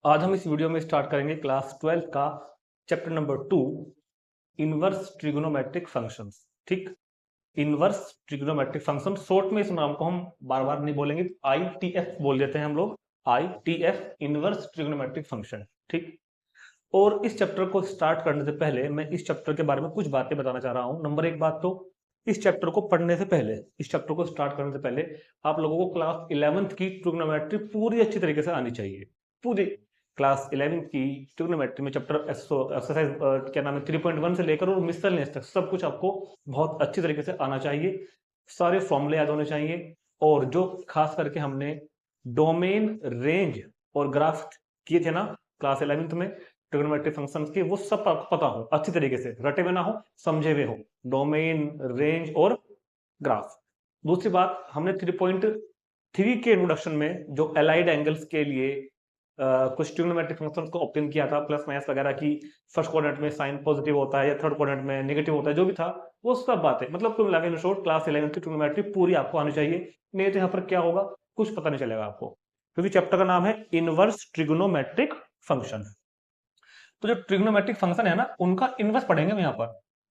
आज हम इस वीडियो में स्टार्ट करेंगे क्लास 12 का chapter number 2 inverse trigonometric functions. ठीक, इनवर्स ट्रिग्नोमेट्रिक फंक्शन, शॉर्ट में इस नाम को हम बार बार नहीं बोलेंगे, ITF बोल देते हैं हम लोग। ITF, inverse trigonometric function. ठीक, और इस चैप्टर को स्टार्ट करने से पहले मैं इस चैप्टर के बारे में कुछ बातें बताना चाह रहा हूं। नंबर एक बात, तो इस चैप्टर को पढ़ने से पहले, इस चैप्टर को स्टार्ट करने से पहले आप लोगों को क्लास 11th की ट्रिग्नोमेट्री पूरी अच्छी तरीके से आनी चाहिए। पूरी क्लास 11th की ट्रिग्नोमेट्री में चैप्टर एक्सरसाइज क्या नाम है 3.1 से लेकर और मिसलेनियस तक सब कुछ आपको बहुत अच्छी तरीके से आना चाहिए। सारे फॉर्मूले याद होने चाहिए, और जो खास करके हमने डोमेन, रेंज और ग्राफ किए थे ना क्लास 11th में ट्रिग्नोमेट्रिक फंक्शंस के, वो सब आपको पता हो अच्छी तरीके से, रटे हुए ना हो, समझे हुए हो, डोमेन, रेंज और ग्राफ। दूसरी बात, हमने 3.3 के इंट्रोडक्शन में जो एलाइड एंगल्स के लिए कुछ ट्रिग्नोमेट्रिक फंक्शंस को ऑप्टेन किया था, प्लस माइनस वगैरह की, फर्स्ट क्वाड्रेंट में साइन पॉजिटिव होता है या थर्ड क्वाड्रेंट में नेगेटिव होता है, जो भी था वो सब बातें, मतलब कुल मिलाकर इन शॉर्ट क्लास 11th की ट्रिग्नोमेट्री पूरी आपको आनी चाहिए। नहीं तो यहाँ पर क्या होगा, कुछ पता नहीं चलेगा आपको, क्योंकि चैप्टर का नाम है इनवर्स ट्रिग्नोमेट्रिक फंक्शन। तो जो ट्रिग्नोमेट्रिक फंक्शन है ना, उनका इनवर्स पढ़ेंगे हम यहाँ पर।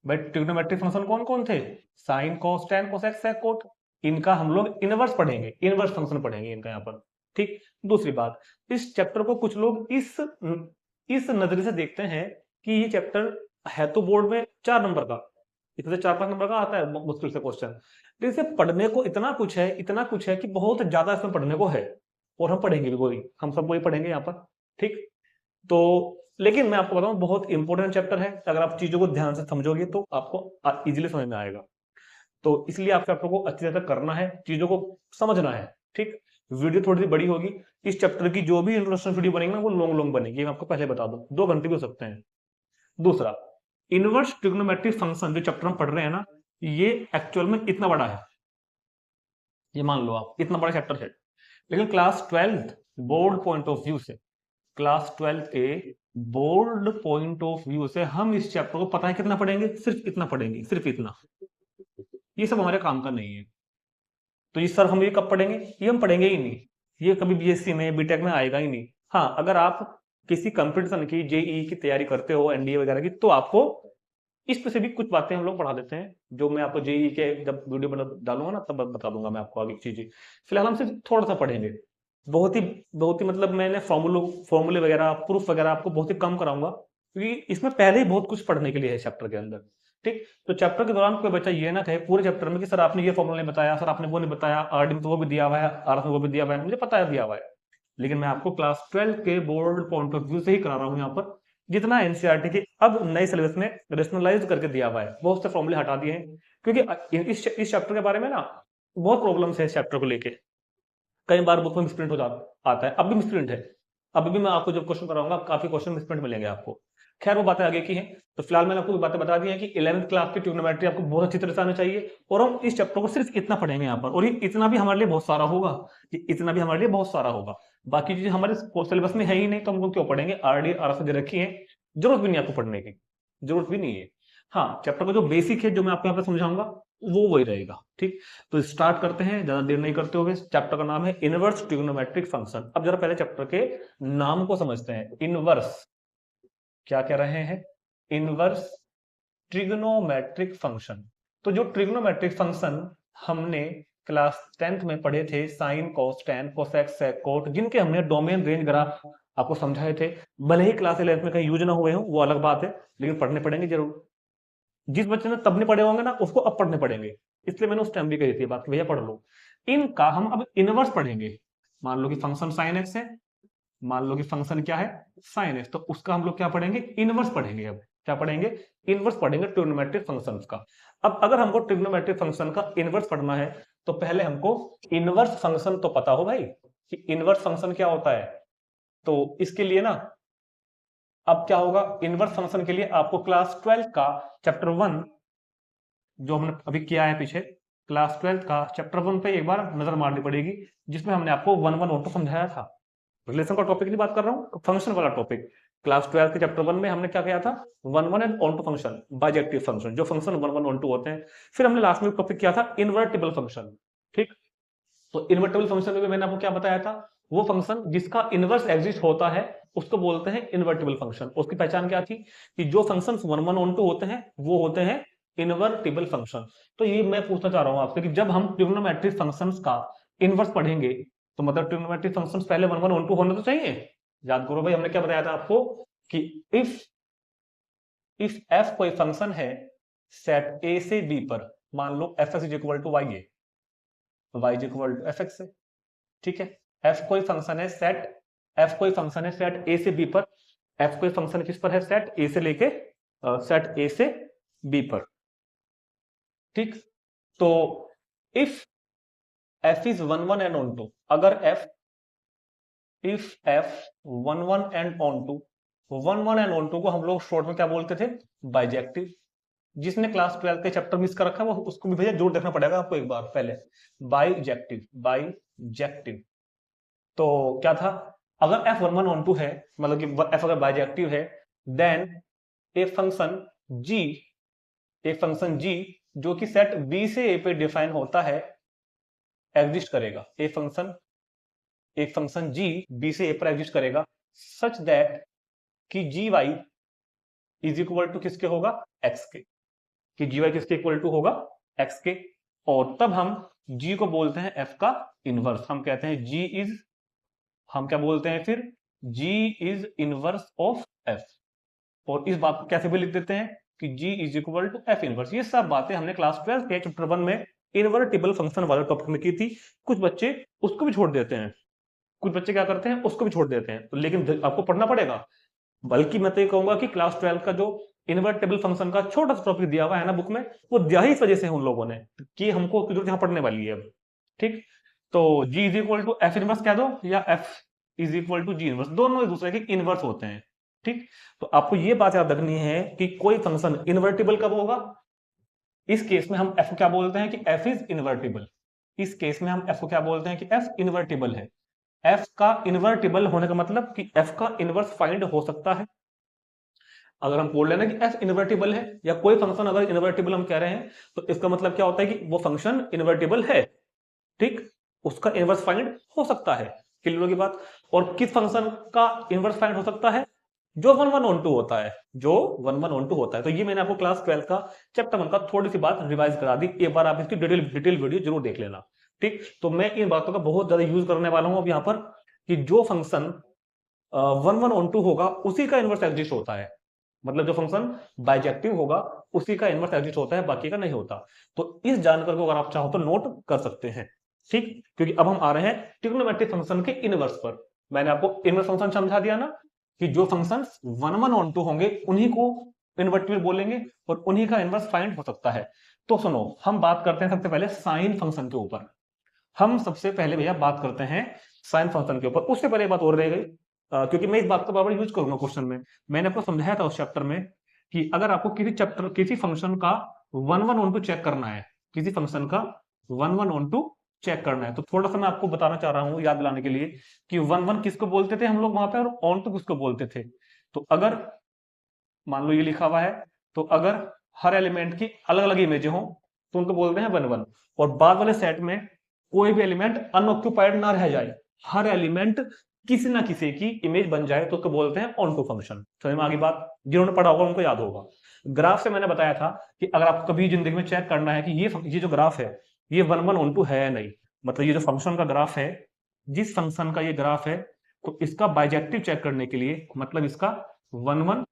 भाई ट्रिग्नोमेट्रिक फंक्शन कौन कौन थे? Sign, cos, tan, cosec, sec, coat. इनका हम लोग इनवर्स पढ़ेंगे, इनवर्स फंक्शन पढ़ेंगे इनका यहाँ पर। ठीक, दूसरी बात, इस चैप्टर को कुछ लोग इस नजरिए से देखते हैं कि ये चैप्टर है तो बोर्ड में 4 नंबर का, इसमें 4-5 नंबर का आता है मुश्किल से क्वेश्चन, लेकिन इसे पढ़ने को इतना कुछ है, इतना कुछ है कि बहुत ज्यादा इसमें पढ़ने को है, और हम पढ़ेंगे भी वही, हम सब वही पढ़ेंगे यहाँ पर। ठीक, तो लेकिन मैं आपको बताऊं, बहुत इंपॉर्टेंट चैप्टर है, अगर आप चीजों को ध्यान से समझोगे तो आपको इजीली समझ में आएगा। तो इसलिए आप चैप्टर को अच्छी तरह करना है, चीजों को समझना है। ठीक, वीडियो थोड़ी सी बड़ी होगी, इस चैप्टर की जो भी इंट्रोडक्शन वीडियो बनेगी ना, वो लॉन्ग लॉन्ग बनेगी, मैं आपको पहले बता दूं, 2 घंटे भी हो सकते हैं। दूसरा, इनवर्स ट्रिग्नोमेट्रिक फंक्शन जो चैप्टर हम पढ़ रहे हैं ना, ये एक्चुअल में इतना बड़ा है, ये मान लो आप, इतना बड़ा चैप्टर है, लेकिन class 12 board point of view से, क्लास 12 के बोर्ड पॉइंट ऑफ व्यू से हम इस चैप्टर को पता है कितना पढ़ेंगे, सिर्फ इतना पढ़ेंगे, सिर्फ इतना। ये सब हमारे काम का नहीं है। तो ये सर हम ये कब पढ़ेंगे? ये हम पढ़ेंगे ही नहीं, ये कभी बीएससी में, बीटेक में आएगा ही नहीं। हाँ, अगर आप किसी कंपटीशन की, जेईई की तैयारी करते हो, एनडीए वगैरह की, तो आपको इस पे से भी कुछ बातें हम लोग पढ़ा देते हैं, जो मैं आपको जेईई के जब वीडियो बना डालूंगा ना, तब बता दूंगा मैं आपको आगे चीजें। फिलहाल हम सिर्फ थोड़ा सा पढ़ेंगे, बहुत ही मतलब मैंने फॉर्मूले वगैरह, प्रूफ वगैरह आपको बहुत ही कम कराऊंगा, क्योंकि इसमें पहले ही बहुत कुछ पढ़ने के लिए है चैप्टर के अंदर। ठीक, तो चैप्टर के दौरान कोई बच्चा ये ना कहे पूरे चैप्टर में कि सर आपने ये फॉर्मूला नहीं बताया, सर आपने वो नहीं बताया, आरडी में तो वो भी दिया हुआ है, आरएस में वो भी दिया हुआ है, मुझे पता है दिया हुआ है, लेकिन मैं आपको क्लास 12 के बोर्ड पॉइंट ऑफ व्यू से ही करा रहा हूँ यहाँ पर, जितना एनसीईआरटी के अब नए सिलेबस में रेशनलाइज करके दिया हुआ है, बहुत से फॉर्मूले हटा दिए हैं, क्योंकि इस चैप्टर के बारे में ना बहुत प्रॉब्लम्स है इस चैप्टर को लेके। कई बार बुक में मिसप्रिंट हो जाता आता है, अब भी मिसप्रिंट है, अभी भी मैं आपको जब क्वेश्चन कराऊंगा काफी क्वेश्चन मिसप्रिंट मिलेंगे आपको। खैर वो बातें आगे की हैं, तो फिलहाल मैंने आपको बातें बता दी हैं कि 11th क्लास की ट्रिग्नोमेट्री आपको बहुत अच्छी तरह से आना चाहिए, और हम इस चैप्टर को सिर्फ इतना पढ़ेंगे यहाँ पर, और ये इतना भी हमारे लिए बहुत सारा होगा, ये इतना भी हमारे लिए बहुत सारा होगा। बाकी चीजें हमारे सिलेबस में है ही नहीं, तो हम लोग क्यों पढ़ेंगे? आरडी आरएस दे रखी है, जरूरत भी नहीं आपको पढ़ने की, जरूरत भी नहीं है। हाँ, चैप्टर का जो बेसिक है, जो मैं आपको यहाँ पे समझाऊंगा, वो वही रहेगा। ठीक, तो स्टार्ट करते हैं, ज्यादा देर नहीं करते हुए। चैप्टर का नाम है इनवर्स ट्रिग्नोमेट्रिक फंक्शन। अब जरा पहले चैप्टर के नाम को समझते हैं। इनवर्स, क्या कह रहे हैं? Inverse trigonometric function. तो जो ट्रिग्नोमेट्रिक फंक्शन हमने क्लास 10th में पढ़े थे, sign, cos, tan, cosec, sec, coat, जिनके हमने डोमेन, रेंज, ग्राफ आपको समझाए थे, भले ही क्लास 11th में कहीं यूज ना हुए हो, वो अलग बात है, लेकिन पढ़ने पड़ेंगे जरूर। जिस बच्चे ने तब नहीं पढ़े होंगे ना, उसको अब पढ़ने पड़ेंगे, इसलिए मैंने उस टाइम भी कही थी बात, भैया पढ़ लो। इनका हम अब इनवर्स पढ़ेंगे। मान लो कि फंक्शन साइन एक्स है, मान लो कि फंक्शन क्या है? साइन एक्स, तो उसका हम लोग क्या पढ़ेंगे? इनवर्स पढ़ेंगे। अब क्या पढ़ेंगे? इनवर्स पढ़ेंगे ट्रिग्नोमेट्रिक फंक्शन का। अब अगर हमको ट्रिग्नोमेट्रिक फंक्शन का इनवर्स पढ़ना है, तो पहले हमको इनवर्स फंक्शन तो पता हो भाई, कि इनवर्स फंक्शन क्या होता है। तो इसके लिए ना, अब क्या होगा, इनवर्स फंक्शन के लिए आपको क्लास 12 का चैप्टर 1 जो हमने अभी किया है पीछे, क्लास 12 का चैप्टर 1 पे एक बार नजर मारनी पड़ेगी, जिसमें हमने आपको 1-1 समझाया था। रिलेशन का टॉपिक नहीं बात कर रहा हूं, फंक्शन वाला टॉपिक। क्लास 12 के चैप्टर 1 में हमने क्या किया था? 1-1 and onto function, bijective function, जो फंक्शन 1-1 ऑन टू होते हैं। फिर हमने लास्ट में टॉपिक किया था इन्वर्टिबल फंक्शन। ठीक, तो इन्वर्टिबल फंक्शन में भी मैंने आपको क्या बताया था? वो फंक्शन जिसका इनवर्स एग्जिस्ट होता है, उसको बोलते हैं इन्वर्टिबल फंक्शन। उसकी पहचान क्या थी कि जो फंक्शन 1 1 on 2 होते हैं वो होते हैं इन्वर्टिबल फंक्शन। तो ये मैं पूछना चाह रहा हूं आपसे कि जब हम ट्रिग्नोमेट्रिक फंक्शंस का इनवर्स पढ़ेंगे तो मतलब ट्रिग्नोमेट्रिक फंक्शंस पहले 1 1 on 2 होने तो चाहिए। याद करो भाई, हमने क्या बताया था आपको कि इफ f कोई फंक्शन है सेट a से b पर, मान लो fx is equal to y है, y is equal to fx है, ठीक है। f कोई फंक्शन है सेट a से b पर, f कोई फंक्शन किस पर है, सेट a से लेके सेट a से b पर, ठीक। तो if f is 1 1 and on 2, अगर if f 1 1 and on 2, 1 1 and on 2 को हम लोग शॉर्ट में क्या बोलते थे, बाइजेक्टिव। जिसने क्लास 12 के चैप्टर मिस कर रखा है वो उसको भी भैया जरूर देखना पड़ेगा आपको एक बार पहले। बाइजेक्टिव तो क्या था, अगर f 1 1 on 2 है, मतलब कि f अगर बाइजेक्टिव है, देन ए फंक्शन g जो कि सेट b से a पे डिफाइन होता है एग्जिस्ट करेगा। एक फंक्शन g b से a पर एग्जिस्ट करेगा सच दैट कि gy इज इक्वल टू किसके होगा, x के, कि gy किसके इक्वल टू होगा, x के। और तब हम g को बोलते हैं f का इनवर्स। हम कहते हैं हम क्या बोलते हैं फिर, g is inverse of f। और इस बात को कैसे भी लिख देते हैं कि g is equal to f inverse. ये सब बातें हमने क्लास 12 के चैप्टर 1 में इन्वर्टिबल फंक्शन वाले टॉपिक में की थी। कुछ बच्चे उसको भी छोड़ देते हैं, कुछ बच्चे क्या करते हैं, उसको भी छोड़ देते हैं, तो लेकिन आपको पढ़ना पड़ेगा। बल्कि मैं तो ये कहूंगा कि क्लास 12 का जो इन्वर्टिबल फंक्शन का छोटा सा टॉपिक दिया हुआ है ना बुक में, वो दिया ही इस वजह से उन लोगों ने कि हमको जरूरत यहाँ पढ़ने वाली है, ठीक। तो g is equal to f inverse कह दो या f is equal to g inverse, दोनों एक दूसरे के इनवर्स होते हैं, ठीक। तो आपको ये बात याद रखनी है कि कोई फंक्शन इन्वर्टिबल कब होगा, इस केस में हम f को क्या बोलते हैं कि f इज इन्वर्टिबल। इस केस में हम f को क्या बोलते हैं कि f इन्वर्टिबल है। f का इन्वर्टिबल होने का मतलब कि f का इनवर्स फाइंड हो सकता है। अगर हम बोल रहे हैं ना कि f इन्वर्टिबल है या कोई फंक्शन अगर इन्वर्टिबल हम कह रहे हैं तो इसका मतलब क्या होता है कि वो फंक्शन इन्वर्टिबल है, ठीक, उसका इनवर्स फाइंड हो सकता है। क्लियर की बात। और किस फंक्शन का इनवर्स फाइंड हो सकता है, जो 1 1 on 2 होता है, जो 1 1 on 2 होता है। तो ये मैंने आपको क्लास 12 का चैप्टर 1 का थोड़ी सी बात रिवाइज करा दी, एक बार आप इसकी डिटेल वीडियो जरूर देख लेना, ठीक। तो मैं इन बातों का बहुत ज्यादा यूज करने वाला हूं अब यहाँ पर कि जो फंक्शन 1 1 on 2 होगा उसी का इनवर्स एग्जिस्ट होता है, मतलब जो फंक्शन बाइजेक्टिव होगा उसी का इनवर्स एग्जिस्ट होता है, बाकी का नहीं होता। तो इस जानकारी को अगर आप चाहो तो नोट कर सकते हैं, ठीक। क्योंकि अब हम आ रहे हैं ट्रिग्नोमेट्रिक फंक्शन के इनवर्स पर। मैंने आपको इनवर्स फंक्शन समझा दिया ना कि जो फंक्शन 1 1 on 2 होंगे उन्हीं को इन्वर्टिबल बोलेंगे और उन्हीं का इनवर्स फाइंड हो सकता है। तो सुनो, हम बात करते हैं सबसे पहले साइन फंक्शन के ऊपर। हम सबसे पहले भैया बात करते हैं साइन फंक्शन के ऊपर। उससे पहले बात और रह गई, क्योंकि मैं इस बात का बार यूज करूंगा क्वेश्चन में। मैंने आपको समझाया था उस चैप्टर में कि अगर आपको किसी फंक्शन का 1 1 on 2 चेक करना है, किसी फंक्शन का 1 1 on 2 चेक करना है, तो थोड़ा सा मैं आपको बताना चाह रहा हूं याद दिलाने के लिए कि 1 1 किसको बोलते थे हम लोग वहां पे और on 2 किसको बोलते थे। तो अगर मान लो ये लिखा हुआ है, तो अगर हर एलिमेंट की अलग अलग इमेजें हो तो उनको बोलते हैं 1 1। और बाद वाले सेट में कोई भी एलिमेंट अनऑक्यूपाइड ना रह जाए, हर एलिमेंट किसी ना किसी की इमेज बन जाए तो उसको बोलते हैं ऑन टू फंक्शन। समझ में आगे बात, जिन्होंने पढ़ा होगा उनको याद होगा। ग्राफ से मैंने बताया था कि अगर आपको कभी जिंदगी में चेक करना है कि ये जो ग्राफ है ये 1 1 on 2 है या नहीं, मतलब ये जो फंक्शन का ग्राफ है, जिस फंक्शन का ये ग्राफ है, तो इसका बाइजेक्टिव चेक करने के लिए, मतलब इसका 1 1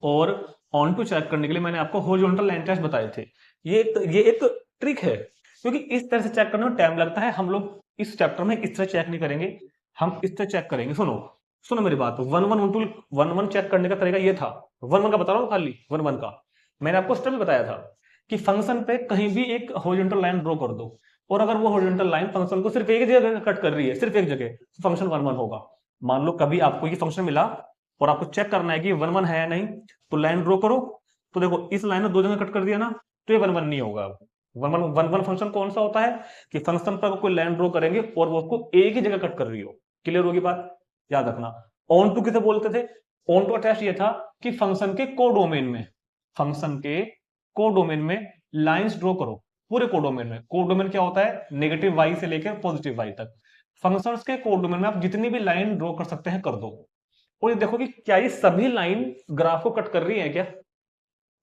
और ऑन टू चेक करने के लिए मैंने आपको हॉरिजॉन्टल लाइन टेस्ट बताए थे। ये एक ट्रिक है, क्योंकि इस तरह से चेक करने में टाइम लगता है। हम लोग इस चैप्टर में इस तरह चेक नहीं करेंगे, हम इस तरह चेक करेंगे। सुनो मेरी बात, 1 1 on 2 1 1 चेक करने का तरीका ये था, 1 1 का बता रहा हूँ, खाली 1 1 का मैंने आपको स्टेप बताया था कि फंक्शन पे कहीं भी एक हॉरिजॉन्टल लाइन ड्रॉ कर दो, और अगर वो हॉरिजॉन्टल लाइन फंक्शन को सिर्फ एक जगह कट कर रही है, सिर्फ एक जगह, तो फंक्शन 1 1 होगा। मान लो कभी आपको ये फंक्शन मिला और आपको चेक करना है कि 1 1 है या नहीं, तो लाइन ड्रॉ करो, तो देखो इस लाइन में 2 जगह कट कर दिया ना, तो ये 1 1 नहीं होगा। 1 1 फंक्शन कौन सा होता है कि फंक्शन पर कोई लाइन ड्रॉ करेंगे और वो उसको एक ही जगह कट कर रही हो। क्लियर होगी बात, याद रखना। ऑन टू किसे बोलते थे, ऑन टू का टेस्ट ये था कि फंक्शन के कोडोमेन में लाइंस ड्रॉ करो, पूरे कोडोमेन में। कोडोमेन क्या होता है, नेगेटिव वाई से लेकर पॉजिटिव वाई तक। फंक्शंस के कोडोमेन में आप जितनी भी लाइन ड्रॉ कर सकते हैं कर दो, और ये देखो कि क्या ये सभी लाइन ग्राफ को कट कर रही है, क्या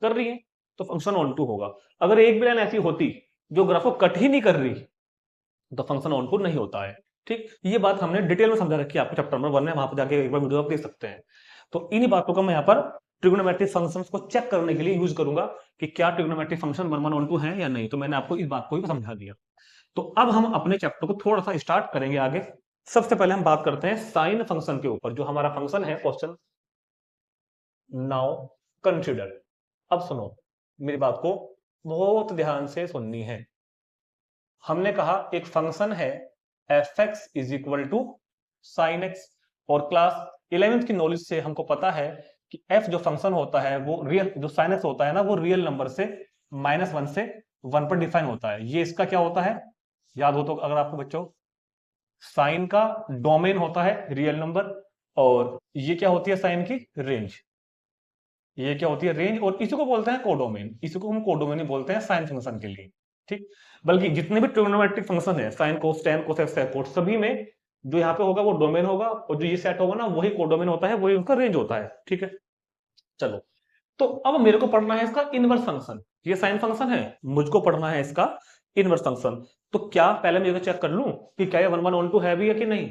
कर रही है, तो फंक्शन ऑन टू होगा। अगर एक भी लाइन ऐसी होती जो ग्राफ को कट ही नहीं कर रही तो फंक्शन ऑन टू नहीं होता है। ठीक, ये बात हमने डिटेल में समझा रखी है, आपको चैप्टर नंबर 1 में, वहां पर जाके एक बार वीडियो आप देख सकते हैं। तो इन्हीं बातों का मैं यहाँ पर ट्रिग्नोमेट्रिक फंक्शंस को चेक करने के लिए यूज करूंगा कि क्या ट्रिग्नोमेट्रिक फंक्शन 1 1 ऑन टू है या नहीं। तो मैंने आपको इस बात को भी समझा दिया। तो अब हम अपने चैप्टर को थोड़ा सा स्टार्ट करेंगे आगे। सबसे पहले हम बात करते हैं साइन फंक्शन के ऊपर, जो हमारा फंक्शन है क्वेश्चन। नाउ कंसिडर, अब सुनो मेरी बात को बहुत ध्यान से सुननी है। हमने कहा एक फंक्शन है f x is equal to sine x, और क्लास 11th की नॉलेज से हमको पता है कि एफ जो फंक्शन होता है वो रियल, जो साइन एक्स होता है ना, वो रियल नंबर से -1 से 1 पर डिफाइन होता है। ये इसका क्या होता है, याद हो तो अगर आपको बच्चों, साइन का डोमेन होता है रियल नंबर, और ये क्या होती है साइन की रेंज, ये क्या होती है रेंज, और इसी को बोलते हैं कोडोमेन। इसी को हम कोडोमेन ही बोलते हैं साइन फंक्शन के लिए। ठीक, बल्कि जितने भी ट्रिग्नोमेट्रिक फंक्शन है, sine cos tan cosec sec, सभी में जो यहाँ पे होगा वो डोमेन होगा, और जो ये सेट होगा ना वही कोडोमेन होता है, वही उनका रेंज होता है। ठीक है, चलो, तो अब मेरे को पढ़ना है इसका इनवर्स फंक्शन। ये साइन फंक्शन है, मुझको पढ़ना है इसका इनवर्स फंक्शन। तो क्या पहले मैं चेक कर लूं कि क्या ये 1 1 ऑन टू है भी है कि नहीं,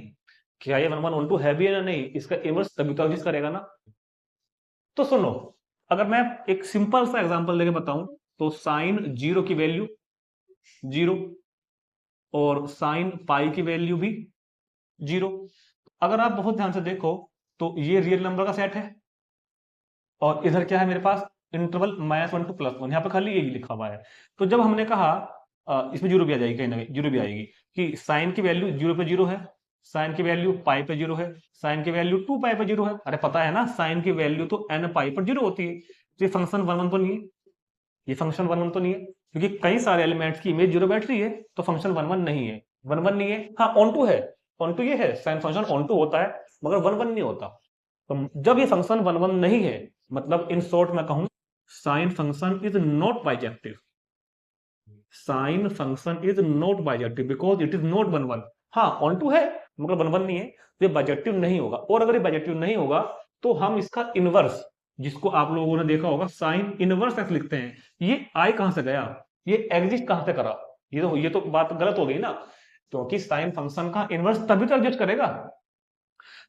क्या ये 1 1 ऑन टू है भी है या नहीं, इसका इनवर्स तभी तो एग्जिस्ट करेगा ना। तो सुनो, अगर मैं एक सिंपल सा एग्जांपल लेके बताऊं, तो साइन 0 की वैल्यू 0 और साइन पाई की वैल्यू भी 0। अगर आप बहुत ध्यान से देखो तो ये रियल नंबर का सेट है, और इधर क्या है मेरे पास, इंटरवल -1 to +1, यहाँ पे खाली यही लिखा हुआ है। तो जब हमने कहा इसमें 0 भी आ जाएगी, कहीं ना कहीं 0 भी आएगी, कि साइन की वैल्यू 0 पे 0 है, साइन की वैल्यू पाई पे 0 है, साइन की वैल्यू 2 पाई पे 0 है। अरे पता है ना, साइन की वैल्यू तो n पाई पर 0 होती है। तो ये फंक्शन 1 1 तो नहीं है, ये फंक्शन 1 1 तो नहीं है, क्योंकि कई सारे एलिमेंट्स की इमेज 0 बैठ रही है, तो फंक्शन 1 1 नहीं है, 1 1 नहीं है। हाँ ऑन टू है, ऑन टू ये है, साइन फंक्शन ऑन टू होता है, मगर 1 1 नहीं होता। तो जब ये फंक्शन 1 1 नहीं है, मतलब इन शॉर्ट मैं कहूं, sine function is not bijective, sine function is not bijective because it is not 1 1। हाँ ऑन टू है मगर 1 1 नहीं है, तो ये बाइजेक्टिव नहीं होगा। और अगर ये बाइजेक्टिव नहीं होगा तो हम इसका इनवर्स, जिसको आप लोगों ने देखा होगा साइन इनवर्स एक्स लिखते हैं, ये आई कहां से गया, ये एग्जिस्ट कहां से करा, ये तो बात गलत हो गई ना, क्योंकि साइन फंक्शन का इनवर्स तभी तो एग्जिस्ट करेगा,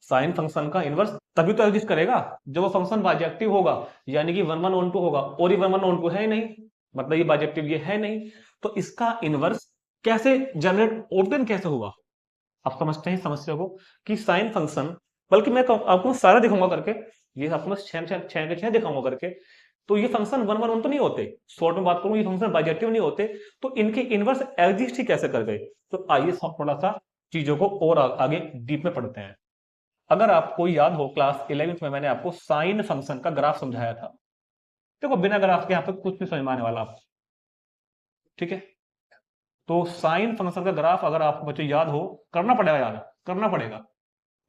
साइन फंक्शन का इनवर्स तभी तो एग्जिस्ट करेगा जब वो फंक्शन बाइजेक्टिव होगा, यानी कि 1 1 ऑन टू होगा, और ये 1 1 ऑन टू है ही नहीं, मतलब ये बाइजेक्टिव ये है नहीं। तो इसका इनवर्स कैसे जनरेट, ऑब्टेन कैसे हुआ, आप समझते हैं समस्या को, कि साइन फंक्शन, बल्कि मैं आपको सारा दिखाऊंगा करके, ये आपको मैं 6 के 6 दिखाऊंगा करके, तो ये फंक्शन 1 1 ऑन तो नहीं होते, शॉर्ट में बात करूं, ये फंक्शन बाइजेक्टिव नहीं होते, तो इनके इनवर्स एग्जिस्ट ही कैसे कर गए। तो आइए थोड़ा सा चीजों को और आगे डीप में पढ़ते हैं। अगर आपको याद हो क्लास 11th में मैंने आपको साइन फंक्शन का ग्राफ समझाया था। देखो बिना ग्राफ के यहाँ पे कुछ नहीं समझ में आने वाला आपको, ठीक है। तो साइन फंक्शन का ग्राफ अगर आपको बच्चों याद हो, करना पड़ेगा, याद करना पड़ेगा,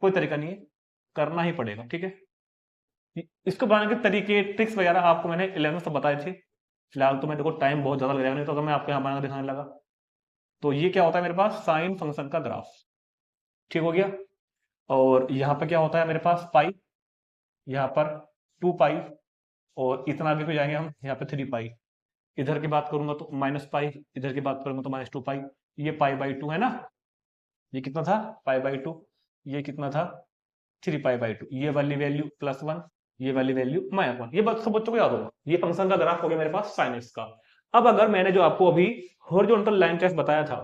कोई तरीका नहीं है, करना ही पड़ेगा, ठीक है। इसको बनाने के तरीके ट्रिक्स वगैरह आपको मैंने 11th से बताए थे। फिलहाल तो मैं देखो टाइम बहुत ज्यादा लगेगा, नहीं तो अगर मैं आपको यहाँ बनाकर दिखाने लगा। तो ये क्या होता है मेरे पास, साइन फंक्शन का ग्राफ, ठीक हो गया। और यहाँ पे क्या होता है मेरे पास, पाई, यहाँ पर 2 पाई, और इतना आगे को जाएंगे हम, यहाँ पे 3 पाई, इधर की बात करूंगा तो -पाई, इधर की बात करूंगा तो -2 पाई, ये π/2 है ना, ये कितना था π/2, ये कितना था 3 π/2, ये वाली वैल्यू +1, ये वाली वैल्यू -1। ये बात सब बच्चों को याद होगा। ये फंक्शन का ग्राफ हो गया मेरे पास साइन एक्स का। अब अगर मैंने जो आपको अभी हॉरिजॉन्टल लाइन टेस्ट बताया था,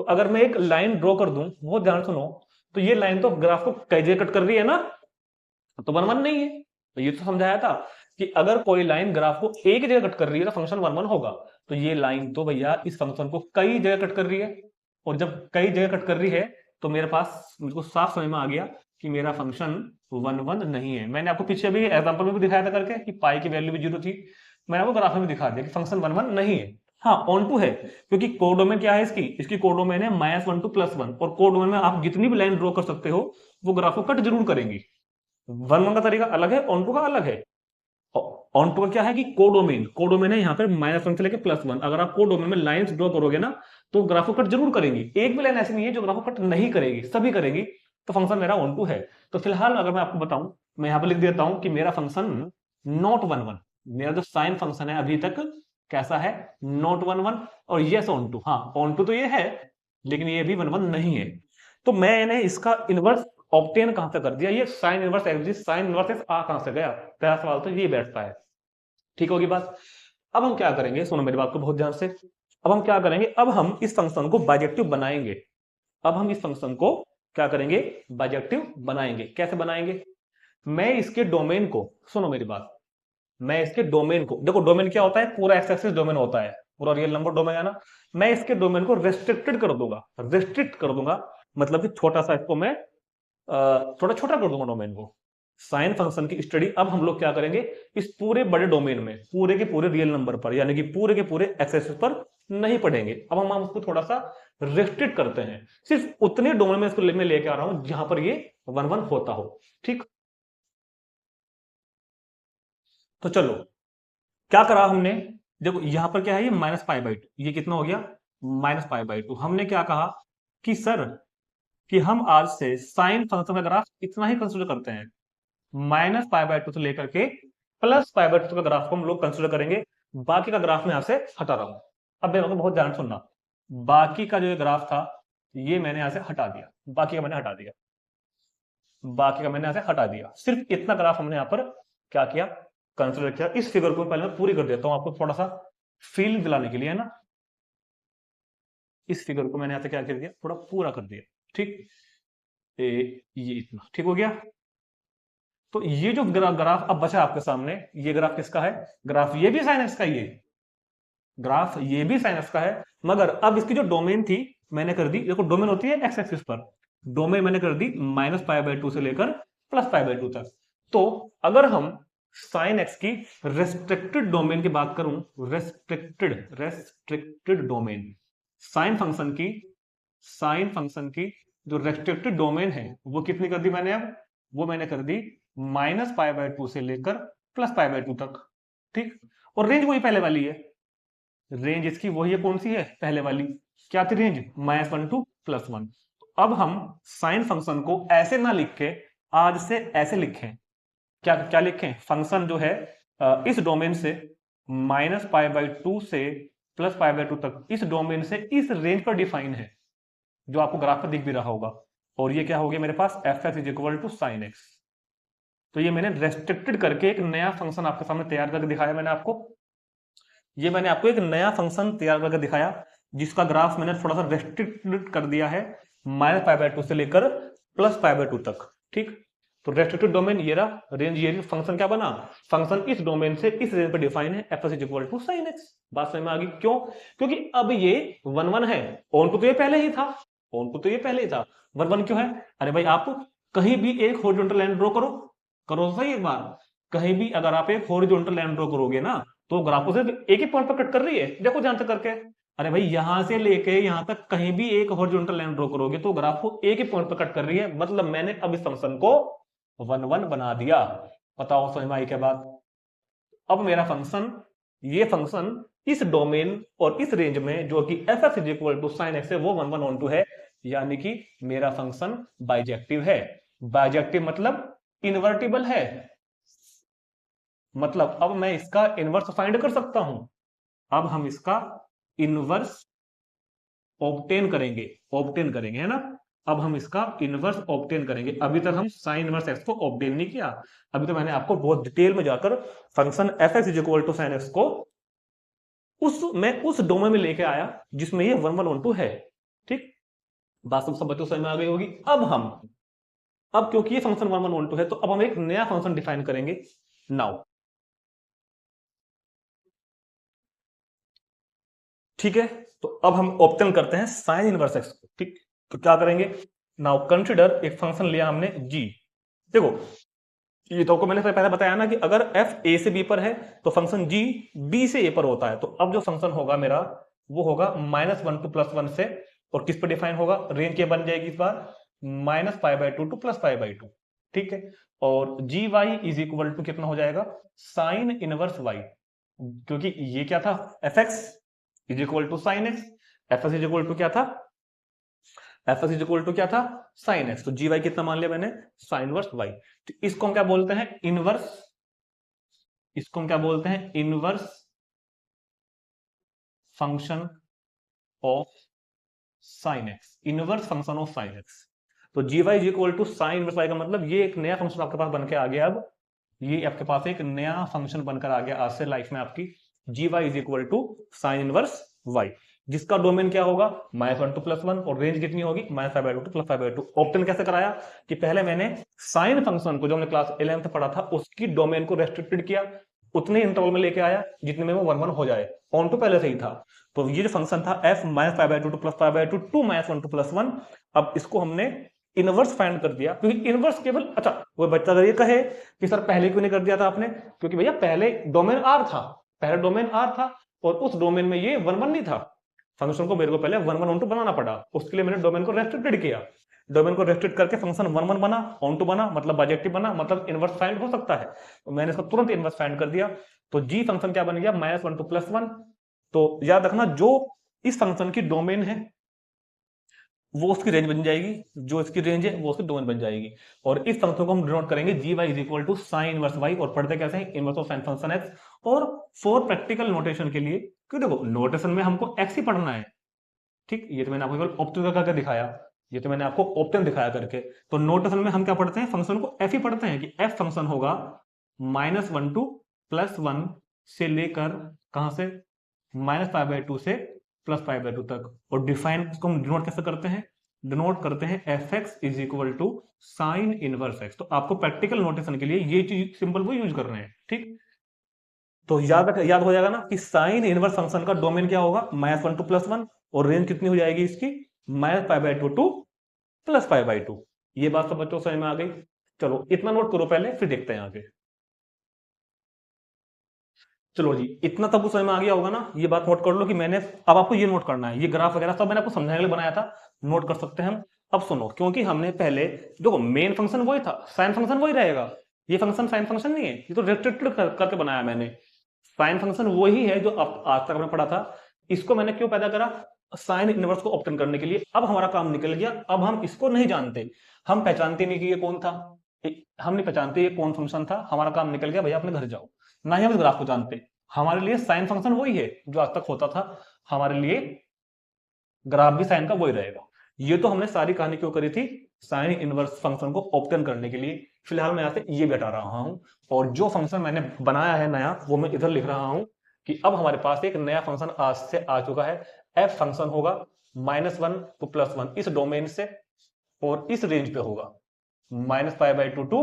तो अगर मैं एक लाइन ड्रॉ कर दूं, बहुत ध्यान सुनो, तो ये लाइन तो ग्राफ को कई जगह कट कर रही है ना, तो 1 1 नहीं है। तो ये तो समझाया था कि अगर कोई लाइन ग्राफ को एक जगह कट कर रही है तो फंक्शन 1 1 होगा। तो ये लाइन तो भैया इस फंक्शन को कई जगह कट कर रही है, और जब कई जगह कट कर रही है तो मेरे पास, मुझे को साफ समझ में आ गया कि मेरा फंक्शन 1 1 नहीं है। मैंने आपको पीछे भी एग्जांपल में भी दिखाया था करके कि पाई की वैल्यू भी 0 थी, मैंने आपको ग्राफ में भी दिखा दिया कि फंक्शन 1 1 नहीं है। हाँ ऑन टू है, क्योंकि कोडोमेन क्या है इसकी कोडोमेन है -1 to +1, और कोडोमेन में आप जितनी भी लाइन ड्रॉ कर सकते हो वो ग्राफ को कट जरूर करेंगी। 1 1 का तरीका अलग है, ऑन टू का अलग है। ऑन टू का क्या है कि कोडोमेन है यहाँ पे -1 से लेके +1। अगर आप कोडोमेन में लाइंस ड्रॉ करोगे ना तो ग्राफ को कट जरूर करेंगी, एक भी लाइन ऐसी नहीं है जो ग्राफ को कट नहीं करेगी, सभी करेगी। तो फंक्शन मेरा ऑन टू है। तो फिलहाल अगर मैं आपको बताऊं, मैं यहां पर लिख देता हूं कि मेरा फंक्शन नॉट 1 1, मेरा जो साइन फंक्शन है अभी तक कैसा है, नॉट 1 1, और यस ऑन टू, हाँ ऑन टू तो ये है लेकिन ये भी 1 1 नहीं है। तो मैंने इसका इनवर्स ऑब्टेन कहां से कर दिया, ये sine inverse x, sine inverse x आ कहां से गया, पहला सवाल तो ये बैठता है। ठीक होगी बात। अब हम क्या करेंगे, सुनो मेरी बात को बहुत ध्यान से। अब हम क्या करेंगे, अब हम इस फंक्शन को बाइजेक्टिव बनाएंगे। अब हम इस फंक्शन को क्या करेंगे, बाइजेक्टिव बनाएंगे। कैसे बनाएंगे, मैं इसके डोमेन को, सुनो मेरी बात, मैं इसके डोमेन को, देखो डोमेन क्या होता है, पूरा एक्स एक्सिस डोमेन होता है, पूरा रियल नंबर डोमेन है ना। मैं इसके डोमेन को रेस्ट्रिक्टेड कर दूंगा, रेस्ट्रिक्ट कर दूंगा, मतलब कि छोटा सा इसको मैं थोड़ा छोटा कर दूंगा डोमेन को। साइन फंक्शन की स्टडी अब हम लोग क्या करेंगे, इस पूरे बड़े डोमेन में पूरे के पूरे रियल नंबर पर, यानी कि पूरे के पूरे एक्स एक्सिस पर नहीं पढ़ेंगे। अब हम उसको थोड़ा सा रेस्ट्रिक्ट करते हैं, सिर्फ उतने डोमेन में इसको मैं लेके आ रहा हूं जहां पर ये 1 1 होता हो। ठीक, तो चलो क्या करा हमने, देखो यहां पर क्या है, ये -π/2, ये कितना हो गया, -π/2। हमने क्या कहा कि सर कि हम आज से साइन फंक्शन का ग्राफ इतना ही कंसिडर करते हैं, -π/2 से लेकर के +π/2 का ग्राफ को हम लोग कंसिडर करेंगे, बाकी का ग्राफ में यहां से हटा रहा हूं। अब मेरे को बहुत ध्यान सुनना, बाकी का जो ग्राफ था ये मैंने यहां से हटा दिया, बाकी का मैंने हटा दिया, बाकी का मैंने यहां से हटा दिया, सिर्फ इतना ग्राफ हमने यहां पर क्या किया, कंसिडर किया। इस फिगर को पहले मैं पूरी कर देता हूं आपको थोड़ा सा फील दिलाने के लिए, है ना। इस फिगर को मैंने यहां से क्या कर दिया, थोड़ा पूरा कर दिया। ठीक, ये इतना ठीक हो गया। तो ये जो ग्राफ अब बचा आपके सामने, ये ग्राफ किसका है, ग्राफ ये भी साइन एक्स का ही है, ग्राफ ये भी साइन एक्स का है, मगर अब इसकी जो डोमेन थी मैंने कर दी, देखो डोमेन होती है एक्स एक्सिस पर, डोमेन मैंने कर दी -π/2 से लेकर +π/2 तक। तो अगर हम साइन एक्स की रेस्ट्रिक्टेड डोमेन की बात करूं, रेस्ट्रिक्टेड डोमेन, साइन फंक्शन की, साइन फंक्शन की जो रेस्ट्रिक्टेड डोमेन है वो कितनी कर दी मैंने, अब वो मैंने कर दी -π/2 से लेकर +π/2 तक। ठीक, और रेंज वही पहले वाली है, रेंज इसकी वही है, कौन सी है, पहले वाली, क्या थी रेंज, -1 to +1। अब हम साइन फंक्शन को ऐसे ना लिख के आज से ऐसे लिखें, क्या क्या लिखें, फंक्शन जो है इस डोमेन से -π/2 से +π/2 तक, इस डोमेन से इस रेंज पर डिफाइन है, जो आपको ग्राफ पर दिख भी रहा होगा। और ये क्या हो गया मेरे पास, f(x) = sin x। तो ये मैंने रेस्ट्रिक्टेड करके एक नया फंक्शन आपके सामने तैयार करके दिखाया मैंने आपको, ये मैंने आपको एक नया फंक्शन तैयार करके दिखाया जिसका ग्राफ मैंने थोड़ा सा रेस्ट्रिक्टेड कर दिया है, -π/2 से लेकर +π/2 तक। ठीक, तो रेस्ट्रिक्टेड डोमेन ये रहा, रेंज ये रही, फंक्शन क्या बना, फंक्शन इस डोमेन से इस रेंज पर डिफाइन है, f(x) = sin x। बात समझ में आ गई, क्यों, क्योंकि अब ये 1 1 है, ऑन टू तो ये पहले ही था, ऑन टू तो ये पहले ही था, 1 1 क्यों है, अरे भाई आप कहीं भी एक हॉरिजॉन्टल लाइन ड्रॉ करो, करो सही एक बार, कहीं भी अगर आप एक हॉरिजॉन्टल लाइन ड्रॉ करोगे ना तो ग्राफ को सिर्फ एक ही पॉइंट पर कट कर रही है, देखो ध्यान से करके, अरे भाई यहां से लेके यहां तक कहीं भी एक हॉरिजॉन्टल लाइन ड्रॉ करोगे तो ग्राफ को एक ही पॉइंट पर कट कर रही है, मतलब मैंने अब इस फंक्शन को 1 1 बना दिया। बताओ समझ में आई क्या बात। अब मेरा फंक्शन, ये फंक्शन इस डोमेन और इस रेंज में जो कि f(x) = sin x है, वो 1 1 on 2 है, यानी कि मेरा फंक्शन बाइजेक्टिव है। बाइजेक्टिव मतलब इनवर्टिबल है, मतलब अब मैं इसका इनवर्स फाइंड कर सकता हूं, अब हम इसका इनवर्स ऑब्टेन करेंगे, ऑब्टेन करेंगे, है ना। अब हम इसका इनवर्स ऑब्टेन करेंगे, अभी तक हम साइन इनवर्स एक्स को ऑब्टेन नहीं किया, अभी तो मैंने आपको बहुत डिटेल में जाकर फंक्शन f(x) = sin x को मैं उस डोमेन में लेके आया जिसमें ये 1 1 on 2 है। ठीक, बात सब बच्चों समझ में आ गई होगी। अब क्योंकि ये फंक्शन 1 1 on 2 है तो अब हम एक नया फंक्शन डिफाइन करेंगे नाउ। ठीक है, तो अब हम ऑब्टेन करते हैं साइन इनवर्स एक्स को। ठीक, तो क्या करेंगे, नाउ कंसीडर एक फंक्शन लिया हमने g। देखो ये तो मैंने पहले बताया ना कि अगर f a से b पर है तो फंक्शन g b से a पर होता है, तो अब जो फंक्शन होगा मेरा वो होगा -1 to +1 से, और किस पर डिफाइन होगा, रेंज क्या बन जाएगी इस बार, -π/2 to +π/2। ठीक है, और gy = कितना हो जाएगा, साइन इनवर्स y, क्योंकि ये क्या था, f(x) = sin x, f(x) क्या था, f x is equal to क्या था, साइन एक्स, तो जी वाई कितना मान लिया मैंने, साइन इनवर्स वाई। तो इसको हम क्या बोलते हैं, इनवर्स, इसको हम क्या बोलते हैं, inverse function of sine x, inverse function of sine x. तो g y is equal to sine inverse y का मतलब ये एक नया फंक्शन आपके पास बन के आ गया। अब ये आपके पास एक नया फंक्शन बनकर आ गया आज से लाइफ में आपकी, g y is equal to sine inverse y, जिसका डोमेन क्या होगा, -1 to +1, और रेंज कितनी होगी, -5/2 to +5/2। ऑप्टेन कैसे कराया कि पहले मैंने साइन फंक्शन को जो हमने क्लास 11th पढ़ा था उसकी डोमेन को रेस्ट्रिक्टेड किया, उतने इंटरवल में लेके आया जितने में वो 1 1 हो जाए, ऑन टू पहले से ही था। तो ये जो फंक्शन था f -5/2 to +5/2 टू -1 to +1, अब इसको हमने इनवर्स फाइंड कर दिया, क्योंकि इनवर्स केवल, अच्छा वो बच्चा अगर ये कहे कि सर पहले क्यों नहीं कर दिया था आपने, क्योंकि भैया पहले डोमेन R था, पहले डोमेन R था और उस डोमेन में ये 1 1 नहीं था, फंक्शन को मेरे को पहले 1 1 ऑन टू बनाना पड़ा, उसके लिए मैंने डोमेन को रेस्ट्रिक्टेड किया, डोमेन को रेस्ट्रिक्ट करके फंक्शन 1 1 बना, ऑन टू बना, मतलब बाइजेक्टिव बना, मतलब इनवर्स फाइंड हो सकता है, तो मैंने इसको तुरंत इनवर्स फाइंड कर दिया। तो जी फंक्शन क्या बन गया, -1 to +1। तो याद रखना जो इस फंक्शन की डोमेन है वो उसकी रेंज बन जाएगी, जो इसकी रेंज है वो उसकी डोमेन बन जाएगी, और इस फंक्शन को हम डिनोट करेंगे g y is equal to sine inverse y, और पढ़ते कैसे हैं, inverse of sine function x. और फॉर प्रैक्टिकल नोटेशन के लिए, क्यों देखो नोटेशन में हमको एक्स ही पढ़ना है, ठीक, ये तो मैंने आपको केवल ऑप्टेन करके दिखाया, ये तो मैंने आपको ऑप्टेन दिखाया करके। तो नोटेशन में हम क्या पढ़ते हैं, फंक्शन को एफ ही पढ़ते हैं, कि एफ फंक्शन होगा -1 to +1 से लेकर कहां से, -5/2 से +5/2 तक, और डिफाइन इसको हम डिनोट कैसे करते हैं, डिनोट करते हैं f x is equal to sine inverse x. तो आपको प्रैक्टिकल नोटेशन के लिए ये चीज सिंपल वो यूज करना है, ठीक। तो याद हो जाएगा ना कि साइन इनवर्स फंक्शन का डोमेन क्या होगा, -1 to +1, और रेंज कितनी हो जाएगी इसकी, -π/2 टू +π/2। ये बात सब बच्चों समझ में आ गई। चलो इतना नोट करो पहले, फिर देखते हैं आगे। चलो जी, इतना तब समझ में आ गया होगा ना, ये बात नोट कर लो कि मैंने, अब आपको ये नोट करना है, ये ग्राफ वगैरह सब मैंने आपको समझाने के लिए बनाया था, नोट कर सकते हैं हम। अब सुनो, क्योंकि हमने पहले देखो मेन फंक्शन वही था, साइन फंक्शन वही रहेगा, ये फंक्शन साइन फंक्शन नहीं है, ये तो रेस्ट्रिक्टेड करके बनाया मैंने, साइन फंक्शन वही है जो आज तक हमने पढ़ा था। इसको मैंने क्यों पैदा करा, साइन इनवर्स को ऑप्टेन करने के लिए। अब हमारा काम निकल गया, अब हम इसको नहीं जानते, हम पहचानते नहीं कि ये कौन था, हम नहीं पहचानते ये कौन फंक्शन था, हमारा काम निकल गया, भैया अपने घर जाओ। ना ही हम इस ग्राफ को जानते, हमारे लिए साइन फंक्शन वही है जो आज तक होता था, हमारे लिए ग्राफ भी साइन का वही रहेगा। ये तो हमने सारी कहानी क्यों करी थी, साइन इनवर्स फंक्शन को ऑप्टेन करने के लिए। फिलहाल मैं यहाँ से ये भी हटा रहा हूं, और जो फंक्शन मैंने बनाया है नया वो मैं इधर लिख रहा हूं, कि अब हमारे पास एक नया फंक्शन आज से आ चुका है, एफ फंक्शन होगा -1 to +1 इस डोमेन से, और इस रेंज पे होगा -π/2 टू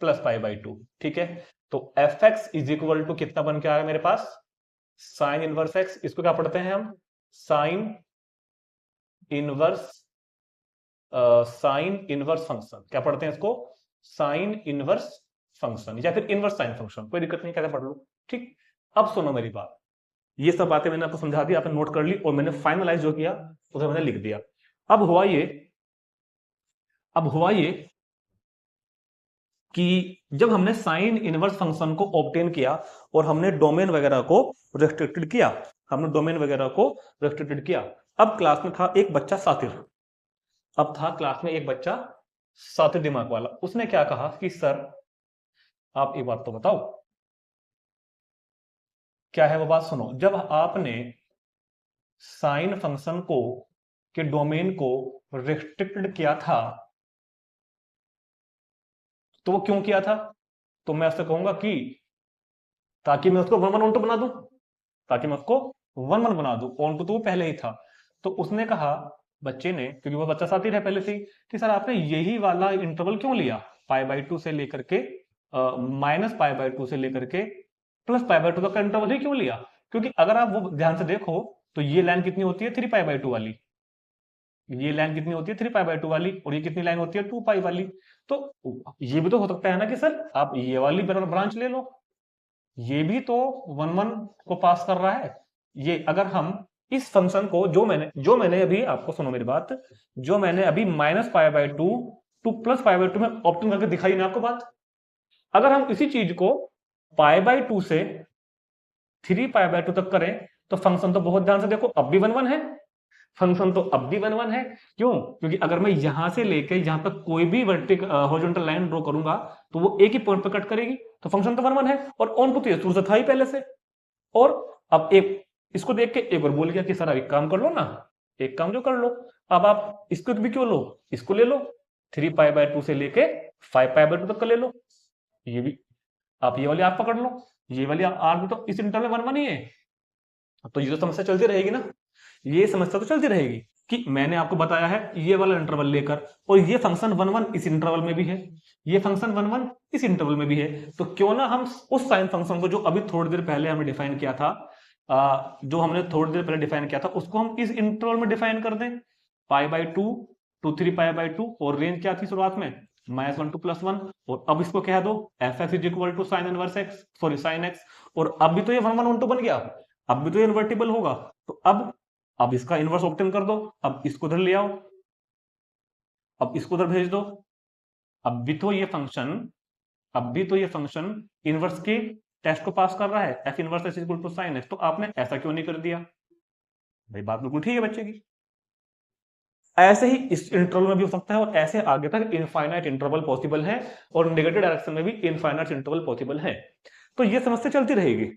+π/2, ठीक है। तो f x is equal to कितना बन के आया मेरे पास, साइन इनवर्स एक्स, इसको क्या पढ़ते हैं हम, साइन इनवर्स फंक्शन, क्या पढ़ते हैं इसको, साइन इनवर्स फंक्शन, या फिर इनवर्स साइन फंक्शन, कोई दिक्कत नहीं, कैसे पढ़ लो, ठीक। अब सुनो मेरी बात, ये सब बातें मैंने आपको समझा दी, आपने नोट कर ली, और मैंने फाइनलाइज जो किया उसे मैंने लिख दिया। अब हुआ ये कि जब हमने साइन इनवर्स फंक्शन को ऑब्टेन किया और हमने डोमेन वगैरह को रेस्ट्रिक्टेड किया, अब क्लास में था एक बच्चा सातिर दिमाग वाला, उसने क्या कहा कि सर आप एक बात तो बताओ, क्या है वो बात सुनो। जब आपने साइन फंक्शन को के डोमेन को रेस्ट्रिक्टेड किया था तो वो क्यों किया था, तो मैं उससे कहूंगा कि ताकि मैं उसको 1 1 ऑन टू बना दूं, ऑन टू तो वो पहले ही था। तो उसने कहा, बच्चे ने, क्योंकि वो बच्चा साथी है पहले से ही, कि सर आपने यही वाला इंटरवल क्यों लिया, π/2 से लेकर के -π/2 से लेकर के +π/2 तक का इंटरवल ही क्यों लिया, क्योंकि अगर आप वो ध्यान से देखो तो ये लाइन कितनी होती है 3π/2 वाली, ये लाइन कितनी होती है 3π/2 वाली, और ये कितनी लाइन होती है 2π वाली। तो ये भी तो हो सकता है ना कि सर आप ये वाली ब्रांच ले लो, ये भी तो 1 1 को पास कर रहा है। ये अगर हम इस फंक्शन को जो मैंने अभी आपको, सुनो मेरी बात, जो मैंने अभी -π/2 टू +π/2 में ऑप्टेन करके दिखाई ना आपको बात, अगर हम इसी चीज को π/2 से 3π/2 तक करें तो फंक्शन तो बहुत ध्यान से देखो अब भी 1 1 है, फंक्शन तो अब भी 1 1 है। क्यों? क्योंकि अगर मैं यहां से लेके यहां तक कोई भी वर्टिकल हॉरिजॉन्टल लाइन ड्रॉ करूंगा तो वो एक ही पॉइंट पर कट करेगी, तो फंक्शन तो 1 1 है। और ऑन टू तो ये सूत्र था ही पहले से। और अब एक इसको देख के एक बार बोल गया कि सर अब एक काम कर लो ना, एक काम जो कर लो, अब आप इसको भी क्यों लो, इसको ले लो, 3π/2 से लेके 5π/2 तक का ले लो। ये भी आप ये वाली आप पकड़ लो, ये वाली आर भी तो इस इंटरवल में 1 1 ही है। तो ये तो समस्या चलती रहेगी ना, ये समस्या तो चलती रहेगी कि मैंने आपको बताया है ये वाला इंटरवल लेकर, और ये फंक्शन 1 1 इस इंटरवल में भी है, ये फंक्शन 1 1 इस इंटरवल में भी है। तो क्यों ना हम उस साइन फंक्शन को जो अभी थोड़ी देर पहले हमने डिफाइन किया था, जो हमने थोड़ी देर पहले डिफाइन किया था, उसको हम इस इंटरवल में डिफाइन कर दें, π/2 to 3π/2, और रेंज क्या थी शुरुआत में, -1 to +1। और अब इसको कह दो f(x) = sin inverse x, sorry sin x। और अब भी तो ये 1 1 1 2 बन गया, अब भी तो ये इन्वर्टिबल होगा। तो अब इसका इनवर्स ऑब्टेन कर दो, अब इसको उधर ले आओ, अब इसको उधर भेज दो। अब भी तो ये फंक्शन इनवर्स के टेस्ट को पास कर रहा है, f inverse x = sin x। तो आपने ऐसा क्यों नहीं कर दिया? भाई बात बिल्कुल ठीक है बच्चे की। ऐसे ही इस इंटरवल में भी हो सकता है, और ऐसे आगे तक इनफाइनाइट इंटरवल पॉसिबल है, और नेगेटिव डायरेक्शन में भी इनफाइनाइट इंटरवल पॉसिबल है। तो ये समस्या चलती रहेगी।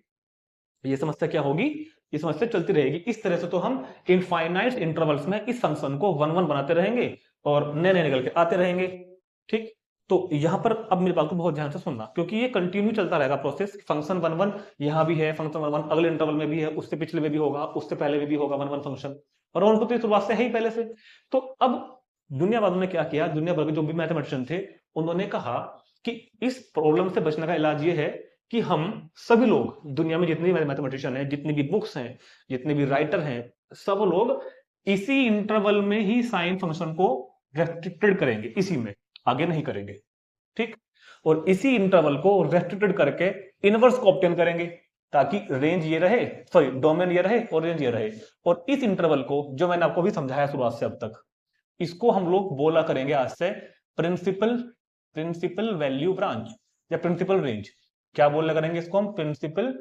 ये समस्या क्या होगी? ये समस्या चलती रहेगी। इस तरह से तो हम इनफाइनाइट इंटरवल्स में इस फंक्शन को 1 1 बनाते रहेंगे और नए नए निकल के आते रहेंगे। ठीक, तो यहां पर अब मेरी बात को बहुत ध्यान से सुनना, क्योंकि ये कंटिन्यू चलता रहेगा प्रोसेस। फंक्शन 1 1 यहां भी है, फंक्शन 1 1 अगले इंटरवल में भी है, उससे पिछले में भी होगा, उससे पहले में भी होगा 1 1 फंक्शन, और उनको तो शुरुआत से है ही पहले से। तो अब दुनिया भर ने क्या किया, दुनिया भर के जो भी मैथमेटिशियन थे उन्होंने कहा कि इस प्रॉब्लम से बचने का इलाज ये है कि हम सभी लोग, दुनिया में जितने भी मैथमेटिशियन हैं, जितनी भी बुक्स हैं, जितने भी राइटर हैं, सब लोग इसी इंटरवल में ही साइन फंक्शन को रेस्ट्रिक्टेड करेंगे, इसी में, आगे नहीं करेंगे। ठीक, और इसी इंटरवल को रेस्ट्रिक्टेड करके इनवर्स को ऑब्टेन करेंगे, ताकि रेंज ये रहे, सॉरी डोमेन ये रहे और रेंज ये रहे। और इस इंटरवल को, जो मैंने आपको भी समझाया शुरुआत से अब तक, इसको हम लोग बोला करेंगे आज से प्रिंसिपल वैल्यू ब्रांच या प्रिंसिपल रेंज। क्या बोलने करेंगे इसको हम? Principal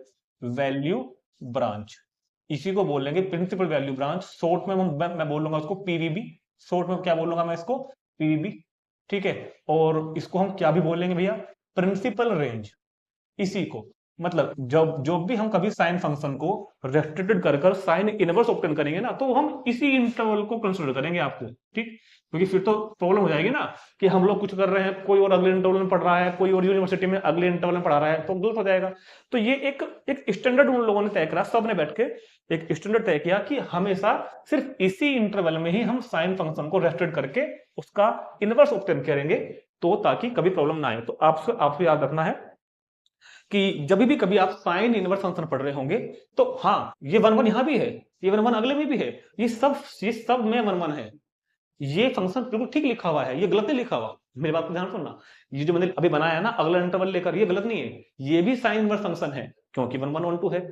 value branch. इसी को बोलेंगे प्रिंसिपल वैल्यू ब्रांच। शॉर्ट में मैं बोलूंगा उसको पीवीबी। शॉर्ट में क्या बोलूंगा मैं इसको? पीवीबी। ठीक है, और इसको हम क्या भी बोलेंगे भैया? Principal range. इसी को मतलब जब भी हम कभी साइन फंक्शन को रेस्ट्रिक्टेड कर साइन इनवर्स ऑब्टेन करेंगे ना, तो हम इसी इंटरवल को कंसीडर करेंगे आपको। ठीक, क्योंकि फिर तो प्रॉब्लम हो जाएगी ना कि हम लोग कुछ कर रहे हैं, कोई और अगले इंटरवल में पढ़ रहा है, कोई और यूनिवर्सिटी में अगले इंटरवल में पढ़ा रहा है, तो गलत हो जाएगा। तो ये एक स्टैंडर्ड उन लोगों ने तय करा, सबने बैठ के एक स्टैंडर्ड तय किया कि हमेशा सिर्फ इसी इंटरवल में ही हम साइन फंक्शन को रेस्ट्रिक्ट करके उसका इनवर्स ऑब्टेन करेंगे, तो ताकि कभी प्रॉब्लम ना आए। तो आपको याद रखना है कि जब भी कभी आप साइन इनवर्स फंक्शन पढ़ रहे होंगे, तो हाँ, ये 1 1 यहां भी है, ये 1 1 अगले में भी है, ये सब में 1 1 है। ये फंक्शन बिल्कुल ठीक लिखा हुआ है, ये गलत नहीं लिखा हुआ। मेरी बात को ध्यान सुनना, ये जो मैंने अभी बनाया है ना अगला इंटरवल लेकर, ये गलत नहीं है, ये भी साइन इनवर्स फंक्शन है, क्योंकि 1 1 1 2 है।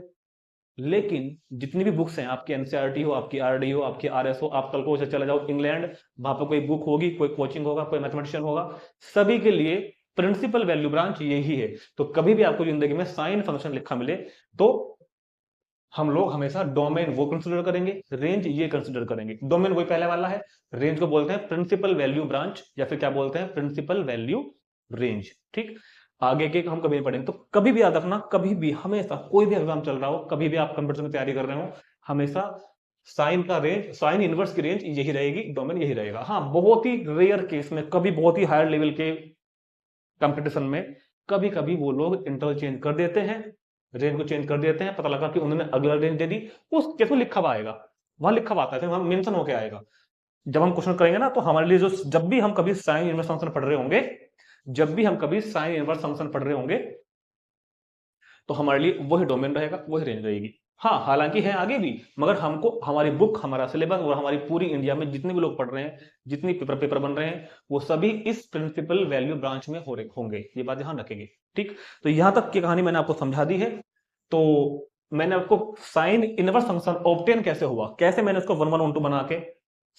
लेकिन जितनी भी बुक्स हैं, आपकी एनसीईआरटी हो, आपकी आरडी हो, आपकी आरएस हो, आप कल को चले जाओ इंग्लैंड, वहां पर कोई बुक होगी, कोई कोचिंग होगा, कोई मैथमेटिशियन होगा, सभी के लिए प्रिंसिपल वैल्यू ब्रांच यही है। तो कभी भी आपको जिंदगी में साइन फंक्शन लिखा मिले, तो हम लोग हमेशा डोमेन वो कंसीडर करेंगे, रेंज ये कंसीडर करेंगे। डोमेन वही पहले वाला है, रेंज को बोलते हैं प्रिंसिपल वैल्यू ब्रांच, या फिर क्या बोलते हैं? Principal value range. ठीक, आगे के हम कभी नहीं पढ़ेंगे। तो कभी भी याद रखना, कभी भी, हमेशा, कोई भी एग्जाम चल रहा हो, कभी भी आप कंप्यूटर में तैयारी कर रहे हो, हमेशा साइन का रेंज, साइन इनवर्स की रेंज यही रहेगी, डोमेन यही रहेगा। हाँ, बहुत ही रेयर केस में, कभी बहुत ही हायर लेवल के कंपटीशन में कभी कभी वो लोग इंटरवल चेंज कर देते हैं, रेंज को चेंज कर देते हैं, पता लगा कि उन्होंने अगला रेंज दे दी, उस केस में लिखा हुआ आएगा, वहां लिखा हुआ आता है, वहां मेंशन होके आएगा। जब हम क्वेश्चन करेंगे ना, तो हमारे लिए जो, जब भी हम कभी साइन इनवर्स फंक्शन पढ़ रहे होंगे, जब भी हम कभी साइन इनवर्स फंक्शन पढ़ रहे होंगे, तो हमारे लिए वही डोमेन रहेगा, वही रेंज रहेगी। हाँ, हालांकि है आगे भी, मगर हमको हमारी बुक, हमारा सिलेबस और हमारी पूरी इंडिया में जितने भी लोग पढ़ रहे हैं, जितनी पेपर बन रहे हैं, वो सभी इस प्रिंसिपल वैल्यू ब्रांच में होंगे। ये बात ध्यान रखेंगे। ठीक, तो यहां तक की कहानी मैंने आपको समझा दी है। तो मैंने आपको साइन इनवर्स फंक्शन ऑब्टेन कैसे हुआ, कैसे मैंने उसको 1 1 1 2 बना के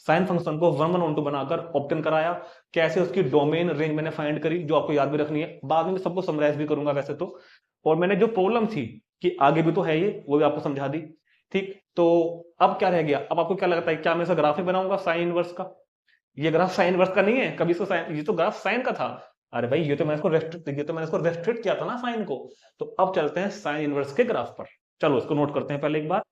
साइन फंक्शन को 1 1 1 2 बनाकर ऑब्टेन कराया, कैसे उसकी डोमेन रेंज मैंने फाइंड करी, जो आपको याद भी रखनी है, बाद में सबको समराइज भी करूंगा वैसे तो। और मैंने जो प्रॉब्लम थी कि आगे भी तो है ये, वो भी आपको समझा दी। ठीक, तो अब क्या रह गया, अब आपको क्या लगता है, क्या मैं इसका ग्राफ ही बनाऊंगा साइन इनवर्स का? ये ग्राफ साइन इनवर्स का नहीं है, कभी इसको साइन, ये तो ग्राफ साइन का था। अरे भाई ये तो मैंने इसको रेस्ट्रिक्ट किया था ना साइन को। तो अब चलते हैं साइन इनवर्स के ग्राफ पर। चलो इसको नोट करते हैं पहले एक बार।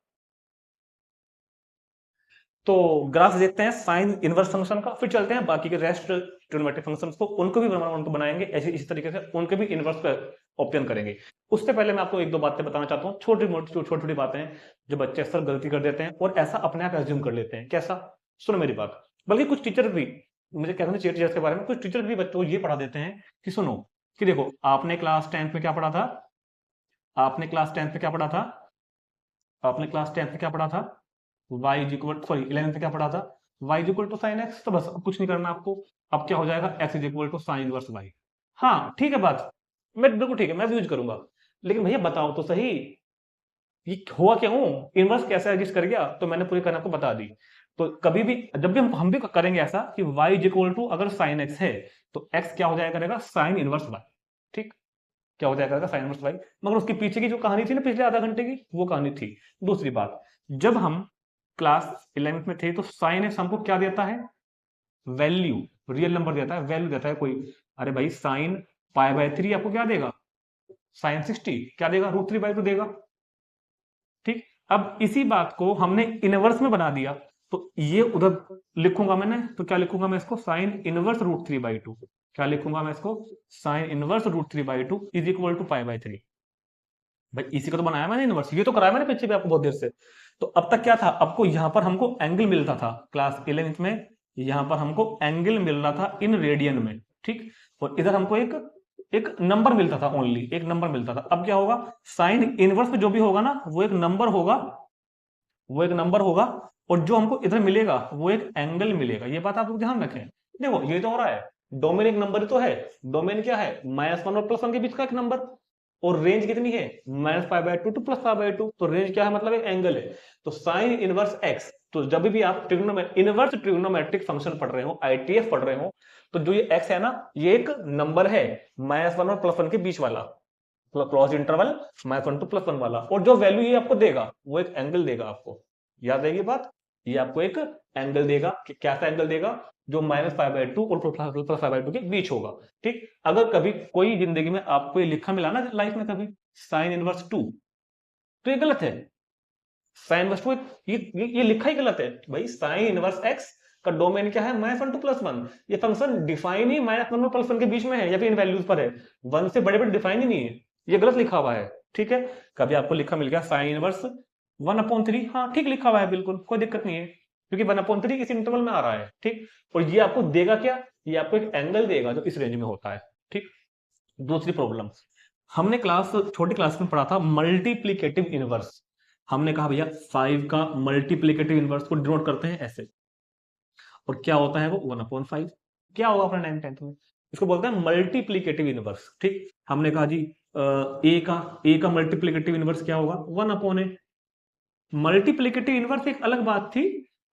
तो ग्राफ देखते हैं साइन इनवर्स फंक्शन का, फिर चलते हैं बाकी के रेस्ट ट्रिग्नोमेट्रिक फंक्शंस को, उनको भी उनको बनाएंगे ऐसे इसी तरीके से, उनके भी इनवर्स का ऑप्शन करेंगे। उससे पहले मैं आपको एक दो बातें बताना चाहता हूँ, छोटी छोटी बातें जो बच्चे अक्सर गलती कर देते हैं और ऐसा अपने आप एज्यूम कर लेते हैं। कैसा? सुनो मेरी बात। बल्कि कुछ टीचर भी, मुझे कहते हैं टीचर्स के बारे में, कुछ टीचर भी बच्चों को ये पढ़ा देते हैं कि सुनो कि देखो आपने क्लास 10th में क्या पढ़ा था, आपने क्लास 10th में क्या पढ़ा था, आपने क्लास 10th में क्या पढ़ा था, y is equal, sorry 11th में क्या पढ़ा था, y is equal to sine x. तो बस अब कुछ नहीं करना आपको। अब क्या हो जाएगा, x is equal to sine inverse y। हाँ ठीक है बात, मैं बिल्कुल ठीक है, मैं भी यूज करूंगा। लेकिन भैया बताओ तो सही, ये हुआ क्या हूं, इनवर्स कैसे एग्जिस्ट कर गया? तो मैंने पूरी करना आपको बता दी। तो कभी भी जब भी हम भी करेंगे ऐसा कि y इज इक्वल टू अगर साइन एक्स है तो x क्या हो जाएगा करेगा, साइन इनवर्स y। ठीक, क्या हो जाएगा करेगा साइन इनवर्स y। मगर उसके पीछे की जो कहानी थी ना पिछले आधा घंटे की, वो कहानी थी। दूसरी बात, जब हम क्लास 11th में थे तो साइन एक्स हमको क्या देता है, वैल्यू, रियल नंबर देता है, वैल्यू देता है कोई। अरे भाई साइन पाई बाय 3 आपको क्या देगा, साइन 60 क्या देगा, √3/2 देगा। ठीक, अब इसी बात को हमने इनवर्स में बना दिया, तो ये उधर लिखूंगा मैंने, तो क्या लिखूंगा मैं इसको, साइन इनवर्स √3/2। क्या लिखूंगा मैं इसको, sine inverse √3/2 is equal to π/3। भाई इसी का तो बनाया मैंने इनवर्स, ये तो कराया मैंने पीछे भी आपको बहुत देर से। तो अब तक क्या था, आपको यहां पर हमको एंगल मिलता था क्लास 11th में, यहां पर हमको एंगल मिल रहा था इन रेडियन में। ठीक, और इधर हमको एक एक नंबर मिलता था, ओनली एक नंबर मिलता था। अब क्या होगा, साइन इनवर्स में जो भी होगा ना वो एक नंबर होगा, वो एक नंबर होगा, और जो हमको इधर मिलेगा वो एक एंगल मिलेगा। ये बात आप लोग ध्यान रखें। देखो ये तो हो रहा है, डोमेन एक नंबर ही तो है। डोमेन क्या है, -1 और +1 के बीच का एक नंबर, और रेंज कितनी है, -π/2 टू +π/2। तो रेंज क्या है, मतलब एक एंगल है। तो साइन इनवर्स एक्स, तो जब भी आप इनवर्स ट्रिग्नोमेट्रिक फंक्शन पढ़ रहे हो, आईटीएफ पढ़ रहे हो, तो जो ये एक्स है ना, ये एक नंबर है -1 और +1 के बीच वाला, क्लोज इंटरवल -1 टू +1 वाला, और जो वैल्यू ये आपको देगा वो एक एंगल देगा आपको। याद रहेगी बात, ये आपको एक एंगल देगा। कैसा एंगल देगा, जो -π/2 और +π/2 के बीच होगा। ठीक, अगर कभी कोई जिंदगी में आपको ये लिखा मिला ना लाइफ में कभी, साइन इनवर्स 2, तो ये गलत है। साइन इनवर्स 2 ये लिखा ही गलत है भाई। साइन इनवर्स एक्स का डोमेन क्या है, -1 टू +1। ये फंक्शन डिफाइन ही -1 और +1 के बीच में है, या फिर इन वैल्यूज पर है, 1 से बड़े बड़े डिफाइन ही नहीं है, ये गलत लिखा हुआ है। ठीक है, कभी आपको लिखा मिल गया साइन इनवर्स 1/3, हाँ ठीक लिखा हुआ है, बिल्कुल कोई दिक्कत नहीं है, क्योंकि 1/3 इस इंटरवल में आ रहा है। ठीक, और ये आपको देगा क्या, ये आपको एक एंगल देगा जो इस रेंज में होता है। ठीक, दूसरी प्रॉब्लम, हमने छोटी क्लास में पढ़ा था मल्टीप्लीकेटिव इनवर्स। हमने कहा भैया 5 का मल्टीप्लीकेटिव इनवर्स को डिनोट करते हैं ऐसे, और क्या होता है वो 1/5। क्या होगा अपना 9th 10th में, इसको बोलते हैं मल्टीप्लीकेटिव इनवर्स। ठीक, हमने कहा जी ए का मल्टीप्लीकेटिव इनवर्स क्या होगा, 1/a। मल्टीप्लीकेटिव इनवर्स एक अलग बात थी।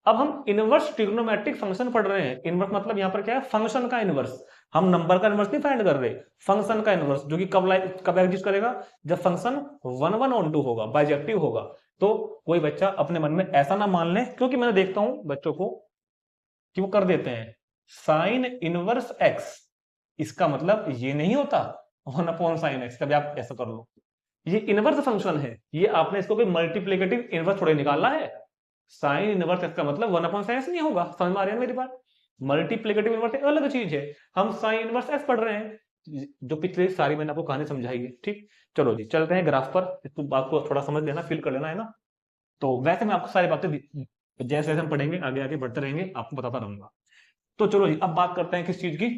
अब हम इनवर्स ट्रिग्नोमेट्रिक फंक्शन पढ़ रहे हैं। इनवर्स मतलब यहां पर क्या है, फंक्शन का इनवर्स। हम नंबर का इनवर्स नहीं फाइंड कर रहे, फंक्शन का इनवर्स, जो कि कब एग्जिस्ट करेगा, जब फंक्शन 1 1 ऑन 2 होगा, बाइजेक्टिव होगा। तो कोई बच्चा अपने मन में ऐसा ना मान ले, क्योंकि मैं देखता हूं बच्चों को कि वो कर देते हैं साइन इनवर्स एक्स, इसका मतलब ये नहीं होता 1/sin x। कभी आप ऐसा कर लो, ये इनवर्स फंक्शन है, ये आपने इसको कोई मल्टीप्लिकेटिव इनवर्स थोड़े निकालना है। साइन इनवर्स एक्स का मतलब 1/sin x नहीं होगा, समझ में आ रही है मेरी बात। मल्टीप्लिकेटिव इनवर्स एक अलग चीज है, हम साइन इनवर्स एक्स पढ़ रहे हैं, जो पिछले सारी मैंने आपको कहानी समझाई है। ठीक, चलो जी चलते हैं ग्राफ पर, इस बात को थोड़ा समझ लेना, फील कर लेना है ना। तो वैसे मैं आपको सारी बातें जैसे जैसे हम पढ़ेंगे आगे आगे बढ़ते रहेंगे आपको बताता रहूंगा। तो चलो जी अब बात करते हैं किस चीज की,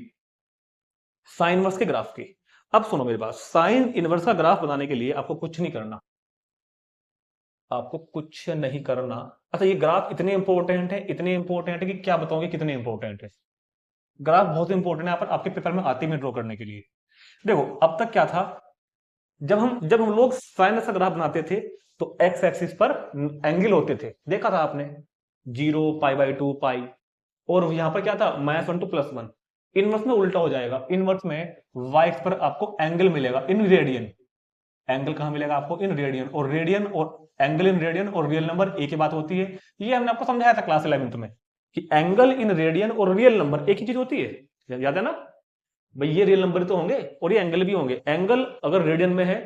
साइन इनवर्स के ग्राफ की। अब सुनो मेरी बात, साइन इनवर्स का ग्राफ बनाने के लिए आपको कुछ नहीं करना, आपको कुछ नहीं करना। अच्छा ये ग्राफ इतने इंपॉर्टेंट है, इतने इंपॉर्टेंट है कि क्या बताओगे कितने इंपॉर्टेंट है। ग्राफ बहुत इंपॉर्टेंट है यहाँ पर, आपके पेपर में आते में ड्रॉ करने के लिए। देखो अब तक क्या था, जब हम लोग साइन का ग्राफ बनाते थे तो एक्स एक्सिस पर एंगल होते थे, देखा था आपने, 0 π/2 पाई, और यहां पर क्या था -1 टू +1। इनवर्स में उल्टा हो जाएगा, इनवर्स में वाई एक्स पर आपको एंगल मिलेगा इन रेडियन। एंगल कहां मिलेगा आपको, इन रेडियन, और रेडियन और एंगल इन रेडियन और रियल नंबर एक ही बात होती है। ये हमने आपको समझाया था क्लास 11th में कि एंगल इन रेडियन और रियल नंबर एक ही चीज होती है, याद है ना भाई, ये रियल नंबर तो होंगे और ये एंगल भी होंगे। एंगल अगर रेडियन में है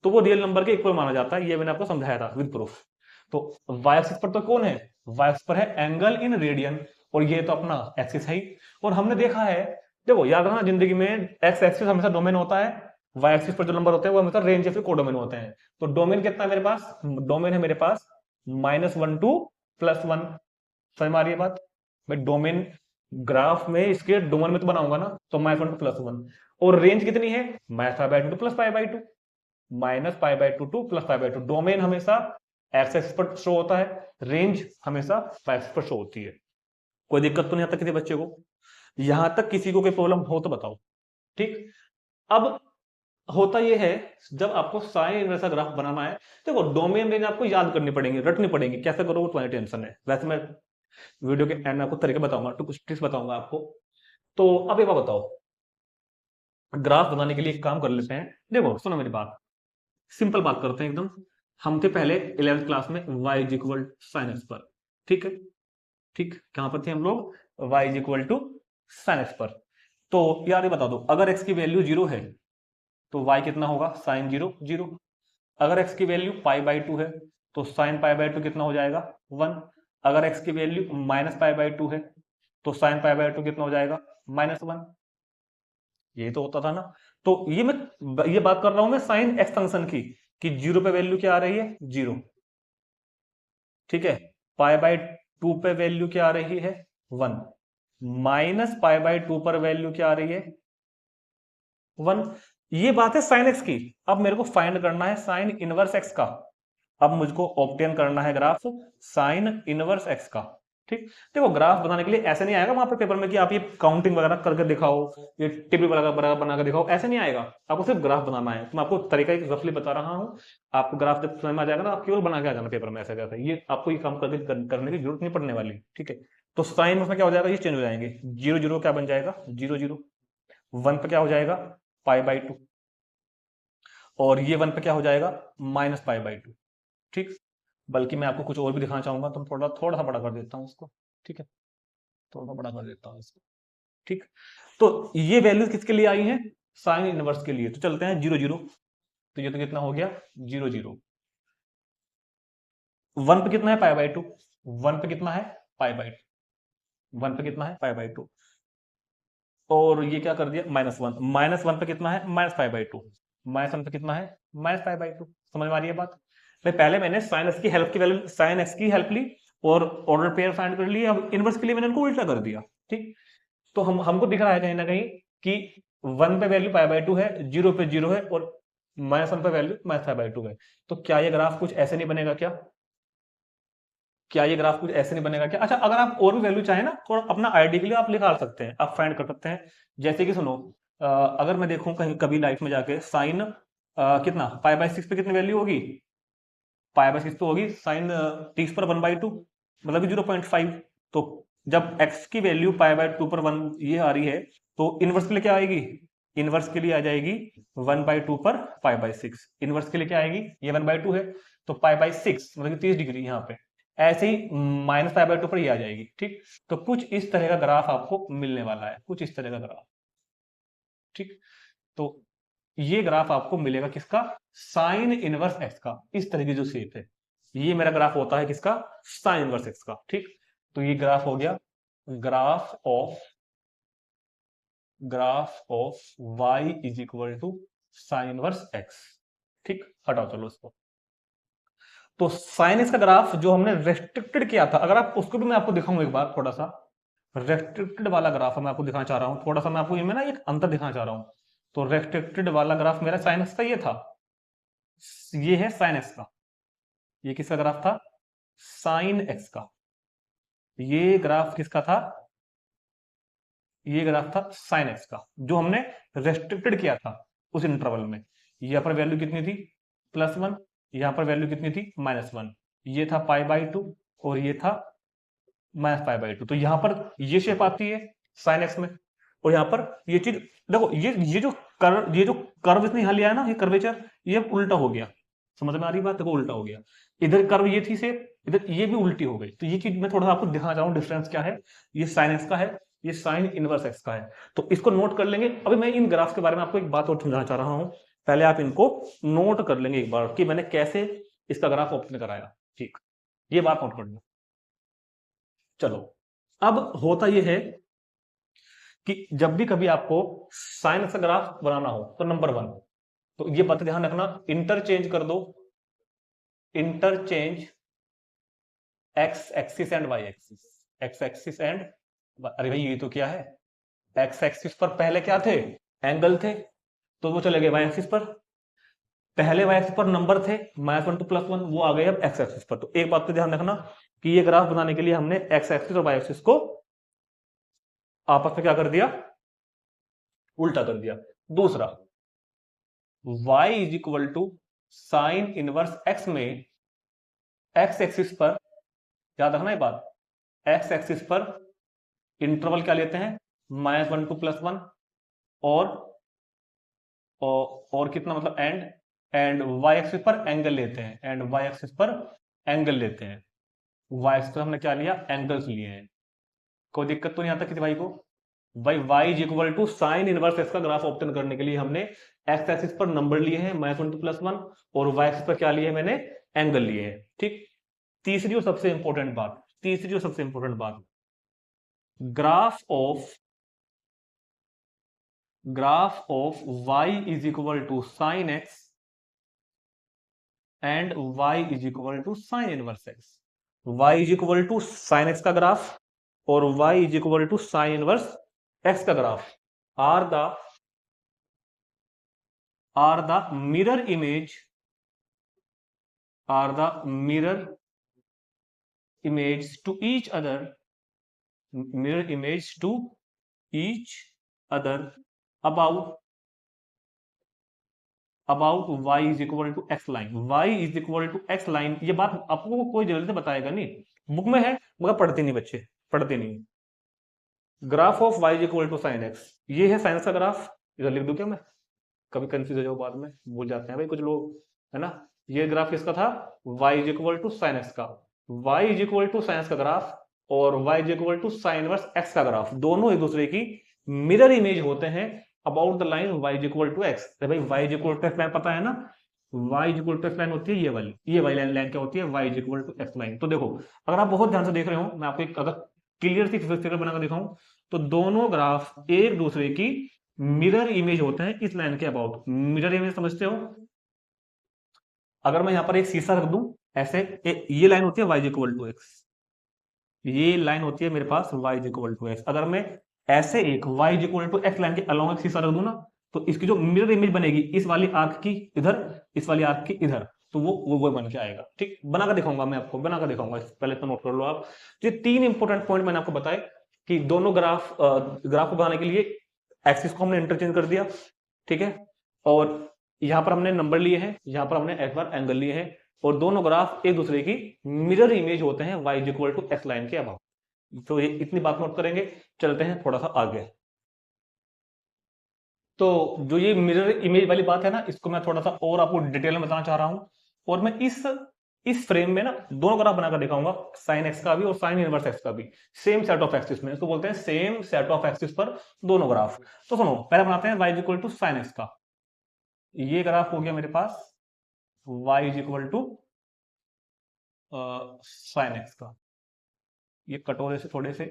तो वो रियल नंबर के इक्वल माना जाता है, ये मैंने आपको समझाया था विद प्रूफ। तो वाई एक्सिस पर तो कौन है, वाई एक्सिस पर है एंगल इन रेडियन और ये तो अपना एक्सिस है। और हमने देखा है, देखो याद रखना जिंदगी में एक्स एक्सिस हमेशा डोमेन होता है, वाई एक्सिस पर जो नंबर होते हैं वो हमेशा रेंज या फिर कोडोमेन होते हैं। तो डोमेन कितना है मेरे पास, डोमेन है मेरे पास -1 to +1। समझ में आ रही है बात भाई, डोमेन ग्राफ में इसके डोमेन में तो बनाऊंगा ना, तो -1 to +1। और रेंज कितनी है, -π/2 to +π/2, -π/2 to +π/2। डोमेन हमेशा एक्स एक्सिस पर शो होता है, रेंज हमेशा वाई एक्सिस पर शो होती है। कोई दिक्कत तो नहीं आता किसी बच्चे को, यहां तक किसी को कोई प्रॉब्लम हो तो बताओ। ठीक, अब होता यह है जब आपको साइन इनवर्स का ग्राफ बनाना है, देखो डोमेन रेंज आपको याद करनी पड़ेंगी, रटनी पड़ेगी, कैसे करोगे तुम्हारी टेंशन है। वैसे मैं वीडियो के एंड में आपको तरीके बताऊंगा, तो कुछ ट्रिक्स बताऊंगा आपको। तो अब एक बात बताओ, ग्राफ बनाने के लिए एक काम कर लेते हैं। देखो सुनो मेरी बात, सिंपल बात करते हैं एकदम। हम थे पहले 11th क्लास में y is equal sign x पर, ठीक है, ठीक, कहां पर थे हम लोग, y is equal to sine x पर। तो यार ये बता दो, अगर x की वैल्यू 0 है तो y कितना होगा, साइन 0 0। अगर x की वैल्यू π/2 है तो साइन π/2 कितना हो जाएगा, 1। अगर x की वैल्यू -π/2 है तो साइन π/2 कितना हो जाएगा, -1। यही तो होता था ना। तो ये बात कर रहा हूं मैं साइन एक्स फंक्शन की, कि 0 पे वैल्यू क्या आ रही है, 0, ठीक है। π/2 पे वैल्यू क्या आ रही है, 1, -π/2 पर वैल्यू क्या आ रही है, 1। ये बात है साइन एक्स की। अब मेरे को फाइंड करना है साइन इनवर्स एक्स का। अब मुझको ऑब्टेन करना है ग्राफ साइन इनवर्स एक्स का। ठीक, देखो ग्राफ बनाने के लिए ऐसे नहीं आएगा वहां पर पेपर में कि आप ये काउंटिंग वगैरह करके दिखाओ, ये टेबल वगैरह बना के दिखाओ, ऐसे नहीं आएगा। आपको सिर्फ ग्राफ बनाना है। तो मैं आपको तरीका एक रफली बता रहा हूँ, आपको ग्राफ जब समझ में आ जाएगा ना, आप केवल बना के आ जाना पेपर में, ऐसे कैसे, ये आपको ये काम करने की जरूरत नहीं पड़ने वाली, ठीक है। तो साइन में क्या हो जाएगा, ये चेंज हो जाएंगे, 0 0 क्या बन जाएगा, 0 0। 1 पे क्या हो जाएगा, π/2, और ये 1 पे क्या हो जाएगा, -π/2। ठीक, बल्कि मैं आपको कुछ और भी दिखाना चाहूंगा, तो थोड़ा सा बड़ा कर देता हूँ इसको, ठीक है, थोड़ा बड़ा कर देता हूँ इसको। ठीक, तो ये वैल्यूज किसके लिए आई हैं, साइन इनवर्स के लिए। तो चलते हैं 0 0, तो ये तो कितना हो गया, 0 0। 1 पे कितना है, π/2, 1 पे कितना है, π/2, 1 पे कितना है, π/2, और ये क्या कर दिया, -1, -1 पे कितना है, -π/2, -1 पे कितना है, -π/2। समझ में आ रही है बात भाई। पहले मैंने साइन एक्स की हेल्प की वैल्यू, साइन एक्स की हेल्प ली और ऑर्डर पेयर फाइंड कर लिया। अब इनवर्स के लिए मैंने उनको उल्टा कर दिया। ठीक, तो हमको दिख रहा है कहीं ना कहीं कि 1 पे वैल्यू π/2 है, 0 पे 0 है, और -1 पे वैल्यू -π/2 है। तो क्या ये ग्राफ कुछ ऐसे नहीं बनेगा क्या ये ग्राफ कुछ ऐसे नहीं बनेगा क्या? अच्छा, अगर आप और भी वैल्यू चाहे ना, थोड़ा अपना आईडी के लिए आप निकाल सकते हैं, आप फाइंड कर सकते हैं। जैसे कि सुनो, अगर मैं देखूं कहीं कभी लाइफ में जाके साइन कितना, π/6 पे कितनी वैल्यू होगी, π/6 तो होगी साइन 30 पर 1/2, मतलब कि 0.5। तो जब x की वैल्यू π/2 पर 1 ये आ रही है, तो इनवर्स के लिए क्या आएगी, इनवर्स के लिए आ जाएगी 1/2 पर π/6। इनवर्स के लिए क्या आएगी, ये 1/2 है, तो π/6 मतलब कि 30 डिग्री यहाँ पे। ऐसे ही -π/2 पर ये आ जाएगी। ठीक, तो कुछ इस तरह का ग्राफ आपको मिलने वाला है, कुछ इस तरह का ग्राफ। ठीक, तो ये ग्राफ आपको मिलेगा किसका, साइन इनवर्स एक्स का। इस तरह की जो शेप है, ये मेरा ग्राफ होता है किसका, साइन इनवर्स एक्स का। ठीक, तो ये ग्राफ हो गया graph of y is equal to sine inverse x. ठीक, हटाओ चलो इसको। तो साइन एक्स का ग्राफ जो हमने रेस्ट्रिक्टेड किया था, अगर आप उसको भी मैं आपको दिखाऊंगा एक बार, थोड़ा सा रेस्ट्रिक्टेड वाला ग्राफ मैं आपको दिखाना चाह रहा हूं, थोड़ा सा मैं आपको ये ना एक अंतर दिखाना चाह रहा हूं। तो रेस्ट्रिक्टेड वाला ग्राफ मेरा साइन एक्स का ये था, ये है साइन एक्स का, ये किसका ग्राफ था, साइन एक्स का। ये ग्राफ किसका था, ये ग्राफ था साइन एक्स का, जो हमने रेस्ट्रिक्टेड किया था उस इंटरवल में। यहां पर वैल्यू कितनी थी, +1, यहां पर वैल्यू कितनी थी, -1। ये था π/2 और ये था -π/2। तो यहां पर ये शेप आती है साइन एक्स में, और यहां पर ये चीज देखो, ये जो कर्व इसने यहां लिया है ना, ये कर्वेचर, ये उल्टा हो गया। समझ में आ रही बात? देखो उल्टा हो गया, इधर कर्व ये थी सेम, इधर ये भी उल्टी हो गई। तो ये चीज मैं थोड़ा सा आपको दिखाना चाहूँ डिफरेंस क्या है। ये साइन एक्स का है, ये साइन इनवर्स एक्स का है, तो इसको नोट कर लेंगे। अभी मैं इन ग्राफ के बारे में आपको एक बात और समझाना चाह रहा हूं, पहले आप इनको नोट कर लेंगे एक बार कि मैंने कैसे इसका ग्राफ ऑप्शन कराया। ठीक, ये बात नोट कर लो। चलो, अब होता यह है कि जब भी कभी आपको साइन का ग्राफ बनाना हो तो नंबर 1 तो ये बात ध्यान रखना, इंटरचेंज कर दो, interchange x axis and y axis, x axis and, अरे भाई ये तो क्या है, एक्स एक्सिस पर पहले क्या थे, एंगल थे, तो वो चले गए वाई एक्सिस पर। पहले वाई एक्सिस पर नंबर थे -1 to +1, वो आ गए अब एक्स एक्सिस पर। तो एक बात तो ध्यान रखना कि ये ग्राफ बनाने के लिए हमने एक्स एक्सिस और वाई एक्सिस को आपस में क्या कर दिया, उल्टा कर दिया। दूसरा, y is equal to sine inverse x में x एक्सिस पर, याद रखना ये बात, x एक्सिस पर इंटरवल क्या लेते हैं, -1 to +1, और कितना मतलब एंड y एक्सिस पर एंगल लेते हैं, एंड y एक्सिस पर एंगल लेते हैं। y एक्सिस पर हमने क्या लिया, एंगल्स लिए हैं। कोई दिक्कत तो नहीं आता किसी भाई को? भाई y is equal to sine inverse x का ग्राफ ऑप्टेन करने के लिए हमने x एक्सिस पर नंबर लिए हैं -1 to +1, और y एक्सिस पर क्या लिए हैं, मैंने एंगल लिए हैं। ठीक, तीसरी और सबसे इंपॉर्टेंट बात, graph of y is equal to sine x and y is equal to sine inverse x। y is equal to sine x का ग्राफ और y is equal to sine inverse x का graph are the mirror image to each other about y is equal to x line. y is equal to x line, ये बात आपको कोई जल्दी से बताएगा नहीं, बुक में है मगर पढ़ते नहीं बच्चे, पढ़ते नहीं। Graph of y is equal to sine x, ये है साइन का ग्राफ, इधर लिख दूं क्या मैं, कभी कंफ्यूज हो जाओ बाद में, भूल जाते हैं भाई कुछ लोग, है ना। ये ग्राफ किसका था, y is equal to sine x का, y is equal to sine का ग्राफ और y is equal to sine inverse x का ग्राफ, दोनों एक दूसरे की मिरर इमेज होते हैं about the line y is equal to x। भाई y is equal to x line पता है ना, y is equal to x line होती है ये वाली लाइन क्या होती है, y is equal to x line. तो देखो अगर आप बहुत ध्यान से देख रहे हो, मैं आपको एक अगर क्लियर सी फिगर बनाकर दिखाऊं तो दोनों ग्राफ एक दूसरे की मिरर इमेज होते हैं इस लाइन के अबाउट। मिरर इमेज समझते हो, अगर मैं यहां पर एक शीशा रख दूं ऐसे, ये लाइन होती है y is equal to x, ये लाइन होती है मेरे पास y is equal to x। अगर मैं ऐसे एक y is equal to x line के अलोंग एक शीशा रख दूं ना, तो इसकी जो मिरर इमेज बनेगी इस वाली आर्क की इधर, इस वाली आर्क की इधर, तो वो बन के आएगा। ठीक, बनाकर दिखाऊंगा मैं आपको, बनाकर दिखाऊंगा, पहले तो नोट कर लो आप। ये 3 इंपॉर्टेंट पॉइंट मैंने आपको बताए कि दोनों ग्राफ को बनाने के लिए एक्सिस को हमने इंटरचेंज कर दिया, ठीक है, और यहां पर हमने नंबर लिए हैं, यहां पर हमने एक बार एंगल लिए हैं, और दोनों ग्राफ एक दूसरे की मिरर इमेज होते हैं y is equal to x line के अबाउट। तो ये इतनी बात नोट करेंगे, चलते हैं थोड़ा सा आगे। तो जो ये मिरर इमेज वाली बात है ना, इसको मैं थोड़ा सा और आपको डिटेल में बताना चाह रहा हूं, और मैं इस फ्रेम में ना दोनों ग्राफ बनाकर दिखाऊंगा, साइन एक्स का भी और साइन इनवर्स एक्स का भी, सेम सेट ऑफ एक्सिस में, इसको बोलते हैं सेम सेट ऑफ एक्सिस पर दोनों ग्राफ। तो सुनो, पहले बनाते हैं y is equal to sine x का। ये ग्राफ हो गया मेरे पास y is equal to sine x का, ये कटोरे से थोड़े से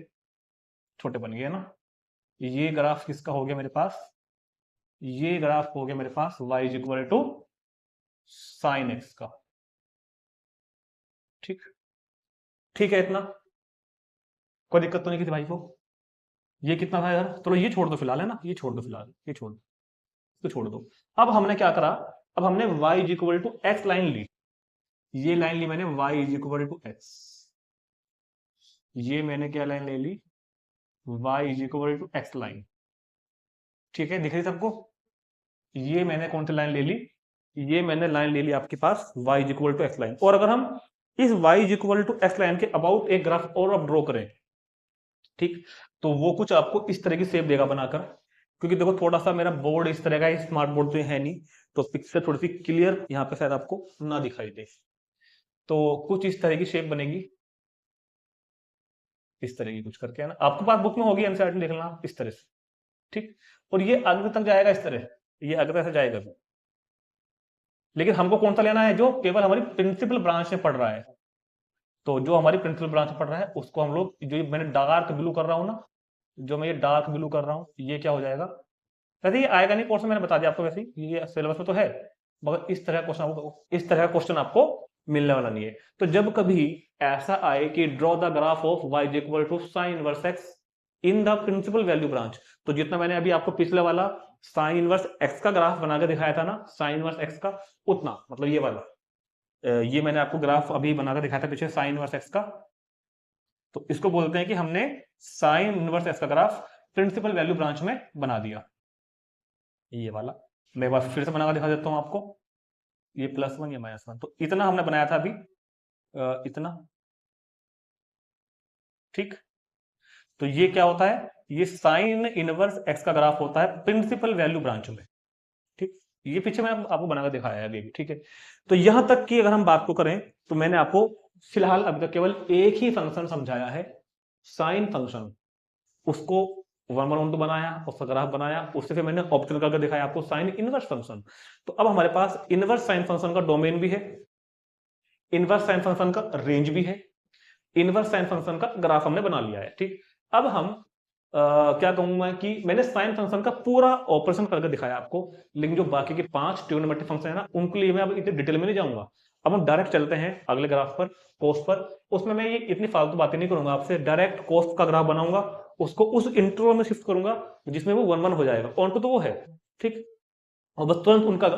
छोटे बन गए ना। ये ग्राफ किसका हो गया मेरे पास, ये ग्राफ हो गया मेरे पास y is equal to sine x का। ठीक, ठीक है, इतना कोई दिक्कत तो नहीं किसी भाई को? ये कितना था यार, चलो ये छोड़ दो फिलहाल, है ना, ये छोड़ दो फिलहाल, ये छोड़ दो, इसको छोड़ दो। अब हमने क्या करा, अब हमने y is equal to x line ली, ये लाइन ली मैंने y is equal to x, ये मैंने क्या लाइन ले ली, y is equal to x line. ठीक है, दिख रही सबको? ये मैंने कौन सी लाइन ले ली, ये मैंने लाइन ले ली आपके पास y is equal to x line. और अगर हम इस y is equal to x line के अबाउट एक ग्राफ और अब ड्रॉ करें, ठीक, तो वो कुछ आपको इस तरह की शेप देगा बनाकर। क्योंकि देखो थोड़ा सा मेरा बोर्ड इस तरह का है, स्मार्ट बोर्ड तो है नहीं, तो पिक्चर थोड़ी सी क्लियर यहाँ पे शायद आपको ना दिखाई दे। तो कुछ इस तरह की शेप बनेगी, इस तरह की कुछ करके, है ना, आपके पास बुक में होगी एनसीईआरटी, देख लेना इस तरह से, ठीक। और ये आगे तक जाएगा इस तरह, ये आगे तक जाएगा भी। लेकिन हमको कौन सा लेना है, जो केवल हमारी प्रिंसिपल ब्रांच में पढ़ रहा है। तो जो हमारी प्रिंसिपल ब्रांच में पढ़ रहा है उसको हम लोग, जो ये मैंने डार्क ब्लू कर रहा हूँ ना, जो मैं ये डार्क ब्लू कर रहा हूँ, ये क्या हो जाएगा, वैसे ये आएगा नहीं कोर्स में, मैंने बता दिया आपको, वैसे ही ये सिलेबस में तो है, मगर इस तरह का क्वेश्चन आपको, इस तरह का क्वेश्चन आपको मिलने वाला नहीं है। तो जब कभी ऐसा आए कि draw the graph of y is equal to sine inverse x in the principal value branch, तो जितना मैंने अभी आपको पिछले वाला साइन इनवर्स x का ग्राफ बना के दिखाया था ना, साइन इनवर्स x का, उतना मतलब ये वाला, ये मैंने आपको ग्राफ अभी बनाकर दिखाया था पीछे साइन इनवर्स x का, तो इसको बोलते हैं कि हमने साइन इनवर्स x का ग्राफ प्रिंसिपल वैल्यू ब्रांच में बना दिया। ये वाला मैं एक बार फिर से बनाकर दिखा देता हूं आपको, ये +1 या -1, तो इतना हमने बनाया था अभी, इतना, ठीक। तो ये क्या होता है, ये साइन इनवर्स x का ग्राफ होता है प्रिंसिपल वैल्यू ब्रांच में, ठीक। ये पीछे मैं आपको बनाकर दिखाया है अभी, ठीक है। तो यहां तक की अगर हम बात को करें, तो मैंने आपको फिलहाल अभी तक केवल एक ही फंक्शन समझाया है, साइन फंक्शन, उसको 1/1 बनाया, उसका ग्राफ बनाया, उससे फिर मैंने ऑप्शन करके दिखाया आपको साइन इनवर्स फंक्शन। तो अब हमारे पास इनवर्स साइन फंक्शन का डोमेन भी है, इनवर्स साइन फंक्शन का रेंज भी है, इनवर्स साइन फंक्शन का ग्राफ हमने बना लिया है, ठीक। अब हम क्या कहूंगा कि मैंने साइन फंक्शन का पूरा ऑपरेशन करके दिखाया आपको, लेकिन जो बाकी के 5 ट्रिग्नोमेट्रिक फंक्शन है ना, उनके लिए मैं अब इतने डिटेल में नहीं जाऊंगा। अब हम डायरेक्ट चलते हैं अगले ग्राफ पर, कोस पर। उसमें मैं ये इतनी फालतू बातें नहीं करूंगा आपसे, डायरेक्ट कोस का ग्राफ बनाऊंगा, उसको उस इंटरवल में शिफ्ट करूंगा जिसमें वो 1/1 हो जाएगा, ऑन तो वो है, ठीक। और बस तुरंत उनका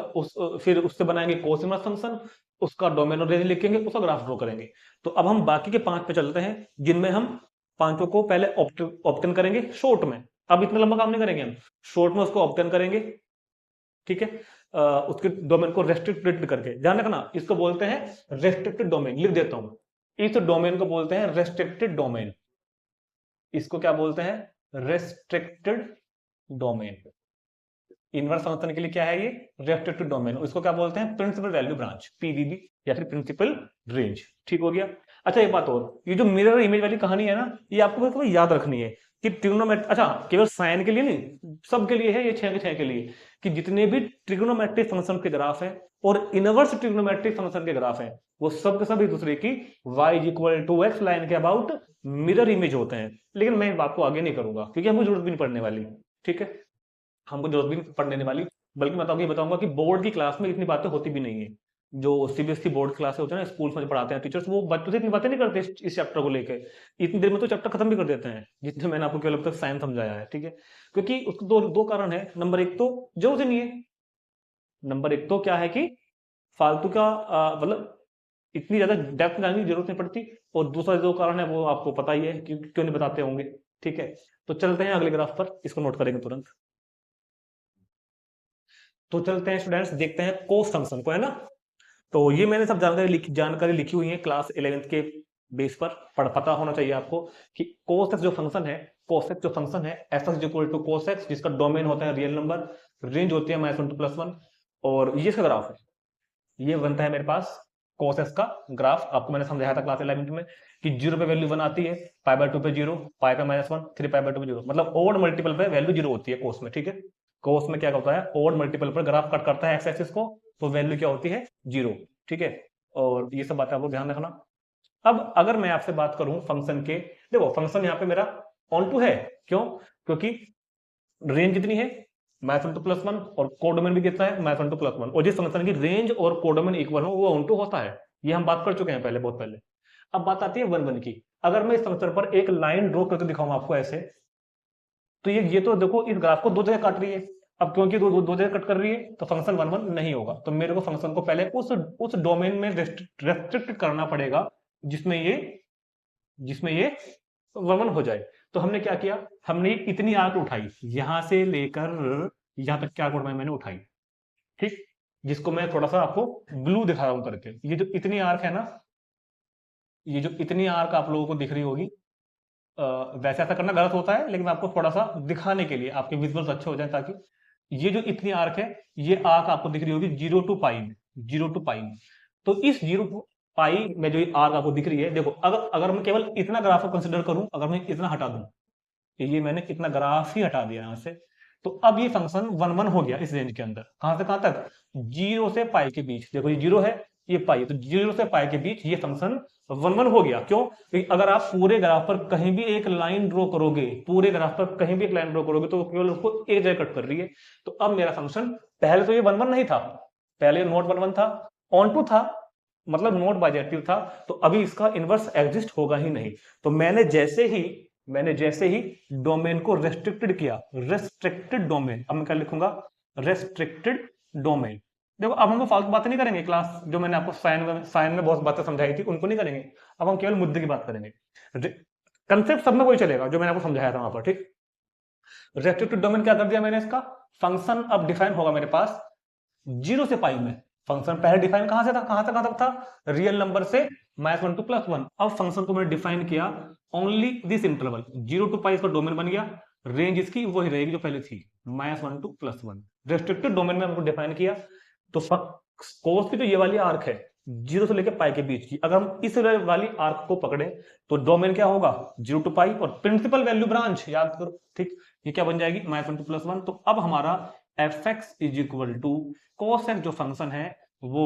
फिर उससे बनाएंगे कोस इनवर्स फंक्शन, उसका डोमेन और रेंज लिखेंगे, उसका ग्राफ ड्रॉ करेंगे। तो अब हम बाकी के 5 पे चलते हैं, जिनमें हम पांचों को पहले ऑप्टेन करेंगे शॉर्ट में। अब इतना लंबा काम नहीं करेंगे हम, शॉर्ट में उसको ऑप्टेन करेंगे, ठीक है। उसके डोमेन को रेस्ट्रिक्टेड करके, ध्यान रखना इसको बोलते हैं रेस्ट्रिक्टेड डोमेन, लिख देता हूं, इस डोमेन को बोलते हैं रेस्ट्रिक्टेड डोमेन, इसको क्या बोलते हैं, रेस्ट्रिक्टेड डोमेन। इनवर्स फंक्शन के लिए क्या है, ये रेस्ट्रिक्टेड डोमेन, इसको क्या बोलते हैं, प्रिंसिपल वैल्यू ब्रांच, पीवीबी, या फिर प्रिंसिपल रेंज, ठीक हो गया। अच्छा एक बात और, ये जो मिरर इमेज वाली कहानी है ना, ये आपको तो याद रखनी है कि ट्रिग्नोमेट्री, अच्छा केवल साइन के लिए नहीं, सबके लिए है ये, 6 के 6 के लिए, कि जितने भी ट्रिग्नोमेट्रिक फंक्शन के ग्राफ है और इनवर्स ट्रिग्नोमेट्रिक फंक्शन के ग्राफ है, वो सब के सब एक दूसरे की y equal to x line के अबाउट मिरर इमेज होते हैं। लेकिन मैं इस बात को आगे नहीं करूंगा क्योंकि हमको जरूरत भी नहीं पड़ने वाली, ठीक है, हमको जरूरत भी नहीं पड़ने वाली, बल्कि मैं तो ये बताऊंगा कि बोर्ड की क्लास में इतनी बातें होती भी नहीं है। जो सीबीएसई बोर्ड क्लास होते हैं ना, स्कूल्स में पढ़ाते हैं टीचर्स, वो बच्चों से इतनी बातें नहीं करते इस चैप्टर को लेकर, इतनी देर में तो चैप्टर खत्म भी कर देते हैं, जितने मैंने आपको केवल अब तक साइंस समझाया है, ठीक है। क्योंकि उसको दो कारण है, नंबर एक तो जरूरत ही नहीं है, नंबर एक तो क्या है कि फालतू का मतलब इतनी ज्यादा डेप्थ में जाने की जरूरत नहीं पड़ती, और दूसरा जो कारण है वो आपको पता ही है क्यों नहीं बताते होंगे, ठीक है। तो चलते हैं अगले ग्राफ पर, इसको नोट करेंगे तुरंत। तो चलते हैं स्टूडेंट्स, देखते हैं कोस फंक्शन को, है ना। तो ये मैंने सब जानकारी लिखी हुई है क्लास 11th के बेस पर, पता होना चाहिए आपको कि कोस एक्स जो फंक्शन है, कोस एक्स जो फंक्शन है, f x equal to cos x, जिसका डोमेन होता है रियल नंबर, रेंज होती है -1 to +1, और ये इसका ग्राफ है, ये बनता है मेरे पास कोस एक्स का ग्राफ। आपको मैंने समझाया था क्लास 11 में कि 0 पे वैल्यू 1 आती है, π/2 पे 0, पाई पे -1, 3 π/2 पे 0, मतलब ओड मल्टीपल पे वैल्यू 0 होती है कोस में, ठीक है। कोस में क्या होता है, ओड मल्टीपल पर ग्राफ कट करता है एक्स एक्सिस को, तो वैल्यू क्या होती है, 0, ठीक है। और ये सब बातें आपको ध्यान रखना। अब अगर मैं आपसे बात करूं फंक्शन के, देखो फंक्शन यहाँ पे मेरा ऑन टू है, क्यों, क्योंकि रेंज कितनी है, -1 to +1, और कोडोमेन भी कितना है, -1 to +1, और जिस फंक्शन की रेंज और कोडोमेन इक्वल हो वो ऑन टू होता है, ये हम बात कर चुके हैं पहले, बहुत पहले। अब बात आती है 1/1 की। अगर मैं इस फंक्शन पर एक लाइन ड्रॉ करके दिखाऊं आपको ऐसे, तो ये तो देखो इस ग्राफ को 2 जगह काट रही है, अब क्योंकि दो जगह कट कर रही है तो फंक्शन 1/1 नहीं होगा, तो मेरे को फंक्शन को पहले उस डोमेन में रेस्ट्रिक्ट करना पड़ेगा जिसमें ये 1/1 हो जाए। तो हमने क्या किया, हमने इतनी आर्क उठाई, यहां से लेकर यहां तक क्या आर्क मैंने उठाई, ठीक, जिसको मैं थोड़ा सा आपको ब्लू दिखा रहा हूं करके। ये जो इतनी आर्क है ना, ये जो इतनी आर्क आप लोगों को दिख रही होगी, वैसे ऐसा करना गलत होता है, लेकिन मैं आपको थोड़ा सा दिखाने के लिए, आपके विजुअल्स अच्छे हो जाए, ताकि ये जो इतनी आर्क है, ये आर्क आपको दिख रही होगी 0 टू पाई में, 0 टू पाई में। तो इस 0 टू पाई में जो ये आर्क आपको दिख रही है, देखो अगर अगर मैं केवल इतना ग्राफ को कंसिडर करूं, अगर मैं इतना हटा दूं, ये मैंने इतना ग्राफ ही हटा दिया यहां से, तो अब ये फंक्शन 1 1 हो गया इस रेंज के अंदर। कहां से कहां तक? 0 से पाई के बीच। देखो ये 0 है, ये पाई है, तो 0 से पाई के बीच ये फंक्शन 1 1 हो गया। क्यों? क्योंकि अगर आप पूरे ग्राफ पर कहीं भी एक लाइन ड्रॉ करोगे, पूरे ग्राफ पर कहीं भी एक लाइन ड्रॉ करोगे, तो केवल उसको एक जगह कट कर रही है। तो अब मेरा फंक्शन, पहले तो ये 1 1 नहीं था, पहले नोट 1 1 था, ऑन टू था, मतलब नोट बाइजेक्टिव था, तो अभी इसका इनवर्स एग्जिस्ट होगा ही नहीं। तो मैंने जैसे ही डोमेन को रेस्ट्रिक्टेड किया, रेस्ट्रिक्टेड डोमेन, अब मैं क्या लिखूंगा? Restricted domain. देखो अब हम फालतू बातें नहीं करेंगे, क्लास जो मैंने आपको साइन में बहुत बातें समझाई थी उनको नहीं करेंगे, अब हम केवल मुद्दे की बात करेंगे। कंसेप्ट सब में वही चलेगा जो मैंने आपको समझाया था वहां पर, ठीक। रेस्ट्रिक्टेड डोमेन क्या कर दिया मैंने इसका? फंक्शन अब डिफाइन होगा मेरे पास 0 से पाई में। फंक्शन पहले डिफाइन कहां से था, कहां तक था? रियल नंबर से -1 टू +1। अब फंक्शन को मैंने डिफाइन किया ओनली दिस इंटरवल, 0 टू पाई इसका डोमेन बन गया, रेंज इसकी वही रहेगी जो पहले थी, -1 टू +1। रेस्ट्रिक्टेड डोमेन में हमको डिफाइन किया। तो कोस की जो ये वाली आर्क है 0 से लेकर पाई के बीच की, अगर हम इस वाली आर्क को पकड़े तो डोमेन क्या होगा? 0 टू पाई, और प्रिंसिपल वैल्यू ब्रांच याद करो, ठीक। ये क्या बन जाएगी? -1 टू +1। तो अब हमारा fx is equal to cos x जो फंक्शन है वो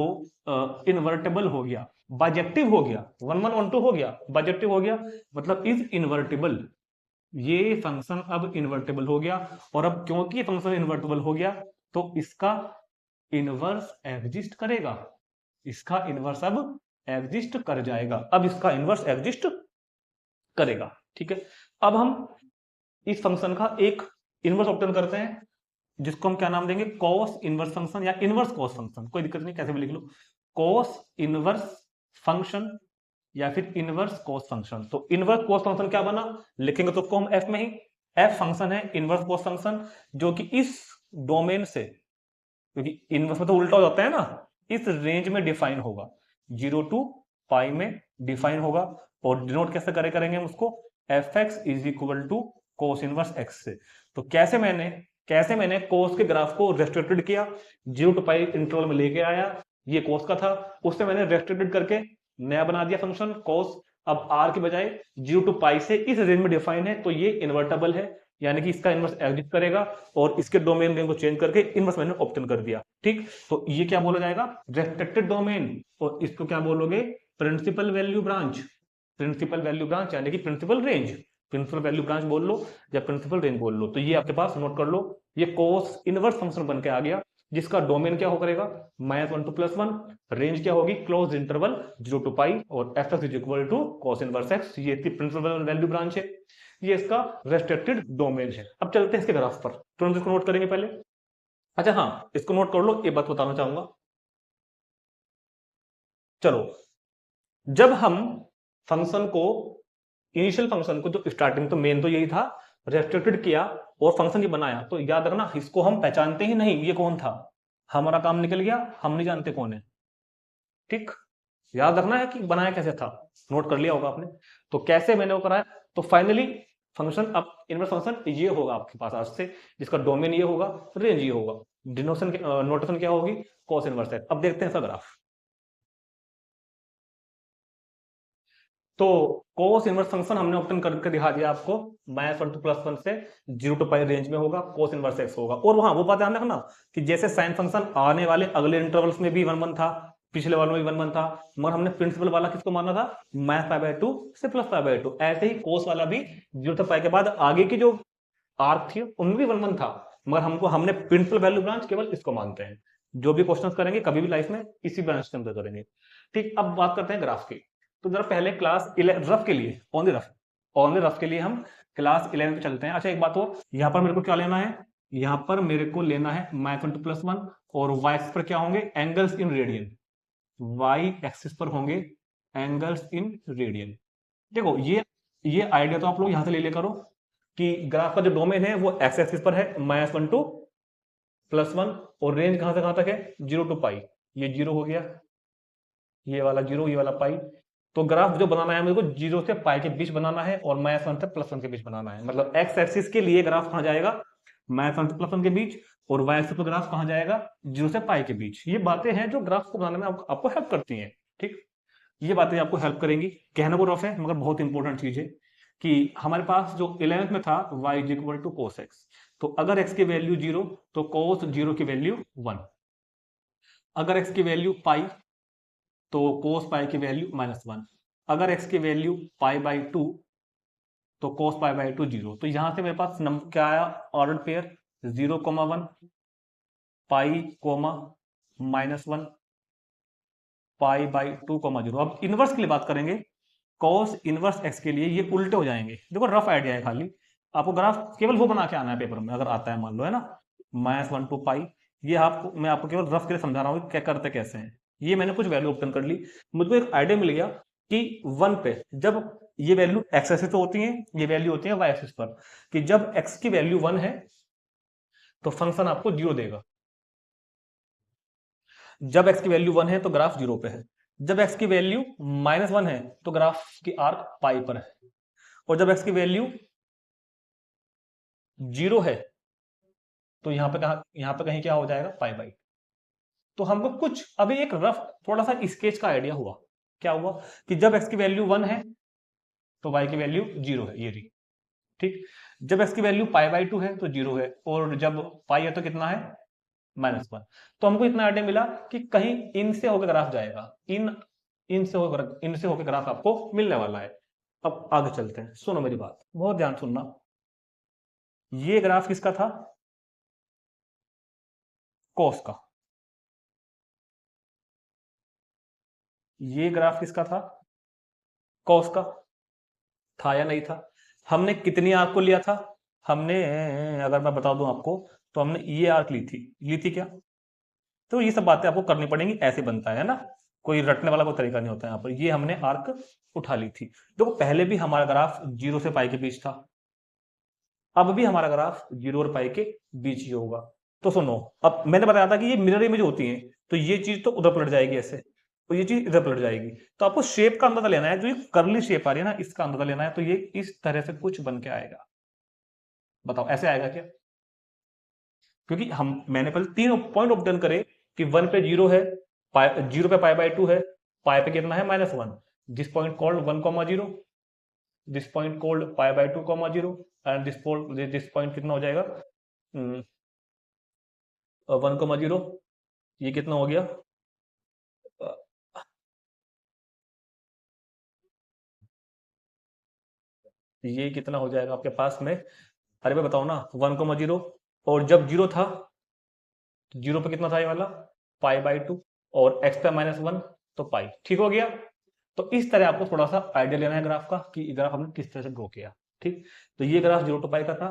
इन्वर्टेबल हो गया, बाइजेक्टिव हो गया, 1 1 1 2 हो गया, बाइजेक्टिव हो गया, मतलब इज इन्वर्टेबल। ये फंक्शन अब इन्वर्टेबल हो गया, और अब क्योंकि ये फंक्शन इन्वर्टेबल हो गया तो इसका इनवर्स एग्जिस्ट करेगा, इसका इनवर्स अब एग्जिस्ट कर जाएगा, अब इसका इनवर्स एग्जिस्ट करेगा, ठीक है। अब हम इस फंक्शन का एक इनवर्स ऑब्टेन करते हैं, जिसको हम क्या नाम देंगे? कॉस इनवर्स फंक्शन या इनवर्स कॉस फंक्शन, कोई दिक्कत नहीं, कैसे भी लिख लो, कॉस इनवर्स फंक्शन या फिर इनवर्स कॉस फंक्शन। तो इनवर्स कॉस फंक्शन क्या बना, लिखेंगे तो उसको हम एफ में ही, एफ फंक्शन है इनवर्स कॉस फंक्शन, जो कि इस डोमेन से, क्योंकि इनवर्स में तो उल्टा हो जाता है ना, इस रेंज में डिफाइन होगा, 0 टू पाई में डिफाइन होगा, और डिनोट कैसे करेंगे हम उसको? F x is equal to cos inverse x से। तो कैसे मैंने कोस के ग्राफ को रेस्ट्रिक्टेड किया, 0 टू पाई इंटरवल में लेके आया, ये कोस का था, उससे मैंने रेस्ट्रिक्टेड करके नया बना दिया फंक्शन कोस। अब आर के बजाय 0 टू पाई से इस रेंज में डिफाइन है, तो ये इन्वर्टेबल है, यानी कि इसका इनवर्स एग्जिस्ट करेगा, और इसके डोमेन नेम को चेंज करके इनवर्स मैंने ऑप्टेन कर दिया, ठीक। तो ये क्या बोला जाएगा? रेस्ट्रिक्टेड डोमेन, और इसको क्या बोलोगे? Principal value branch, principal value branch यानी कि principal range, principal value branch बोल लो या प्रिंसिपल रेंज बोल लो। तो ये आपके पास नोट कर लो, ये कोस इनवर्स फंक्शन बन के आ गया, जिसका डोमेन क्या हो करेगा? -1 टू +1, रेंज क्या होगी? क्लोज इंटरवल 0 टू पाई, और f x is equal to cos inverse x, ये इसकी प्रिंसिपल वैल्यू ब्रांच है, ये इसका रेस्ट्रिक्टेड डोमेन है। अब चलते हैं इसके ग्राफ पर, तुरंत इसको नोट करेंगे पहले। अच्छा हाँ, इसको नोट कर लो, एक बात बताना चाहूंगा। चलो, जब हम फंक्शन को, इनिशियल फंक्शन को, जो स्टार्टिंग तो मेन तो यही था, रेस्ट्रिक्टेड किया और फंक्शन ये बनाया, तो याद रखना इसको हम पहचानते ही नहीं ये कौन था, हमारा काम निकल गया, हम नहीं जानते कौन है, ठीक। याद रखना है कि बनाया कैसे था, नोट कर लिया होगा आपने। तो कैसे मैंने वो कराया, तो फाइनली फंक्शन, अब इनवर्स फंक्शन ये होगा आपके पास आज से, जिसका डोमेन ये होगा, रेंज ये होगा, डिनोशन नोटेशन क्या होगी? Cos inverse x. अब देखते हैं इसका ग्राफ। तो कोस इनवर्स फंक्शन हमने ऑप्टेन करके दिखा दिया आपको, -1 टू +1 से 0 टू पाई रेंज में होगा, कोस इनवर्स एक्स होगा। और वहां वो बात ध्यान रखना कि जैसे साइन फंक्शन आने वाले अगले इंटरवल्स में भी 1 1 था, पिछले वाले में भी 1 1 था, मगर हमने प्रिंसिपल वाला किसको माना था? -π/2 से +π/2। ऐसे ही कोस वाला भी 0 टू पाई के बाद आगे की जो आर्क थी उनमें भी 1 1 था, मगर हमने प्रिंसिपल वैल्यू ब्रांच केवल इसको मानते हैं। जो भी क्वेश्चंस करेंगे कभी भी लाइफ में इसी ब्रांच के अंदर करेंगे, ठीक। अब बात करते हैं ग्राफ की। तो जरा पहले क्लास 11 रफ के लिए, ओनली रफ के लिए हम क्लास 11 पे चलते हैं। अच्छा एक बात हो, यहाँ पर मेरे को क्या लेना है? यहाँ पर मेरे को लेना है -1 टू +1, और y एक्सिस पर क्या होंगे? Angles in radian, y axis पर होंगे एंगल्स इन रेडियन। देखो ये आइडिया तो आप लोग यहां से ले ले करो कि ग्राफ का जो डोमेन है वो x एक्सिस पर है, -1 टू +1, और रेंज कहां से कहां तक है? 0 टू पाई। ये 0 हो गया, ये वाला 0, ये वाला पाई, तो ग्राफ जो बनाना है मेरे को 0 से पाई के बीच बनाना है और -1 से +1 के बीच बनाना है। मतलब एक्स एक्सिस के लिए ग्राफ कहाँ जाएगा, -1 से +1 के बीच, और वाई एक्सिस पर ग्राफ कहाँ जाएगा, 0 से पाई के बीच। ये बातें हैं जो ग्राफ को बनाने में आपको हेल्प करती हैं। ठीक, ये बातें आपको हेल्प करेंगी। कहने को रफ है मगर बहुत इंपॉर्टेंट चीज है कि हमारे पास जो 11th में था y = cos x, तो अगर x की वैल्यू 0 तो cos 0 की वैल्यू 1, अगर x की वैल्यू पाई तो cos पाई की वैल्यू -1, अगर x की वैल्यू π/2 तो cos π/2 0। तो यहां से मेरे पास नंबर क्या आया, ऑर्डर पेयर 0,1 पाई कोमा -1 π/2, 0। अब इनवर्स के लिए बात करेंगे, cos इनवर्स x के लिए ये उल्टे हो जाएंगे। देखो रफ आइडिया है, खाली आपको ग्राफ केवल वो बना के आना है पेपर में, अगर आता है मान लो, है ना, -1 to पाई। ये मैं आपको केवल रफ के लिए समझा रहा हूँ क्या करते कैसे हैं। ये मैंने कुछ वैल्यू ऑप्शन कर ली, मुझको एक आइडिया मिल गया कि 1 पे जब ये वैल्यू एक्स एक्सिस पे होती है, ये वैल्यू होती है वाई एक्सिस पर, कि जब x की वैल्यू 1 है तो फंक्शन आपको 0 देगा, जब x की वैल्यू 1 है तो ग्राफ 0 पे है, जब x की वैल्यू -1 है तो ग्राफ की आर्क पाई पर है, और जब x की वैल्यू 0 है तो यहां पे कहीं क्या हो जाएगा, π/2। तो हमको कुछ अभी एक रफ थोड़ा सा स्केच का आइडिया हुआ। क्या हुआ कि जब x की वैल्यू 1 है तो y की वैल्यू 0 है, ये रही। ठीक, जब x की वैल्यू π/2 है तो 0 है, और जब पाई है तो कितना है, -1। तो हमको इतना आइडिया मिला कि कहीं इन से होकर ग्राफ जाएगा, इन से होकर ग्राफ आपको मिलने वाला है। अब आगे चलते हैं, सुनो मेरी बात, बहुत ध्यान सुनना। ये ग्राफ किसका था, कॉस का। ये ग्राफ किसका था, कॉस का। था या नहीं था। हमने कितनी आर्क को लिया था, हमने, अगर मैं बता दूं आपको, तो हमने ये आर्क ली थी क्या। तो ये सब बातें आपको करनी पड़ेंगी, ऐसे बनता है ना, कोई रटने वाला कोई तरीका नहीं होता यहाँ पर। ये हमने आर्क उठा ली थी। देखो पहले भी हमारा ग्राफ 0 से पाई के बीच था, अब भी हमारा ग्राफ 0 और पाई के बीच ही होगा। तो सुनो, अब मैंने बताया था कि ये मिरर इमेज होती है, तो ये चीज तो उधर पलट जाएगी ऐसे, तो ये चीज इधर पलट जाएगी। तो आपको शेप का अंदाजा लेना है, जो ये कर्ली शेप आ रही है ना, इसका अंदाजा लेना है। तो ये इस तरह से कुछ बन के आएगा, बताओ ऐसे आएगा क्या। क्योंकि मैंने पहले 3 पॉइंट ऑब्टेन करे कि 1 पे 0 है, 0 पे π/2 है, पाई पे कितना है, -1। This point called 1,0, this point called π/2, 0, and this point कितना हो जाएगा, 1,0। ये कितना हो गया, ये कितना हो जाएगा आपके पास में, अरे मैं बताओ ना, 1,0, और जब 0 था तो 0 पे कितना था ये वाला, π/2, और x पे -1 तो पाई। ठीक हो गया। तो इस तरह आपको थोड़ा सा आइडिया लेना है ग्राफ का, कि ग्राफ हमने किस तरह से ड्रॉ किया। ठीक, तो ये ग्राफ 0 to पाई का था,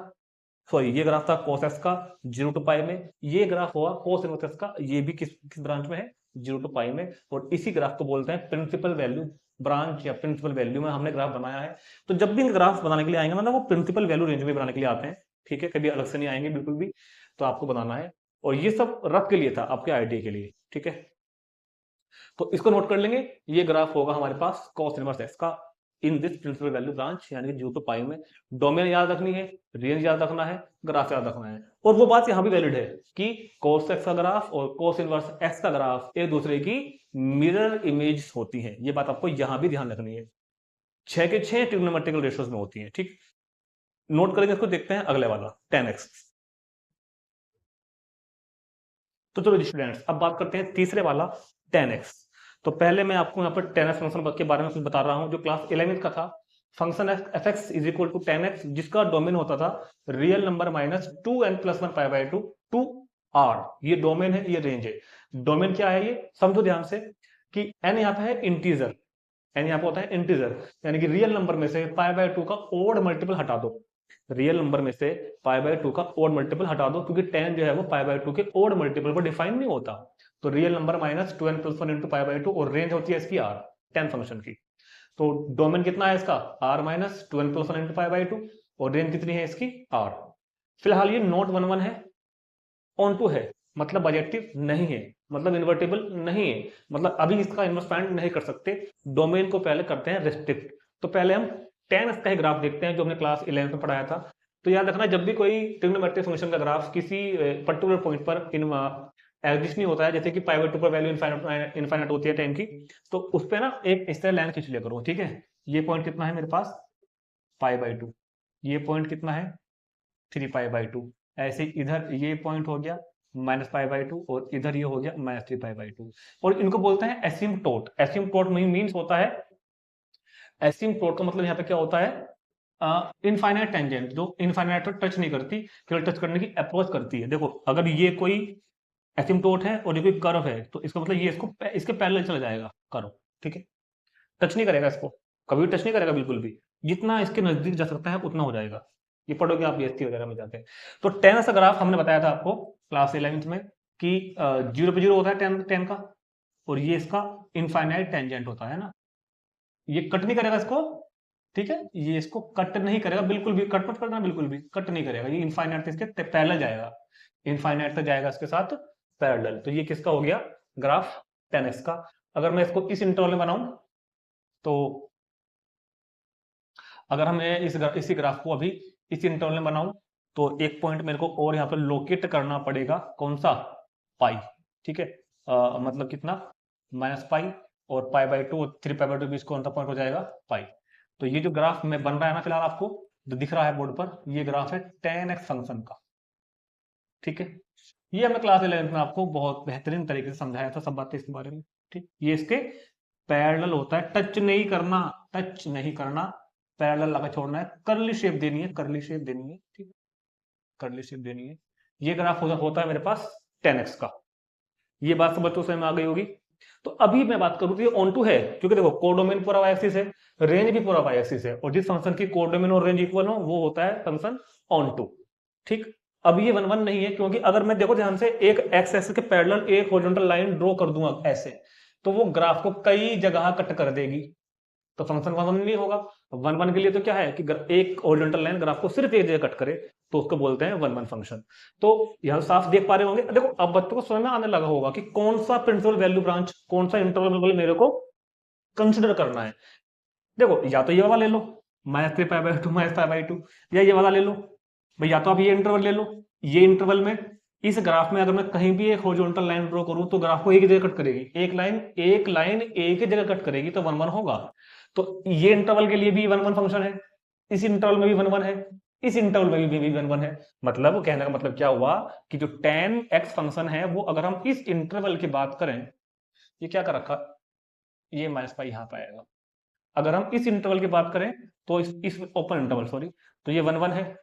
सॉरी ये ग्राफ था cos x का 0 to पाई में, ये ग्राफ हुआ cos इनवर्स x का, ये भी किस ब्रांच में है, 0 to पाई में। और इसी ग्राफ को बोलते हैं प्रिंसिपल वैल्यू ब्रांच, या प्रिंसिपल वैल्यू में हमने ग्राफ बनाया है। तो जब भी ग्राफ बनाने के लिए आएंगे, मतलब वो प्रिंसिपल वैल्यू रेंज में बनाने के लिए आते हैं, ठीक है, कभी अलग से नहीं आएंगे बिल्कुल भी। तो आपको बनाना है, और ये सब रफ के लिए था, आपके आइडिया के लिए, ठीक है। तो इसको नोट कर लेंगे, ये ग्राफ होगा हमारे पास cos इनवर्स x का in this principle value branch, यानी कि 0 to पाई में। डोमेन याद रखनी है, रेंज याद रखना है, ग्राफ याद रखना है। और वो बात यहां भी वैलिड है कि cos x का ग्राफ और cos इनवर्स x का ग्राफ एक दूसरे की मिरर इमेज होती है। ये बात आपको यहां भी ध्यान रखनी है, 6 के 6 ट्रिग्नोमेट्रिकल रेशियोज में होती है। ठीक, नोट करेंगे इसको, देखते हैं अगले वाला 10x। तो चलो स्टूडेंट्स, अब बात करते हैं तीसरे वाला 10x। तो पहले मैं आपको यहाँ पर 10x फंक्शन के बारे में कुछ बता रहा हूँ, जो क्लास 11th का था। Function fx is equal to 10x, जिसका डोमेन होता था real number -2n+1 π/2 to r। ये डोमेन है, ये रेंज है। डोमेन क्या है, ये समझो ध्यान से कि n यहाँ पे है इंटीजर, n यहाँ पे होता है इंटीजर, यानी कि रियल नंबर में से π/2 का ओड मल्टीपल हटा दो, रियल नंबर में से π/2 का ओड मल्टीपल हटा दो, क्योंकि 10 जो है वो π/2 के ओड मल्टीपल पर डिफाइन नहीं होता। तो रियल नंबर -2n+1 इंटू π/2, और रेंज होती है इसकी r, 10 फंक्शन की। तो डोमेन कितना है इसका, r -2n+1 इंटू π/2, और रेंज कितनी है इसकी r। फिलहाल ये नोट 1 1 है, ऑन 2 है, मतलब बाइजेक्टिव नहीं है, मतलब इन्वर्टेबल नहीं है, मतलब अभी इसका इनवर्स फाइंड नहीं कर सकते। डोमेन को पहले करते हैं रेस्ट्रिक्ट। तो पहले हम tan x का ही ग्राफ देखते हैं जो हमने क्लास 11 में पढ़ाया था। तो याद रखना, जब भी कोई ट्रिग्नोमेट्रिक फंक्शन का ग्राफ किसी पर्टिकुलर पॉइंट पर एग्जिस्ट नहीं होता है, जैसे कि पाई बाई 2 पर वैल्यू इनफाइनाइट होती है tan की, तो उस पर ना एक इस तरह लाइन खींच लिया करो, ठीक है। ये पॉइंट कितना है मेरे पास, पाई बाई 2, ये पॉइंट कितना है 3 पाई बाई 2, ऐसे इधर ये पॉइंट हो गया माइनस पाई बाई 2, और इधर ये हो गया माइनस 3 पाई बाई 2। और इनको बोलते हैं एसिम्पटोट। एसिम्पटोट मीन्स होता है, एसिम्पटोट का मतलब यहाँ पे क्या होता है, इनफाइनाइट टेंजेंट, जो इनफाइनाइट पर टच नहीं करती, केवल टच करने की अप्रोच करती है। देखो अगर ये कोई एसिम्पटोट है और ये कोई कर्व है, तो इसका मतलब ये इसके पैरेलल चला जाएगा कर्व, ठीक है। टच नहीं करेगा इसको, कभी टच नहीं करेगा बिल्कुल भी, जितना इसके नजदीक जा सकता है उतना हो जाएगा। ये पढ़ोगे आप बीएसटी वगैरह में जाके। तो टेन का ग्राफ हमने बताया था आपको क्लास 11th में कि 0 पे 0 होता है टेन का, और ये इसका इनफाइनाइट टेंजेंट होता है ना। ये कट नहीं करेगा इसको, ठीक है, ये इसको कट नहीं करेगा बिल्कुल भी, कट मत करना, बिल्कुल भी कट नहीं करेगा, ये इनफाइनाइट इसके पैरेलल जाएगा, इनफाइनाइट तक जाएगा इसके साथ पैरेलल। तो ये किसका हो गया ग्राफ, 10x का। अगर मैं इसको इस इंटरवल में बनाऊं, तो अगर मैं इसी ग्राफ को अभी इस इंटरवल में बनाऊं, तो एक पॉइंट मेरे को और यहाँ पर लोकेट करना पड़ेगा, कौन सा, पाई, ठीक है। मतलब कितना, माइनस पाई, और पाई बाई 2 और 3 पाई बाई 2 बीच कौन सा पॉइंट हो जाएगा, पाई। तो ये जो ग्राफ में बन रहा है ना फिलहाल आपको जो दिख रहा है बोर्ड पर, ये ग्राफ है tan x फंक्शन का, ठीक है। ये हमने क्लास 11 में आपको बहुत बेहतरीन तरीके से समझाया था सब बातें इसके बारे में, ठीक। ये इसके पैरेलल होता है, टच नहीं करना, टच नहीं करना, पैरेलल लगा छोड़ना है, करली शेप देनी है, करली शेप देनी है, ठीक, करली शेप देनी है। ये ग्राफ होता है मेरे पास 10x का। ये बात सब बच्चों समझ में आ गई होगी। तो अभी मैं बात करूं तो ये ऑन टू है, क्योंकि देखो कोडोमेन पूरा वाई एक्सिस है, रेंज भी पूरा वाई एक्सिस है, और जिस फंक्शन की कोडोमेन और रेंज इक्वल हो वो होता है फंक्शन ऑन टू, ठीक। अब ये 1 1 नहीं है, क्योंकि अगर मैं देखो ध्यान से एक एक्स एक्सिस के पैरेलल एक हॉरिजॉन्टल लाइन ड्रॉ कर दूंगा ऐसे, तो वो ग्राफ को कई जगह कट कर देगी, तो फंक्शन 1 1 नहीं होगा। 1 1 के लिए तो क्या है कि एक हॉरिजॉन्टल लाइन ग्राफ को सिर्फ एक जगह कट करे, तो उसको बोलते हैं 1 1 फंक्शन। तो यहां साफ देख पा रहे होंगे, देखो अब बच्चों को समझ में आने लगा होगा कि कौन सा प्रिंसिपल वैल्यू ब्रांच, कौन सा इंटरवल मेरे को कंसिडर करना है। देखो या तो ये वाला ले लो minus 3 pi by 2 minus pi by 2, या ये वाला ले लो भाई, या तो आप ये इंटरवल ले लो। ये इंटरवल में इस ग्राफ में अगर मैं कहीं भी एक हॉरिजॉन्टल लाइन ड्रॉ करूं, तो ग्राफ को एक ही जगह कट करेगी, एक लाइन एक ही जगह कट करेगी, तो 1 1 होगा। तो ये इंटरवल के लिए भी 1 1 फंक्शन है, इस इंटरवल में भी 1 1 है, इस इंटरवल में भी 1 1 है। मतलब कहने का मतलब क्या हुआ कि जो tan x फंक्शन है वो अगर हम इस इंटरवल की बात करें, ये क्या कर रखा, ये माइनस पाई यहाँ पे आएगा। अगर हम इस इंटरवल की बात करें तो इस ओपन इंटरवल सॉरी, तो ये 1 1 है।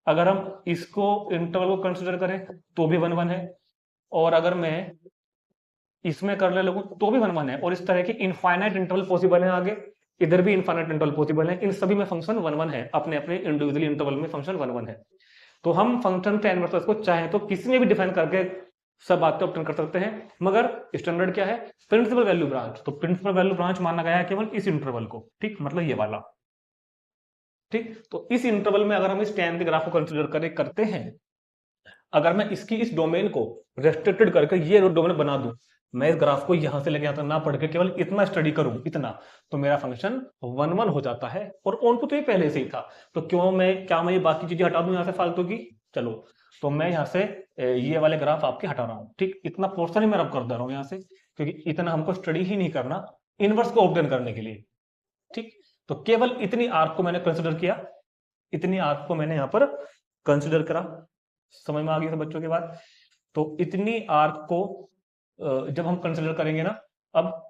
अगर हम इसको इंटरवल को कंसिडर करें तो भी 1 1 है, और अगर मैं इसमें करने लगूं तो भी 1 1 है, और इस तरह के इनफाइनाइट इंटरवल पॉसिबल है आगे, इधर भी इनफाइनाइट इंटरवल पॉसिबल है, इन सभी में फंक्शन 1 1 है, अपने अपने इंडिविजुअली इंटरवल में फंक्शन 1 1 है। तो हम फंक्शन tan इनवर्स को चाहे तो किसी में भी डिफाइन करके सब बातें ऑब्टेन कर सकते हैं, मगर स्टैंडर्ड क्या है, प्रिंसिपल वैल्यू ब्रांच। तो प्रिंसिपल वैल्यू ब्रांच माना गया है केवल इस इंटरवल को, ठीक, मतलब ये वाला, ठीक। तो इस इंटरवल में अगर हम इस tan के ग्राफ को कंसिडर करते हैं, अगर मैं इसकी इस डोमेन को रेस्ट्रिक्टेड करके ये डोमेन बना दूं, मैं इस ग्राफ को यहां से लेके यहां तक ना पढ़ के केवल इतना स्टडी करूं, इतना, तो मेरा फंक्शन 1 1 हो जाता है, और ऑन टू तो ये पहले से ही था। तो क्या मैं ये बाकी चीजें हटा दूं यहां से फालतू की, चलो, तो मैं यहां से ये वाले ग्राफ आपके हटा रहा हूं, ठीक। इतना पोर्शन ही मैं रब कर दे रहा हूं यहां से, क्योंकि इतना हमको स्टडी ही नहीं करना इनवर्स को ऑब्टेन करने के लिए, ठीक। तो केवल इतनी आर्क को मैंने कंसिडर किया, इतनी आर्क को मैंने यहां पर कंसिडर करा, समझ में आ गई सब बच्चों के बाद। तो इतनी आर्क को जब हम कंसिडर करेंगे ना, अब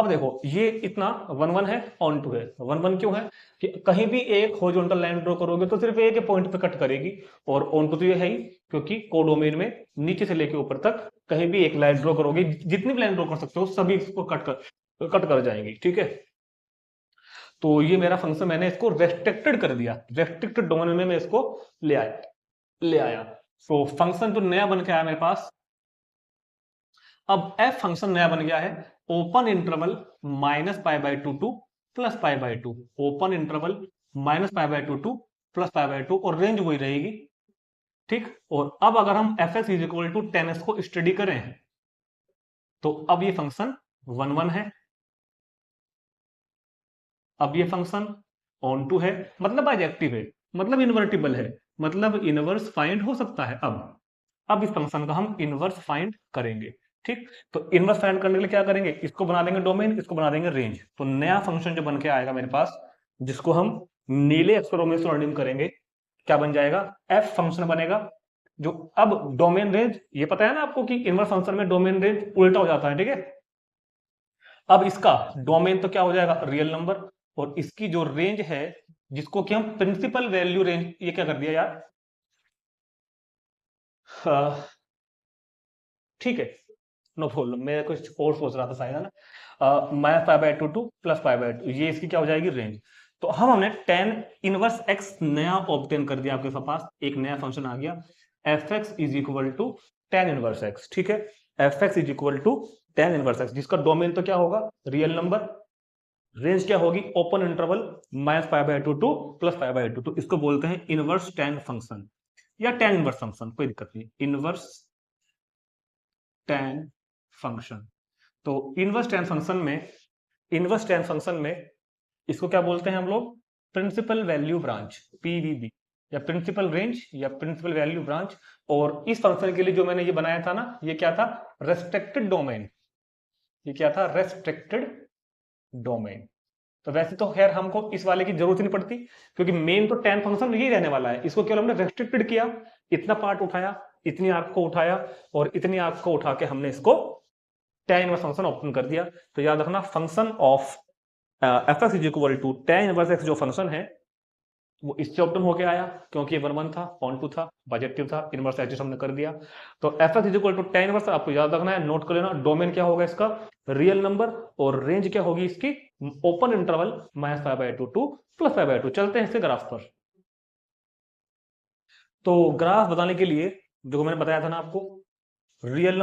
देखो ये इतना 1 1 है, ऑन टू है। 1 1 क्यों है कि कहीं भी एक हॉरिजॉन्टल लाइन ड्रॉ करोगे तो सिर्फ एक पॉइंट पे कट करेगी, और ऑन टू तो ये है ही, क्योंकि कोडोमेन में नीचे से लेके ऊपर तक कहीं भी एक लाइन ड्रॉ करोगे, जितनी भी लाइन ड्रॉ कर सकते हो सभी इसको कट कर जाएंगी, ठीक है। तो ये मेरा फंक्शन, मैंने इसको रेस्ट्रिक्टेड कर दिया, रेस्ट्रिक्टेड डोमेन में मैं इसको ले आया। तो फंक्शन जो नया बन के आया मेरे पास, अब f फंक्शन नया बन गया है open interval minus pi by 2 to plus pi by 2, open interval minus pi by 2 to plus pi by 2, और रेंज वही रहेगी ठीक। और अब अगर हम f x is equal to 10x को स्टडी करें तो अब ये फंक्शन 1 1 है, अब ये फंक्शन ऑन टू है, मतलब बाइजेक्टिव है, मतलब इन्वर्टिबल है, मतलब इनवर्स फाइंड हो सकता है। अब इस फंक्शन का हम इनवर्स फाइंड करेंगे। ठीक, तो इनवर्स फाइंड करने के लिए क्या करेंगे, इसको बना देंगे डोमेन, इसको बना देंगे रेंज। तो नया फंक्शन जो बन के आएगा मेरे पास, जिसको हम नीले अक्षरों में स्वर्णिम करेंगे, क्या बन जाएगा, एफ फंक्शन बनेगा। जो अब डोमेन रेंज, ये पता है ना आपको कि इनवर्स फंक्शन में डोमेन रेंज उल्टा हो जाता है, ठीक है। अब इसका डोमेन तो क्या हो जाएगा, रियल नंबर, और इसकी जो रेंज है, जिसको कि हम प्रिंसिपल वैल्यू रेंज, ये क्या कर दिया यार, ठीक है, नो प्रॉब्लम, मैं कुछ और सोच रहा था शायद, है ना। Minus pi by two to plus pi by two, ये इसकी क्या हो जाएगी, रेंज। तो हमने टेन इनवर्स एक्स नया ऑब्टेन कर दिया, आपके पास एक नया फंक्शन आ गया, f x is equal to tan inverse x. ठीक है, f x is equal to tan inverse x, जिसका डोमेन तो क्या होगा, रियल नंबर, रेंज क्या होगी, open interval minus pi by two to plus pi by to. तो इसको बोलते हैं इनवर्स टेन फंक्शन या टेन इनवर्स फंक्शन, कोई दिक्कत नहीं, इनवर्स टेन फंक्शन। तो इनवर्स टेन फंक्शन में इसको क्या बोलते हैं हम लोग, प्रिंसिपल वैल्यू ब्रांच, पीवीबी, या प्रिंसिपल रेंज या प्रिंसिपल वैल्यू ब्रांच। और इस फंक्शन के लिए जो मैंने ये बनाया था ना, ये क्या था, रेस्ट्रिक्टेड डोमेन, ये क्या था, रेस्ट्रिक्टेड डोमेन। तो वैसे तो खैर हमको इस वाले की जरूरत ही नहीं पड़ती, क्योंकि मेन तो टेन फंक्शन यही रहने वाला है। इसको केवल हमने रेस्ट्रिक्टेड किया, इतना पार्ट उठाया, इतनी आंख को उठाया, और इतनी आंख को उठा के हमने इसको टेन इनवर्स फंक्शन ओपन कर दिया। तो याद रखना, function of f x is equal to tan inverse x जो फंक्शन है, वो इससे ऑप्टन होके आया, क्योंकि 1 1 था, ऑन टू था, पॉजिटिव था, इनवर्स एडजस्ट हमने कर दिया। तो f x is equal to tan inverse, आपको याद रखना है, नोट कर लेना, डोमेन क्या होगा इसका, रियल नंबर, और रेंज क्या होगी इसकी, open interval minus pi by two to plus pi by to. चलते हैं इससे ग्राफ पर। तो ग्राफ बताने के लिए जो मैंने बताया था ना आपको, रियल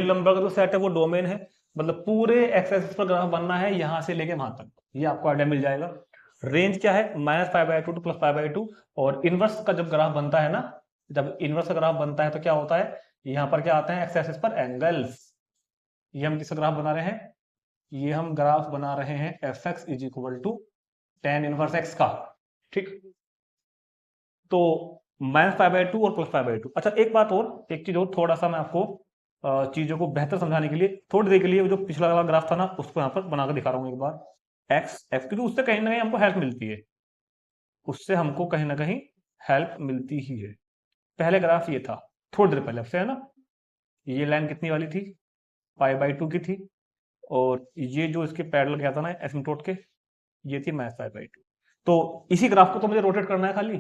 नंबर का जो सेट है वो डोमेन है, मतलब पूरे एक्स एक्सिस पर ग्राफ बनना है, यहां से लेके वहां तक, ये आपको आइडिया मिल जाएगा। रेंज क्या है, minus pi by two to plus pi by two. और इनवर्स का जब ग्राफ बनता है ना, जब इनवर्स का ग्राफ बनता है तो क्या होता है, यहां पर क्या आता है, एक्स एक्सिस पर एंगल्स। ये हम किसका ग्राफ बना रहे हैं, ये हम ग्राफ बना रहे हैं f x is equal to tan inverse x का। ठीक, तो माइनस पाई बाई टू और प्लस पाई बाई टू। अच्छा, एक बात और, एक चीज और, थोड़ा सा मैं आपको चीजों को बेहतर समझाने के लिए थोड़ी देर के लिए जो पिछला वाला ग्राफ था ना, उसको यहाँ पर बनाकर दिखा रहा हूँ एक बार। एक्स एक्स, क्योंकि उससे कहीं ना कहीं हमको हेल्प मिलती है, उससे हमको कहीं ना कहीं हेल्प मिलती ही है। पहले ग्राफ ये था, थोड़ी देर पहले से, है ना, ये लाइन कितनी वाली थी, पाई बाई टू की थी, और ये जो इसके पैरेलल गया था ना एसिम्प्टोट के, ये थी माइनस पाई बाई टू। तो इसी ग्राफ को तो मुझे रोटेट करना है खाली,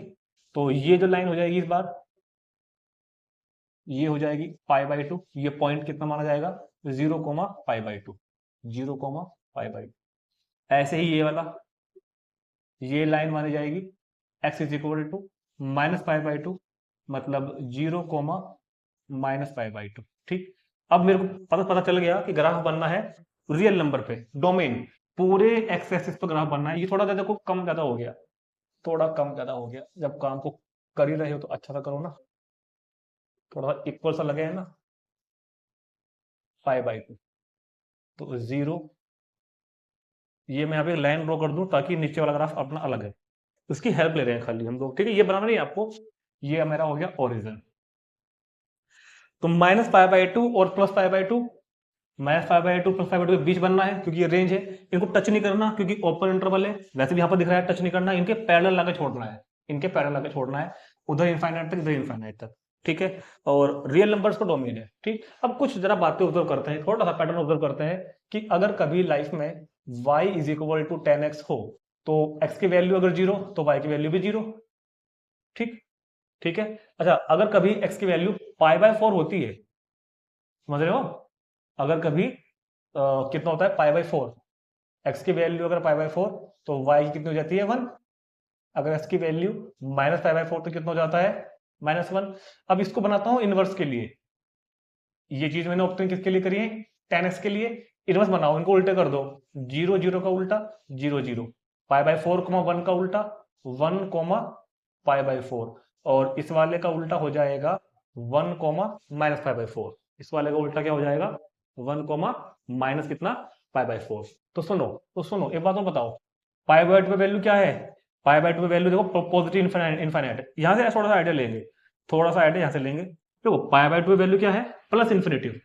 तो ये जो लाइन हो जाएगी इस बार, ये हो जाएगी पाई बाई टू, ये पॉइंट कितना माना जाएगा, 0, pi by two, 0, pi by two. ऐसे ही ये वाला, ये लाइन मानी जाएगी x is equal to minus pi by two, मतलब 0, माइनस पाई बाई टू। ठीक, अब मेरे को पता चल गया कि ग्राफ बनना है रियल नंबर पे, डोमेन पूरे एक्स एक्सिस पे ग्राफ बनना है। ये थोड़ा देखो कम ज्यादा हो गया, थोड़ा कम ज्यादा हो गया, जब काम को कर ही रहे हो तो अच्छा सा करो ना, थोड़ा इक्वल सा लगे है ना, पाई बाई टू, तो 0, ये मैं यहाँ पे लाइन ड्रॉ कर दूं ताकि नीचे वाला ग्राफ अपना अलग है, उसकी हेल्प ले रहे हैं खाली हम लोग। ठीक है, ये बनाना नहीं आपको, ये मेरा हो गया ओरिजिन। तो माइनस पाई बाई टू और plus pi by to, minus pi by to plus pi by to के बीच बनना है, क्योंकि ये रेंज है, इनको टच नहीं करना क्योंकि ओपन इंटरवल है। वैसे भी यहाँ पर दिख रहा है टच नहीं करना, इनके पैरेलल लाके छोड़ना है, इनके पैरेलल लाके छोड़ना है, उधर इनफाइनाइट तक, इधर इनफाइनाइट तक। ठीक है, और रियल नंबर्स का डोमेन है। ठीक, अब कुछ जरा बातें ऑब्जर्व करते हैं, थोड़ा सा पैटर्न ऑब्जर्व करते हैं कि अगर कभी लाइफ में y is equal to 10x हो, तो x की वैल्यू अगर 0 तो y की वैल्यू भी 0। ठीक, ठीक है। अच्छा, अगर कभी x की वैल्यू पाई बाय 4 होती है, समझ रहे हो, अगर कभी कितना होता है, पाई बाय 4, x की वैल्यू अगर पाई बाय 4 तो y की कितनी हो जाती है, 1। अगर x की वैल्यू माइनस पाई बाय 4 तो कितना हो जाता है, -1। अब इसको बनाता हूं इनवर्स के लिए, ये चीज मैंने ऑप्शन किसके लिए करी है, 10x के लिए। इनवर्स बनाओ, इनको उल्टे कर दो, 0 0 का उल्टा 0 0, पाई बाय 4, 1 का उल्टा 1, पाई बाय 4, और इस वाले का उल्टा हो जाएगा 1 कोमा माइनस पाई बाई 4। इस वाले का उल्टा क्या हो जाएगा 1 कोमा माइनस कितना पाई बाई 4। तो सुनो एक बात और बताओ, पाई बाई 2 पे वैल्यू क्या है, पाई बाई 2 पे वैल्यू देखो पॉजिटिव इनफाइनाइट। यहां से थोड़ा सा आइडिया लेंगे, थोड़ा सा आइडिया यहां से लेंगे। देखो पाई बाई 2 पे वैल्यू क्या है plus infinitive,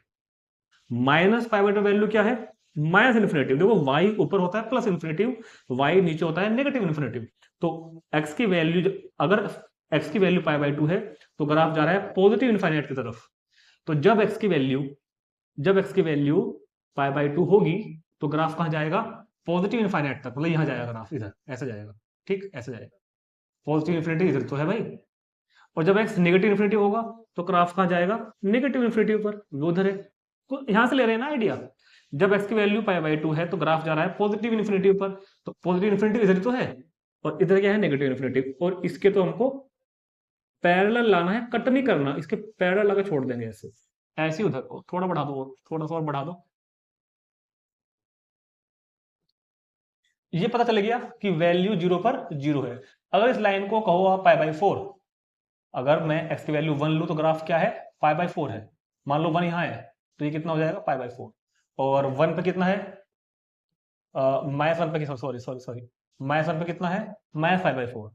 minus pi by 2 value क्या है माइनस इन्फिनेटिव। देखो y ऊपर होता है प्लस इन्फिनेटिव, y नीचे होता है नेगेटिव इन्फिनेटिव। तो x की वैल्यू, अगर x की वैल्यू पाई बाई 2 है तो ग्राफ जा रहा है पॉजिटिव इन्फाइनाइट की तरफ। तो जब x की वैल्यू पाई बाई 2 होगी तो ग्राफ कहां जाएगा पॉजिटिव इन्फाइनाइट तक, मतलब यहां जाएगा ग्राफ, इधर ऐसे जाएगा, ठीक ऐसे जाएगा। पॉजिटिव इन्फिनिटी इधर तो है भाई, और जब x नेगेटिव इन्फिनिटी होगा तो ग्राफ कहां जाएगा नेगेटिव इन्फिनिटी पर, वो उधर है। तो यहां से ले रहे हैं ना आइडिया, जब x की वैल्यू पाई बाई 2 है तो ग्राफ जा रहा है पॉजिटिव इन्फिनिटी पर, तो पॉजिटिव इन्फिनिटी इधर तो है और इधर क्या है नेगेटिव इन्फिनिटी, और इसके तो हमको पैरेलल लाना है, कट नहीं करना, इसके पैरेलल लगा छोड़ देंगे ऐसे, ऐसे उधर को थोड़ा बढ़ा दो, थोड़ा सा और बढ़ा दो। ये पता चल गया कि वैल्यू 0 पर 0 है। अगर इस लाइन को कहो आप पाई बाई 4, अगर मैं x की वैल्यू 1 लूं तो ग्राफ क्या है पाई बाई 4 है। मान लो 1 यहां है तो ये कितना हो जाएगा पाई बाई 4, और 1 पे कितना है माइनस 1 पे, सॉरी सॉरी सॉरी, माइनस 1 पे कितना है माइनस पाई बाई 4।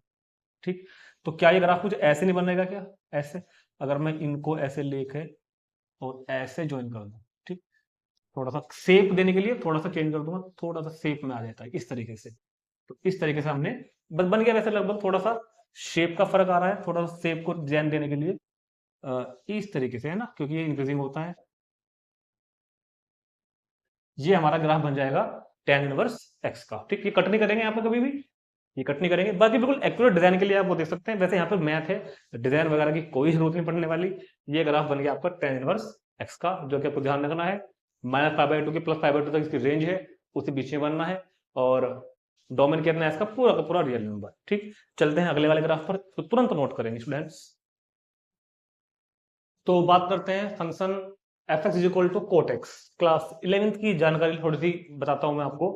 ठीक, तो क्या ये ग्राफ कुछ ऐसे नहीं बनेगा क्या, ऐसे, अगर मैं इनको ऐसे लेके और ऐसे ज्वाइन कर दूं, ठीक, थोड़ा सा शेप देने के लिए थोड़ा सा चेंज कर दूंगा, थोड़ा सा शेप में आ जाता है इस तरीके से। तो इस तरीके से हमने बन गया वैसे लगभग, थोड़ा सा शेप का फर्क आ रहा है, थोड़ा सा शेप को डिजाइन देने के लिए इस तरीके से है ना, क्योंकि ये इंक्रीजिंग होता है। ये हमारा ग्राफ बन जाएगा tan इनवर्स x का। ठीक, ये कट नहीं करेंगे यहाँ पे कभी भी, ये कट नहीं करेंगे, बाकी बिल्कुल एक्यूरेट डिजाइन के लिए आप वो देख सकते हैं। वैसे यहाँ पे मैथ है, डिजाइन वगैरह की कोई जरूरत नहीं पड़ने वाली। ये ग्राफ बन गया आपका tan इनवर्स x का, जो कि आपको ध्यान रखना है माइनस पाई बाई 2 की प्लस पाई बाई 2 तक इसकी रेंज है, उसी बीच में बनना है, और डोमेन कितना है इसका पूरा का पूरा रियल नंबर। ठीक, चलते हैं अगले वाले ग्राफ पर, तो तुरंत नोट करेंगे स्टूडेंट्स। तो बात करते हैं function f x is equal to cot x. Class 11th की जानकारी थोड़ी सी बताता हूं मैं आपको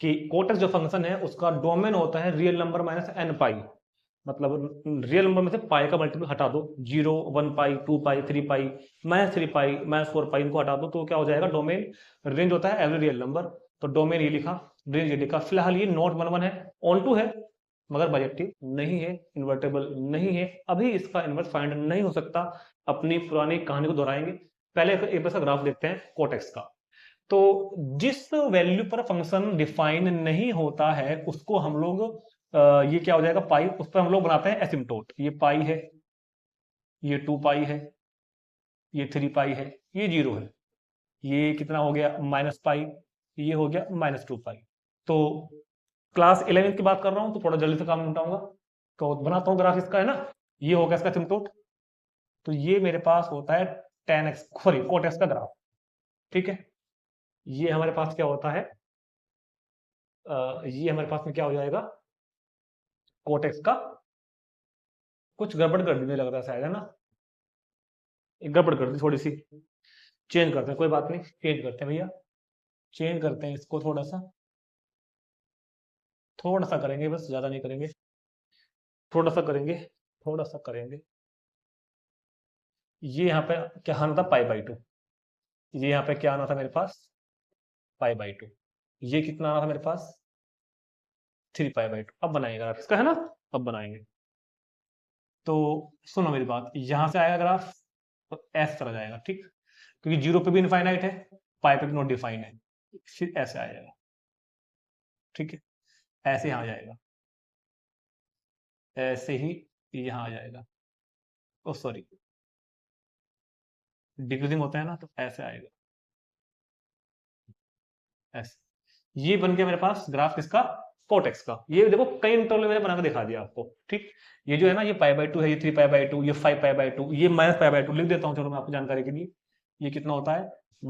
कि कोट एक्स जो फंक्शन है उसका डोमेन होता है रियल नंबर माइनस एन पाई, मतलब रियल नंबर में से पाई का मल्टीपल हटा दो, 0 1 पाई 2 पाई 3 पाई माइनस 3 पाई माइनस 4 पाई, इनको हटा दो तो क्या हो जाएगा डोमेन। रेंज होता है एवरी रियल नंबर, तो डोमेन ये लिखा, रेंज ये लिखा। फिलहाल ये नोट 1 है, ऑन टू है, मगर बाइजेक्टिव नहीं है, इन्वर्टेबल नहीं है, अभी इसका इन्वर्स फाइंड नहीं हो सकता। अपनी पुरानी कहानी को दोहराएंगे, पहले एक बार ग्राफ देखते हैं कोट एक्स का। तो जिस वैल्यू पर फंक्शन डिफाइन नहीं होता है उसको हम लोग ये क्या हो जाएगा पाई, उस पर हम लोग बनाते हैं एसिम्टोट। ये पाई है, ये 2 पाई है, ये 3 पाई है, ये 0 है, ये कितना हो गया माइनस पाई, ये हो गया माइनस 2 पाई। तो क्लास 11 की बात कर रहा हूं तो थोड़ा जल्दी से काम निपटाऊंगा, तो बनाता हूं ग्राफ इसका, है ना। ये हो गया इसका एसिम्टोट, तो ये मेरे पास होता है tan x sorry cot x का ग्राफ। ठीक है, ये हमारे पास क्या होता है ये हमारे पास में क्या हो जाएगा कोट एक्स का, कुछ गड़बड़ कर दी लग रहा है शायद, है ना, एक गड़बड़ कर दी थोड़ी सी, चेंज करते हैं, कोई बात नहीं चेंज करते हैं भैया, चेंज करते हैं इसको, थोड़ा सा करेंगे, बस ज्यादा नहीं करेंगे, थोड़ा सा करेंगे, थोड़ा सा करेंगे। ये यहाँ पे क्या आना था पाई बाई 2, ये यहाँ पे क्या आना था मेरे पास पाई बाई 2, ये कितना आना था मेरे पास 3 पाई बाई 2। अब बनाएगा ग्राफ इसका, है ना, अब बनाएंगे। तो सुनो मेरी बात, यहां से आएगा ग्राफ तो ऐसे चला जाएगा, ठीक, क्योंकि 0 पे भी इनफाइनाइट है, पाई पे भी नॉट डिफाइंड है, फिर ऐसे आ जाएगा। ठीक है, ऐसे यहां आ जाएगा, ऐसे ही यहां आ जाएगा, ओ सॉरी डिक्रीजिंग होता है ना, तो ऐसे आएगा, ऐसे। ये बन गया मेरे पास ग्राफ किसका कोट एक्स का। ये देखो कई इंटरवल मैंने बना के दिखा दिया आपको। ठीक, ये जो है ना ये पाई बाई 2 है, ये 3 पाई बाई 2, ये 5 पाई बाई 2, ये माइनस पाई बाई 2 लिख देता हूँ, चलो मैं आपको जानकारी के लिए। ये कितना होता है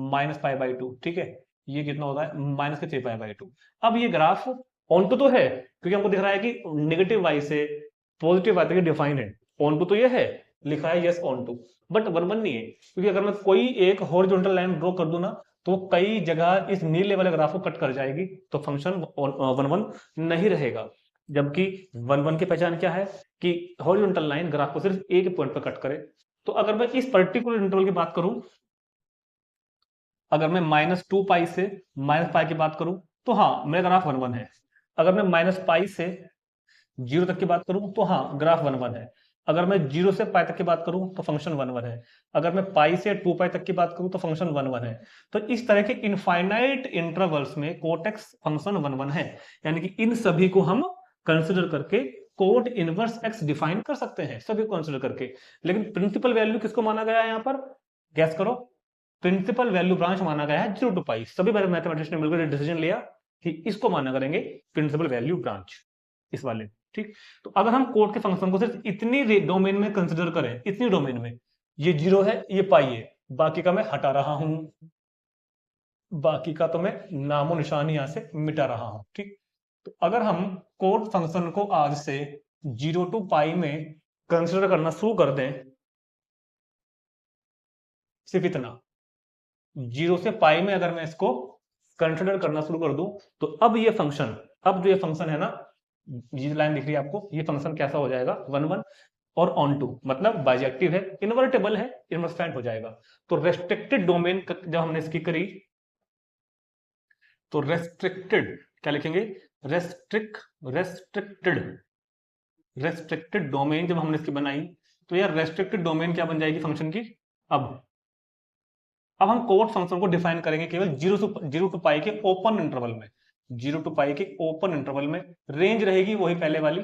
माइनस पाई बाई 2, ठीक है, ये कितना होता है माइनस के 3 पाई बाई 2। अब ये ग्राफ ऑन टू तो है, क्योंकि हमको दिख रहा है कि नेगेटिव वाई से पॉजिटिव वाई तक डिफाइंड है, ऑन टू तो ये है, लिखा है यस ऑन टू, बट 1 1 नहीं है, क्योंकि अगर मैं कोई एक हॉरिजॉन्टल लाइन ड्रॉ कर दूं ना तो कई जगह इस नीले वाले ग्राफ को कट कर जाएगी, तो फंक्शन 1 1 नहीं रहेगा। जबकि 1 1 की पहचान क्या है कि हॉरिजॉन्टल लाइन ग्राफ को सिर्फ एक पॉइंट पर कट करे। तो अगर मैं इस पर्टिकुलर इंटरवल की बात करूं, अगर मैं -2 पाई से -पाई की बात करूं तो हाँ मेरा ग्राफ 1 1 है। अगर मैं -पाई से 0 तक की बात करूं तो हाँ ग्राफ 1 1 है। अगर मैं 0 से पाई तक की बात करूं तो फंक्शन 1 1 है। अगर मैं पाई से 2 पाई तक की बात करूं तो फंक्शन 1 1 है। तो इस तरह के इनफाइनाइट इंटरवल्स में कोटेक्स फंक्शन 1 1 है, यानी कि इन सभी को हम कंसिडर करके कोट इनवर्स एक्स डिफाइन कर सकते हैं, सभी को कंसिडर करके। लेकिन प्रिंसिपल वैल्यू किसको माना गया है यहाँ पर, गैस करो। प्रिंसिपल वैल्यू ब्रांच माना गया है 0 to पाई। सभी मैथमेटिशियन ने मिलकर डिसीजन लिया कि इसको माना करेंगे प्रिंसिपल वैल्यू ब्रांच, इस वाले। ठीक, तो अगर हम कोट के फंक्शन को सिर्फ इतनी डोमेन में कंसिडर करें, इतनी डोमेन में, ये 0 है ये पाई है, बाकी का मैं हटा रहा हूं, बाकी का तो मैं नामो निशान यहां से मिटा रहा हूं। ठीक, तो अगर हम कोट फंक्शन को आज से 0 to पाई में कंसिडर करना शुरू कर दें, सिर्फ इतना 0 से पाई में अगर मैं इसको कंसिडर करना शुरू कर दूं, तो अब ये फंक्शन, अब जो ये फंक्शन है ना, ये लाइन दिख रही है आपको, ये फंक्शन कैसा हो जाएगा 1 1 और ऑन टू, मतलब बाइजेक्टिव है, इन्वर्टेबल है, इन्वर्सफेंट हो जाएगा। तो रेस्ट्रिक्टेड डोमेन जब हमने इसकी करी, तो रेस्ट्रिक्टेड क्या लिखेंगे, रेस्ट्रिक्टेड रेस्ट्रिक्टेड डोमेन जब हमने इसकी बनाई, तो यार रेस्ट्रिक्टेड डोमेन क्या बन जाएगी फंक्शन की। अब हम कोट फंक्शन को डिफाइन करेंगे केवल 0 टू पाई के ओपन इंटरवल में। 0 टू पाई के ओपन इंटरवल में रेंज रहेगी वही पहले वाली,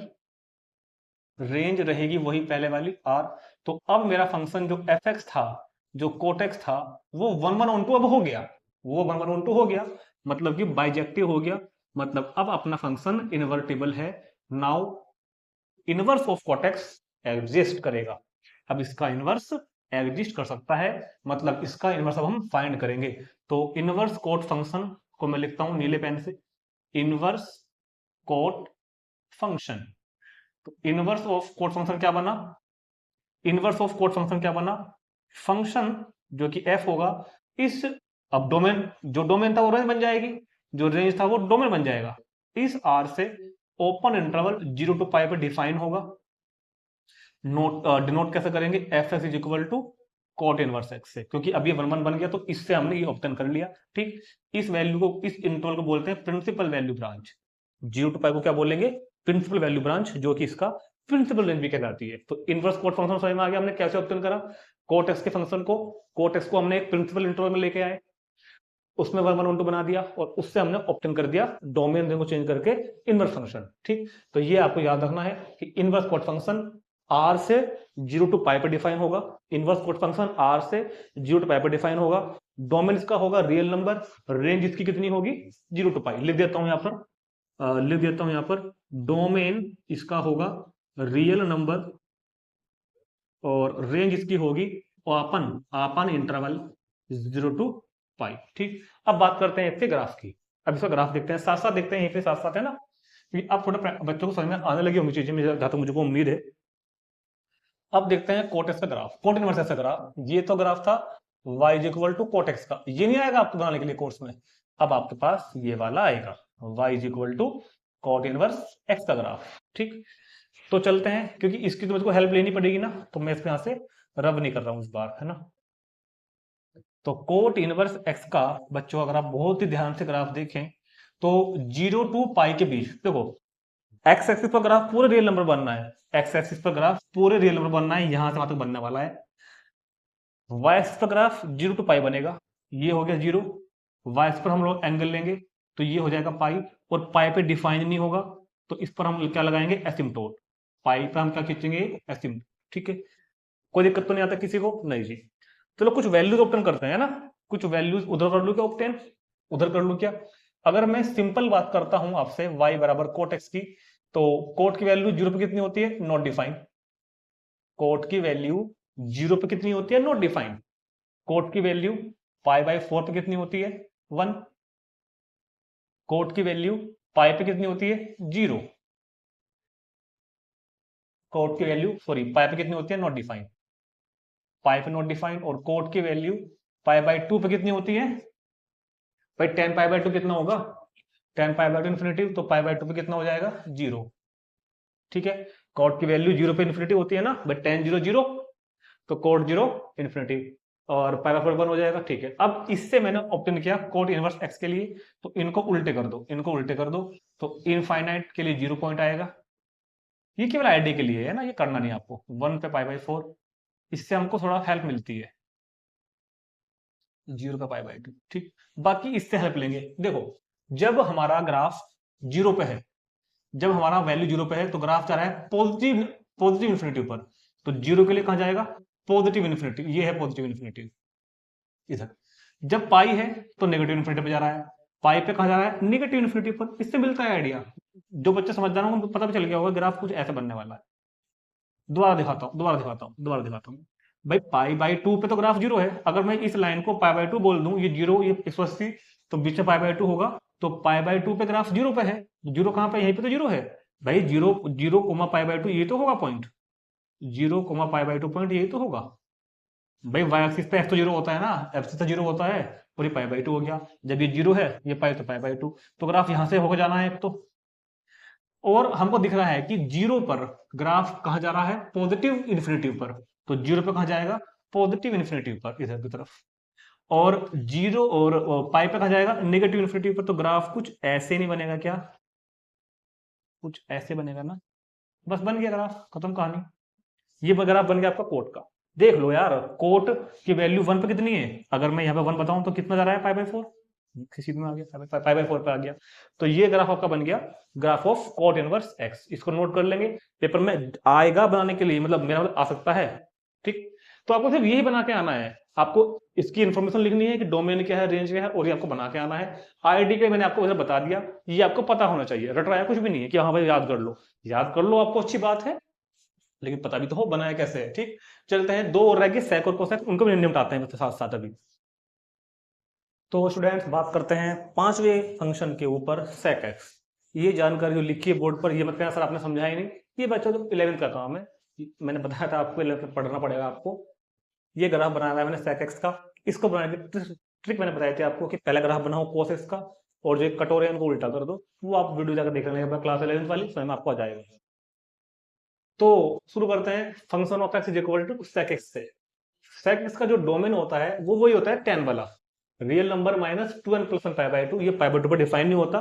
रेंज रहेगी वही पहले वाली आर। तो अब मेरा फंक्शन जो एफ एक्स था, जो कोटेक्स था, वो 1 1 ऑन टू अब हो गया, वो 1 1 ऑन टू हो गया, मतलब कि बाइजेक्टिव हो गया। मतलब अब अपना फंक्शन इन्वर्टिबल है। Now inverse of cot x exist करेगा। अब इसका इनवर्स एग्जिस्ट कर सकता है, मतलब इसका इनवर्स अब हम फाइंड करेंगे। तो इनवर्स कोट फंक्शन को मैं लिखता हूं नीले पेन से, इनवर्स कोट फंक्शन। तो इनवर्स ऑफ कोट फंक्शन क्या बना, इनवर्स ऑफ कोट फंक्शन क्या बना, फंक्शन जो कि एफ होगा इस, अब डोमेन, जो डोमेन था वो रेंज बन जाएगी, जो रेंज था वो डोमेन बन जाएगा, इस आर से ओपन इंटरवल 0 टू पाई पे डिफाइन होगा। नोट डिनोट कैसे करेंगे, f s is equal to cot inverse x से, क्योंकि अब ये 1 1 बन गया तो इससे हमने ये ऑप्शन कर लिया। ठीक, इस वैल्यू को, इस इंटरवल को बोलते हैं प्रिंसिपल वैल्यू ब्रांच। 0 टू पाई को क्या बोलेंगे, प्रिंसिपल वैल्यू ब्रांच, जो कि इसका प्रिंसिपल रेंज भी कहलाती है। तो इनवर्स कोट फंक्शन समझ में आ गया हमने कैसे ऑप्शन करा। कोट एक्स के फंक्शन को, कोट एक्स को हमने एक प्रिंसिपल इंटरवल में लेके आए, उसमें 1 1 बना दिया और उससे हमने ऑप्शन कर दिया डोमेन को चेंज करके इनवर्स फंक्शन। ठीक, तो ये आपको याद रखना है कि इनवर्स कोट फंक्शन आर से 0 टू पाई पर डिफाइन होगा, इनवर्स कोट फंक्शन आर से 0 टू पाई पर डिफाइन होगा, डोमेन इसका होगा रियल नंबर, रेंज इसकी कितनी होगी 0 टू पाई। लिख देता हूं यहां पर, लिख देता हूं यहां पर, डोमेन इसका होगा रियल नंबर और रेंज इसकी होगी ओपन, ओपन इंटरवल 0 टू पाई। ठीक, अब बात करते हैं इसके ग्राफ की। अब इसका ग्राफ देखते हैं, साथ साथ देखते हैं, यहीं पे साथ साथ है ना, क्योंकि अब थोड़ा बच्चों को समझ में आने लगी होंगी चीजें, जहां तक मुझको उम्मीद है। अब देखते हैं कोट एक्स का ग्राफ, कोट इनवर्स एक्स का ग्राफ। ये तो ग्राफ था y is equal to cot x का, ये नहीं आएगा आपको बनाने के लिए कोर्स में। अब आपके पास ये वाला आएगा y is equal to cot inverse x का ग्राफ। ठीक, तो चलते हैं, क्योंकि इसकी तो मुझको हेल्प लेनी पड़ेगी ना, तो मैं इसमें यहां से रब नहीं कर रहा हूं इस बार, है ना। तो कोट इनवर्स एक्स का बच्चों अगर आप बहुत ही ध्यान से ग्राफ देखें, तो 0 टू पाई के बीच देखो, एक्स एक्सिस पर ग्राफ पूरे रियल नंबर बनना है, एक्स एक्सिस पर ग्राफ पूरे रियल नंबर बनना है, यहां से वहां तक बनने वाला है। वाई एक्सिस पर ग्राफ 0 टू पाई बनेगा, ये हो गया 0। वाई एक्सिस पर हम लोग एंगल लेंगे तो ये हो जाएगा पाई, और पाई पे डिफाइन नहीं होगा तो इस पर हम क्या लगाएंगे एसिम्टोट, पाई पे हम क्या खींचेंगे एसिम्टोट। ठीक है, कोई दिक्कत तो नहीं आता किसी को, नहीं जी। चलो कुछ वैल्यूज ऑप्टेन करते हैं ना, कुछ वैल्यूज उधर कर लू क्या ऑप्टेन, उधर कर लू क्या। अगर मैं सिंपल बात करता हूं आपसे y बराबर कोट एक्स की, तो कोट की वैल्यू 0 पे कितनी होती है, नॉट डिफाइन। कोट की वैल्यू 0 पे कितनी होती है, नॉट डिफाइन। कोट की वैल्यू पाई बाई 4 पे कितनी होती है 1। कोट की वैल्यू पाई पे कितनी होती है 0। कोट की वैल्यू सॉरी पाई पे कितनी होती है, नॉट डिफाइन, पाई पे नॉट डिफाइन। और कोट की वैल्यू पाई बाई 2 पे कितनी होती है भाई, 10 पाई बाई 2 कितना होगा, 10 पाई बाई 2 इन्फिनिटी, तो पाई बाई 2 पे कितना हो जाएगा 0। ठीक है, कॉट की वैल्यू 0 पे इन्फिनिटी होती है ना भाई, tan 0 0, तो कॉट 0 इन्फिनिटी, और पाई बाय 4 1 हो जाएगा। ठीक है, अब इससे मैंने ऑब्टेन किया कॉट इनवर्स x के लिए, तो इनको उल्टे कर दो, इनको उल्टे कर दो, तो इनफाइनाइट के लिए 0 पॉइंट आएगा। ये केवल आइडिया के लिए है ना, ये करना नहीं आपको। 1 पे पाई बाय 4, इससे हमको थोड़ा हेल्प मिलती है, 0 का पाई बाय 2। ठीक, बाकी इससे हेल्प लेंगे। देखो, जब हमारा ग्राफ 0 पे है, जब हमारा वैल्यू 0 पे है, तो ग्राफ जा रहा है पॉजिटिव, पॉजिटिव इन्फिनिटी पर, तो 0 के लिए कहां जाएगा, पॉजिटिव इन्फिनिटी, ये है पॉजिटिव इन्फिनिटी इधर। जब पाई है तो नेगेटिव इन्फिनिटी पे जा रहा है, पाई पे कहा जा रहा है, नेगेटिव इन्फिनिटी पर। इससे मिलता है आइडिया, जो बच्चे समझदार होंगे उनको पता भी चल गया होगा ग्राफ कुछ ऐसे बनने वाला है। दोबारा दिखाता हूं, दोबारा दिखाता हूं भाई। पाई बाय 2 पे तो ग्राफ 0 है, अगर मैं इस लाइन को पाई बाय 2 बोल दूं, ये 0, ये 180, तो बीच में पाई बाय 2 होगा, तो पाई बाय 2 पे ग्राफ 0 पे है। 0 कहां पे, यहीं पे तो 0 है भाई। 0 0 कोमा पाई बाय 2, ये तो होगा point, 0 comma pi by 2 point, यही तो होगा भाई। वाई एक्सिस पे एक्स तो 0 होता है ना, एक्सिस तो 0 होता है, और ये पाई बाय 2 हो गया। जब ये 0 है, ये पाई, तो पाई बाय 2, तो ग्राफ यहां से होकर जाना है एक तो। और हमको दिख रहा है कि 0 पर ग्राफ कहा जा रहा है, पॉजिटिव इन्फिनिटी पर, तो 0 पे कहा जाएगा, पॉजिटिव इन्फिनिटी पर इधर की तरफ। और 0 और पाई पे कहा जाएगा, नेगेटिव इन्फिनिटी पर। तो ग्राफ कुछ ऐसे नहीं बनेगा क्या, कुछ ऐसे बनेगा ना, बस बन गया ग्राफ, खत्म कहानी। ये ग्राफ बन गया आपका कोट का। देख लो यार, कोट की वैल्यू 1 पे कितनी है, अगर मैं यहाँ पे 1 बताऊं तो कितना जा रहा है, पाई बाय 4, किसी में आ गया, पाई बाय 4 पे आ गया। तो ये ग्राफ आपका बन गया, graph of coat inverse x. इसको नोट कर लेंगे, पेपर में आएगा बनाने के लिए, मतलब मेरा मतलब आ सकता है। ठीक, तो आपको सिर्फ यही बना के आना है, आपको इसकी इंफॉर्मेशन लिखनी है कि डोमेन क्या है, रेंज क्या है, और ये आपको बना के आना है। आईडी के मैंने आपको बता दिया, ये आपको पता होना चाहिए, रटवाया कुछ भी नहीं है कि हाँ भाई याद कर लो, याद कर लो आपको अच्छी बात है, लेकिन पता भी तो हो बनाया कैसे है। ठीक, चलते हैं, दो और रह गए, सेक और कोसेक, उनको भी निपटाते हैं साथ साथ अभी। तो स्टूडेंट्स, बात करते हैं पांचवें फंक्शन के ऊपर, सेक एक्स। ये जानकारी जो लिखी है बोर्ड पर, ये मत कहना सर आपने समझाया ही नहीं, ये बच्चों तो 11th का काम है, मैंने बताया था आपको 11th पढ़ना पड़ेगा आपको। ये ग्राफ बनाया है मैंने सेक एक्स का, इसको बनाने की ट्रिक मैंने बताई थी आपको कि पहला ग्राफ बनाओ कोस एक्स का, और जो कटोरे हैं उनको उल्टा कर दो। वो आप वीडियो जाकर देख लेंगे क्लास 11th वाली, समय में आपको आ जाएगा। तो शुरू करते हैं, function of x is equal to sec x से। सेक एक्स का जो डोमेन होता है वो वही होता है tan वाला, real number minus 2n plus 1 pi by 2। ये पाई बाय 2 पर डिफाइन नहीं होता,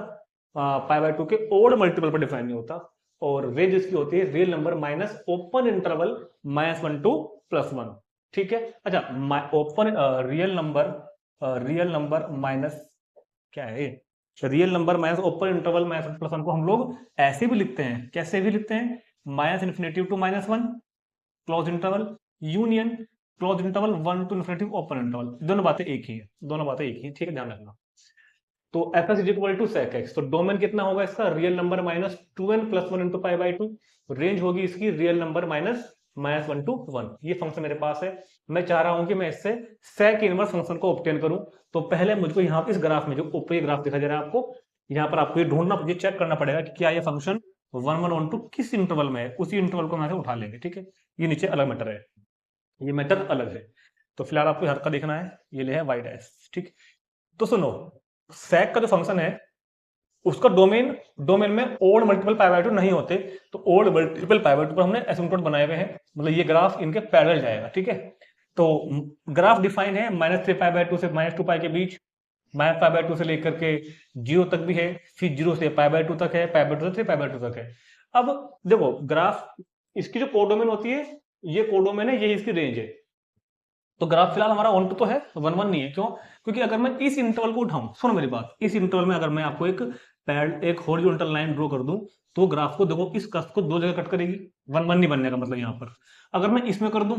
पाई बाय 2 के ओड मल्टीपल पर डिफाइन नहीं होता। और रेंज इसकी होती है real number minus open interval -1 to +1। ठीक है, अच्छा, ओपन रियल नंबर माइनस, क्या है, real number minus open interval -1 + 1 को हम लोग ऐसे भी लिखते हैं, कैसे भी लिखते हैं, -∞ to -1 close interval, union close interval 1 to ∞ open interval. दोनों बातें एक ही है, दोनों बातें एक ही है, ठीक है, ध्यान रखना। तो f s is equal to sec x, तो डोमेन कितना होगा इसका, real number minus 2n + 1 × pi by 2। Range होगी इसकी रियल नंबर माइनस -1 to 1। ये फंक्शन मेरे पास है, मैं चाह रहा हूं कि मैं इससे सेक इनवर्स फंक्शन को ऑब्टेन करूं। तो पहले मुझको यहाँ इस ग्राफ में, जो ऊपर ग्राफ दिखा दे रहा है आपको, यहाँ पर आपको ये ढूंढना, ये चेक करना पड़ेगा कि क्या ये फंक्शन 1 1 1 2 किस इंटरवल में है, उसी इंटरवल को यहाँ से उठा लेंगे। ठीक है, ये नीचे अलग मैटर है, ये मैटर अलग है। तो फिलहाल आपको हर का देखना है, ये ले है वाई डैश। ठीक, तो सुनो, सेक का जो फंक्शन है उसका डोमेन में ओड मल्टीपल पाई बाय 2 नहीं होते, तो ओड मल्टीपल पाई बाय 2 पर हमने एसिम्पटोट बनाए हुए हैं, मतलब ये ग्राफ इनके पैरेलल जाएगा। ठीक है, तो ग्राफ डिफाइन है -3 पाई बाय 2 से -2 पाई के बीच, -पाई बाय 2 से लेकर के 0 तक भी है, फिर 0 से पाई बाय 2 तक है, पाई बाय 2 से 3 पाई बाय 2 तक है। अब देखो ग्राफ, इसकी जो कोडोमेन होती है, ये कोडोमेन है, ये इसकी रेंज है। तो ग्राफ फिलहाल हमारा 1 2 तो है, 1 1 नहीं है। क्यों? क्योंकि अगर मैं इस इंटरवल को उठाऊं, सुनो मेरी बात, इस इंटरवल में अगर मैं आपको एक हॉरिजॉन्टल लाइन ड्रॉ कर दूं, तो ग्राफ को देखो, इस कस्ट को दो जगह कट करेगी, 1 1 नहीं बनने का मतलब यहाँ पर। अगर मैं इसमें कर दूं,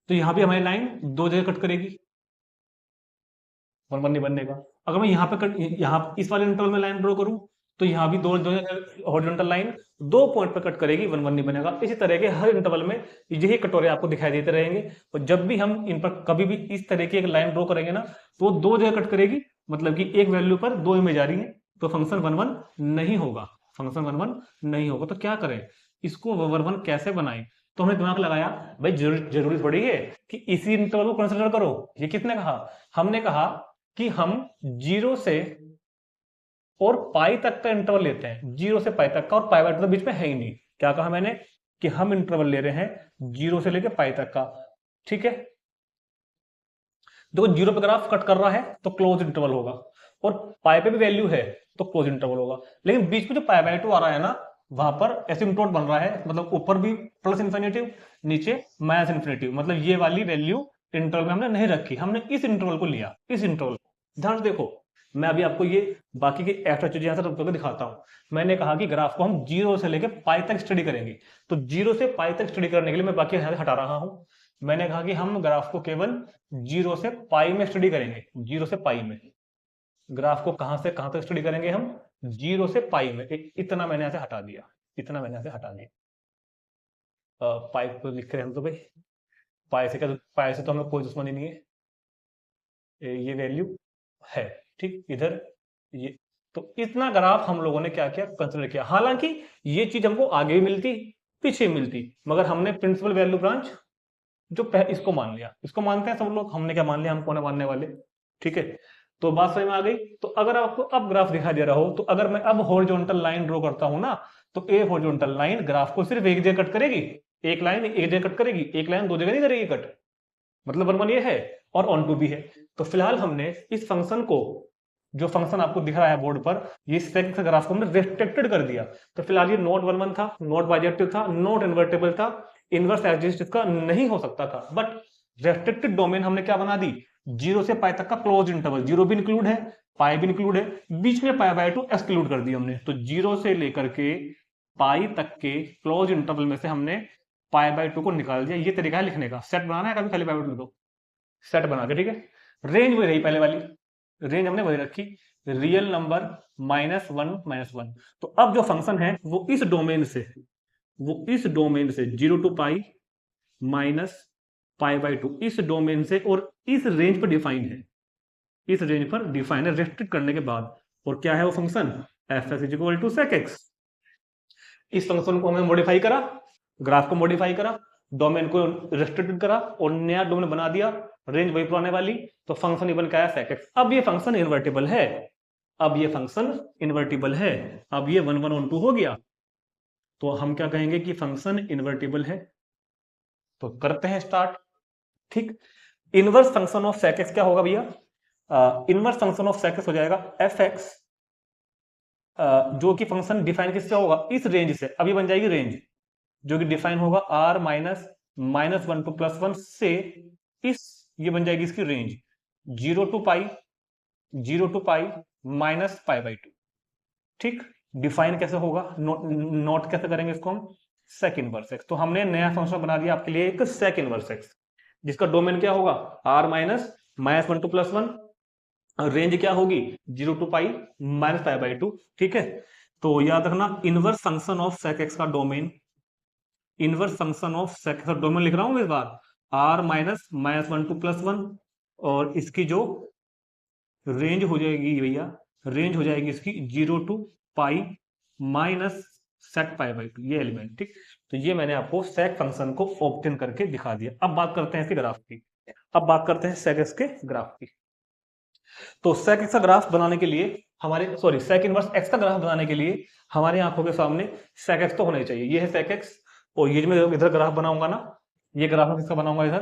तो यहाँ भी हमारी लाइन दो जगह कट करेगी, 1 1 नहीं बनने का। अगर मैं यहाँ पे यहाँ इस वाले इंटरवल में लाइन ड्रॉ करूं, तो यहाँ भी दो हॉरिजॉन्टल लाइन 2 पॉइंट पर कट करेगी, 1 1 नहीं बनेगा। इसी तरह के हर इंटरवल में यही कटोरे आपको दिखाई देते रहेंगे, और जब भी हम इन पर कभी भी इस तरह की एक लाइन ड्रॉ करेंगे ना, तो दो जगह कट करेगी, मतलब कि एक वैल्यू पर दो इमेज आ रही है, तो फंक्शन 1 1 नहीं होगा, फंक्शन 1 1 नहीं होगा। तो क्या करें, इसको 1 1 कैसे बनाएं? तो हमने दिमाग लगाया, भाई जरूरी थोड़ी है कि इसी इंटरवल को कंसिडर करो। ये किसने कहा? हमने कहा कि हम 0 से और पाई तक का इंटरवल लेते हैं, 0 से पाई तक का, और पाई बाय 2 तो बीच में है ही नहीं, क्या कहा मैंने कि हम इंटरवल ले रहे हैं 0 से लेके पाई तक का, ठीक है। देखो 0 पे ग्राफ कट कर रहा है तो क्लोज इंटरवल होगा, और पाई पे भी वैल्यू है तो क्लोज इंटरवल होगा, लेकिन बीच में जो पाई बाय 2 आ रहा है ना, वहां पर एसिम्पटोट बन रहा है, मतलब ऊपर भी प्लस इन्फिनिटिव नीचे माइनस इन्फिनिटिव, मतलब ये वाली वैल्यू इंटरवल में हमने नहीं रखी, हमने इस इंटरवल को लिया, इस इंटरवल को। ध्यान से देखो, मैं अभी आपको ये बाकी की एक्स्ट्रा चीजें यहां से रख के दिखाता हूं। मैंने कहा कि ग्राफ को हम 0 से लेकर पाई तक स्टडी करेंगे, तो 0 से पाई तक स्टडी करने के लिए मैं बाकी हटा रहा हूं। मैंने कहा कि हम ग्राफ को केवल 0 से पाई में स्टडी करेंगे, 0 से पाई में। ग्राफ को कहां से कहां तक स्टडी करेंगे हम? 0 से पाई में। इतना मैंने यहां से हटा दिया, इतना मैंने यहां से हटा दिया। पाई को लिख रहे हैं तो भाई, पाई से क्या, पाई से तो हमें कोई दुश्मनी नहीं है, ये वैल्यू है, ठीक। इधर ये, तो इतना ग्राफ हम लोगों ने क्या किया, कंसिडर किया। हालांकि ये चीज हमको आगे भी मिलती, पीछे मिलती, मगर हमने प्रिंसिपल वैल्यू ब्रांच जो इसको मान लिया। इसको मानते हैं सब लोग, हमने क्या मान लिया, हम कौन है मानने वाले, ठीक है। तो बात समझ में आ गई। तो अगर आपको अब ग्राफ दिखाई दे रहा हो, तो अगर मैं अब हॉरिजॉन्टल लाइन ड्रॉ करता हूं ना, तो ए हॉरिजॉन्टल लाइन ग्राफ को सिर्फ एक जगह कट करेगी, एक लाइन एक जगह कट करेगी, एक लाइन दो जगह नहीं करेगी कट, मतलब 1 1 ये है और ऑन टू भी है। तो फिलहाल हमने इस फंक्शन को, जो फंक्शन आपको दिख रहा है बोर्ड पर, ये सेक ग्राफ को हमने रेस्ट्रिक्टेड कर दिया। तो फिलहाल ये नोट 1 1 था, नोट बाइजेक्टिव था, नोट इन्वर्टेबल था, इनवर्स एग्जिस्ट इसका नहीं हो सकता था, बट रेस्ट्रिक्टेड डोमेन हमने क्या बना दी, 0 से पाई तक का क्लोज इंटरवल, 0 भी इंक्लूड है, पाई भी इंक्लूड है, बीच में पाई बाय 2 एक्सक्लूड कर दी हमने। तो 0 से लेकर के पाई तक के क्लोज इंटरवल में से हमने पाई बाय 2 को निकाल दिया। ये तरीका है लिखने का। सेट बनाना है, कभी खाली पाई बाय 2 लिख दो, सेट बना के, ठीक है। रेंज वही रही पहले वाली, रेंज हमने वही रखी, रियल नंबर -1 तो अब जो फंक्शन है वो इस डोमेन से, वो इस डोमेन से 0 to pi minus pi by 2, इस डोमेन से और इस रेंज पर डिफाइन है, इस रेंज पर डिफाइन है रेस्ट्रिक्ट करने के बाद। और क्या है वो function, f x is equal to sec x. इस फंक्शन को हमने मॉडिफाई करा, ग्राफ को मॉडिफाई करा, डोमेन को रेस्ट्रिक्टेड करा और नया डोमेन बना दिया, रेंज वही पुराने वाली, तो फंक्शन ही बन के आया सेक एक्स। अब ये फंक्शन इन्वर्टिबल है, अब ये फंक्शन इन्वर्टिबल है, अब ये 1 1 1 2 हो गया, तो हम क्या कहेंगे कि फंक्शन इन्वर्टिबल है। तो करते हैं स्टार्ट, ठीक। Inverse function of sec x क्या होगा भैया, inverse function of sec x हो जाएगा एफ एक्स, जो कि फंक्शन डिफाइन किससे होगा, इस रेंज से। अभी बन जाएगी रेंज जो कि डिफाइन होगा r -1 to +1 से, इस ये बन जाएगी इसकी range 0 to pi minus pi by 2, ठीक। डिफाइन कैसे होगा, नोट कैसे करेंगे इसको हम, सेक इनवर्स एक्स। तो हमने नया फंक्शन बना दिया आपके लिए, एक सेक इनवर्स एक्स, जिसका डोमेन क्या होगा, r -1 to +1, रेंज क्या होगी 0 to pi minus pi by 2, ठीक है। तो याद रखना, inverse function of sec x का domain, inverse function of sec x का डोमेन लिख रहा हूं इस बार, r -1 to +1, और इसकी जो रेंज हो जाएगी भैया, रेंज हो जाएगी इसकी 0 to pi minus sec pi by 2, ये एलिमेंट, ठीक। तो ये मैंने आपको सेक फंक्शन को ऑब्टेन करके दिखा दिया। अब बात करते हैं इसके ग्राफ की, अब बात करते हैं सेक एक्स के ग्राफ की। तो सेक एक्स का ग्राफ बनाने के लिए हमारे, सॉरी, सेक इनवर्स एक्स का ग्राफ बनाने के लिए हमारे आंखों के सामने सेक एक्स तो होना ही चाहिए। ये है सेक एक्स, और ये जो मैं इधर ग्राफ बनाऊंगा ना, ये ग्राफ किसका बनाऊंगा इधर,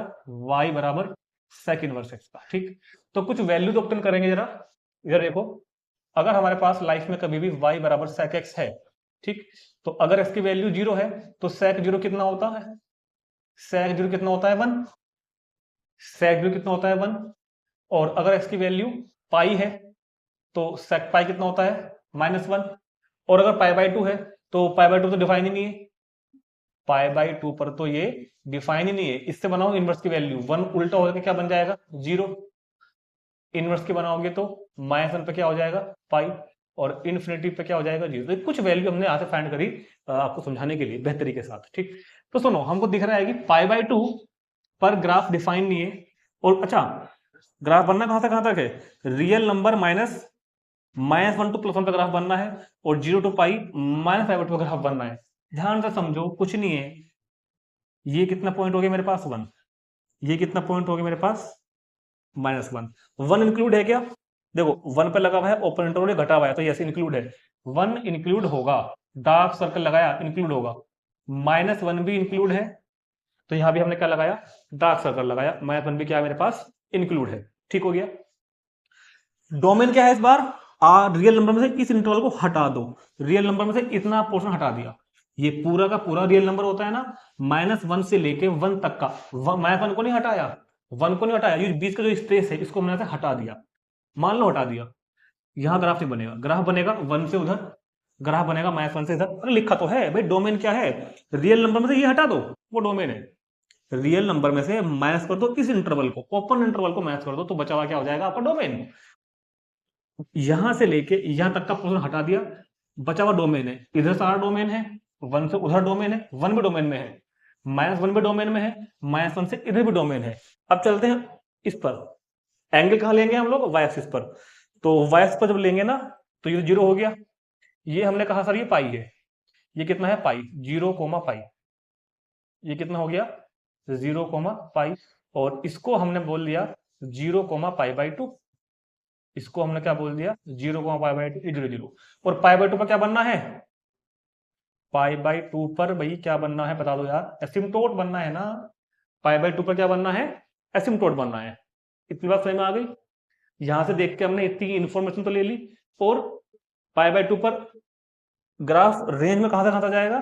y बराबर सेक इनवर्स एक्स का, ठीक। तो कुछ वैल्यूज ऑब्टेन करेंगे जरा, इधर देखो। अगर हमारे पास लाइफ में कभी भी y बराबर सेक एक्स है, ठीक, तो अगर x की वैल्यू 0 है तो सेक 0 कितना होता है, सेक 0 कितना होता है 1, सेक 0 कितना होता है 1। और अगर x की वैल्यू पाई है तो सेक पाई कितना होता है -1। और अगर पाई बाई 2 है तो पाई बाई 2 तो डिफाइन ही नहीं है, पाई बाई 2 पर तो ये डिफाइन ही नहीं है। इससे बनाओ इनवर्स की वैल्यू, 1 उल्टा हो जाएगा, क्या बन जाएगा 0, इनवर्स की बनाओगे तो -1 पे क्या हो जाएगा पाई, और इन्फिनिटी पे क्या हो जाएगा 0। तो कुछ वैल्यू हमने यहाँ से फाइंड करी आपको समझाने के लिए बेहतरी के साथ, ठीक। तो सुनो, हमको दिख रहा है कि पाई बाई 2 पर ग्राफ डिफाइन नहीं है, और अच्छा, ग्राफ बनना कहां से कहां तक है, रियल नंबर -1 to +1 पे ग्राफ बनना है, और 0 to pi minus pi by 2 पे ग्राफ बनना है। ध्यान से समझो, कुछ नहीं है, ये कितना पॉइंट हो गया मेरे पास 1, ये कितना पॉइंट हो गया मेरे पास -1, 1 इंक्लूड है क्या, देखो 1 पे लगा हुआ है, ओपन इंटरवल घटा हुआ है, तो यस इंक्लूड है, 1 इंक्लूड होगा, डार्क सर्कल लगाया इंक्लूड होगा, -1 भी इंक्लूड है, तो यहां भी हमने क्या लगाया, डार्क सर्कल लगाया, -1 भी क्या है मेरे पास, इंक्लूड है। ठीक हो गया। डोमेन क्या है इस बार, रियल नंबर में से इस इंटरवल को हटा दो, रियल नंबर में से इतना पोर्शन हटा दिया, ये पूरा का पूरा रियल नंबर होता है ना, -1 से लेके 1 तक का, -1 को नहीं हटाया, 1 को नहीं हटाया, ये बीच का जो स्पेस है इसको मैंने हटा दिया, मान लो हटा दिया, यहां ग्राफ नहीं बनेगा, ग्राफ बनेगा 1 से उधर, ग्राफ बनेगा -1 से इधर। अरे लिखा तो है भाई, डोमेन क्या है, रियल नंबर में से ये हटा दो, वो डोमेन है। रियल नंबर में से माइनस कर दो इस इंटरवल को, ओपन इंटरवल को माइनस कर दो, तो बचा हुआ क्या हो जाएगा आपका डोमेन। यहां से लेके यहां तक का पोर्शन हटा दिया, बचा हुआ डोमेन है, इधर सारा डोमेन है, 1 से उधर डोमेन है, 1 भी डोमेन में है, -1 भी डोमेन में है, -1 से इधर भी डोमेन है। अब चलते हैं इस पर, एंगल कहां लेंगे हम लोग, वाई एक्सिस पर। तो वाई एक्सिस पर जब लेंगे ना, तो ये 0 हो गया, ये हमने कहा सर ये पाई है, ये कितना है पाई, 0, पाई, ये कितना हो गया 0, पाई, और इसको हमने बोल दिया 0, पाई/2, इसको हमने क्या बोल दिया 0, पाई/2, 0, 0, और पाई/2 पर क्या बनना है, पाई/2 पर भाई क्या बनना है बता दो यार, एसिम्टोट बनना है ना, पाई/2 पर क्या बनना है, एसिम्टोट बनना है। इतनी बात समझ में आ गई। यहां से देख के हमने इतनी इंफॉर्मेशन तो ले ली, और पाई/2 पर ग्राफ रेंज में कहां से कहां तक जाएगा,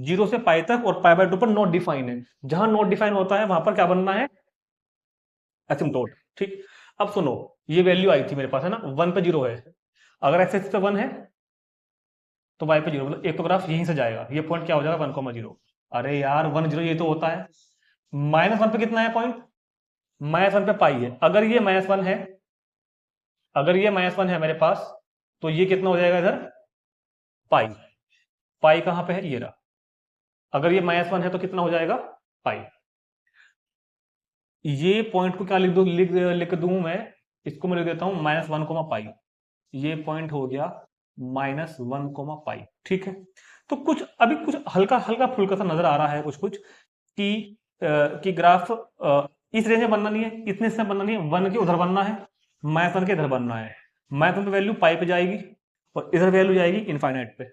0 से पाई तक, और पाई/2 पर नॉट डिफाइन है, जहां नॉट डिफाइन होता है वहां पर क्या बनना है, एसिम्टोट। ठीक, अब सुनो, ये वैल्यू आई थी मेरे पास है ना, 1 पे 0 है, अगर एक्स एक्सिस पे 1 है तो वाई पे 0, मतलब एक तो ग्राफ यहीं से जाएगा, ये पॉइंट क्या हो जाएगा 1,0। अरे यार 1, 0 ये तो होता है, -1 पे कितना है पॉइंट, -1 पे पाई है, अगर ये -1 है, अगर ये -1 है मेरे पास, तो ये कितना हो जाएगा इधर, पाई, पाई कहां पे है, ये रहा, अगर ये -1 है तो कितना हो जाएगा, पाई। ये पॉइंट को क्या लिख दू, लिख दूं मैं, इसको मैं लिख देता हूं -1, पाई, ये पॉइंट हो गया -1, पाई। ठीक है, तो कुछ अभी कुछ हल्का हल्का फुल्का सा नजर आ रहा है कुछ कुछ कि ग्राफ इस रेंज में बनना नहीं है, इतने से बनना नहीं है, 1 के उधर बनना है, -1 के इधर बनना है, -1 पे वैल्यू पाई पे जाएगी, और इधर वैल्यू जाएगी इनफाइनाइट पे,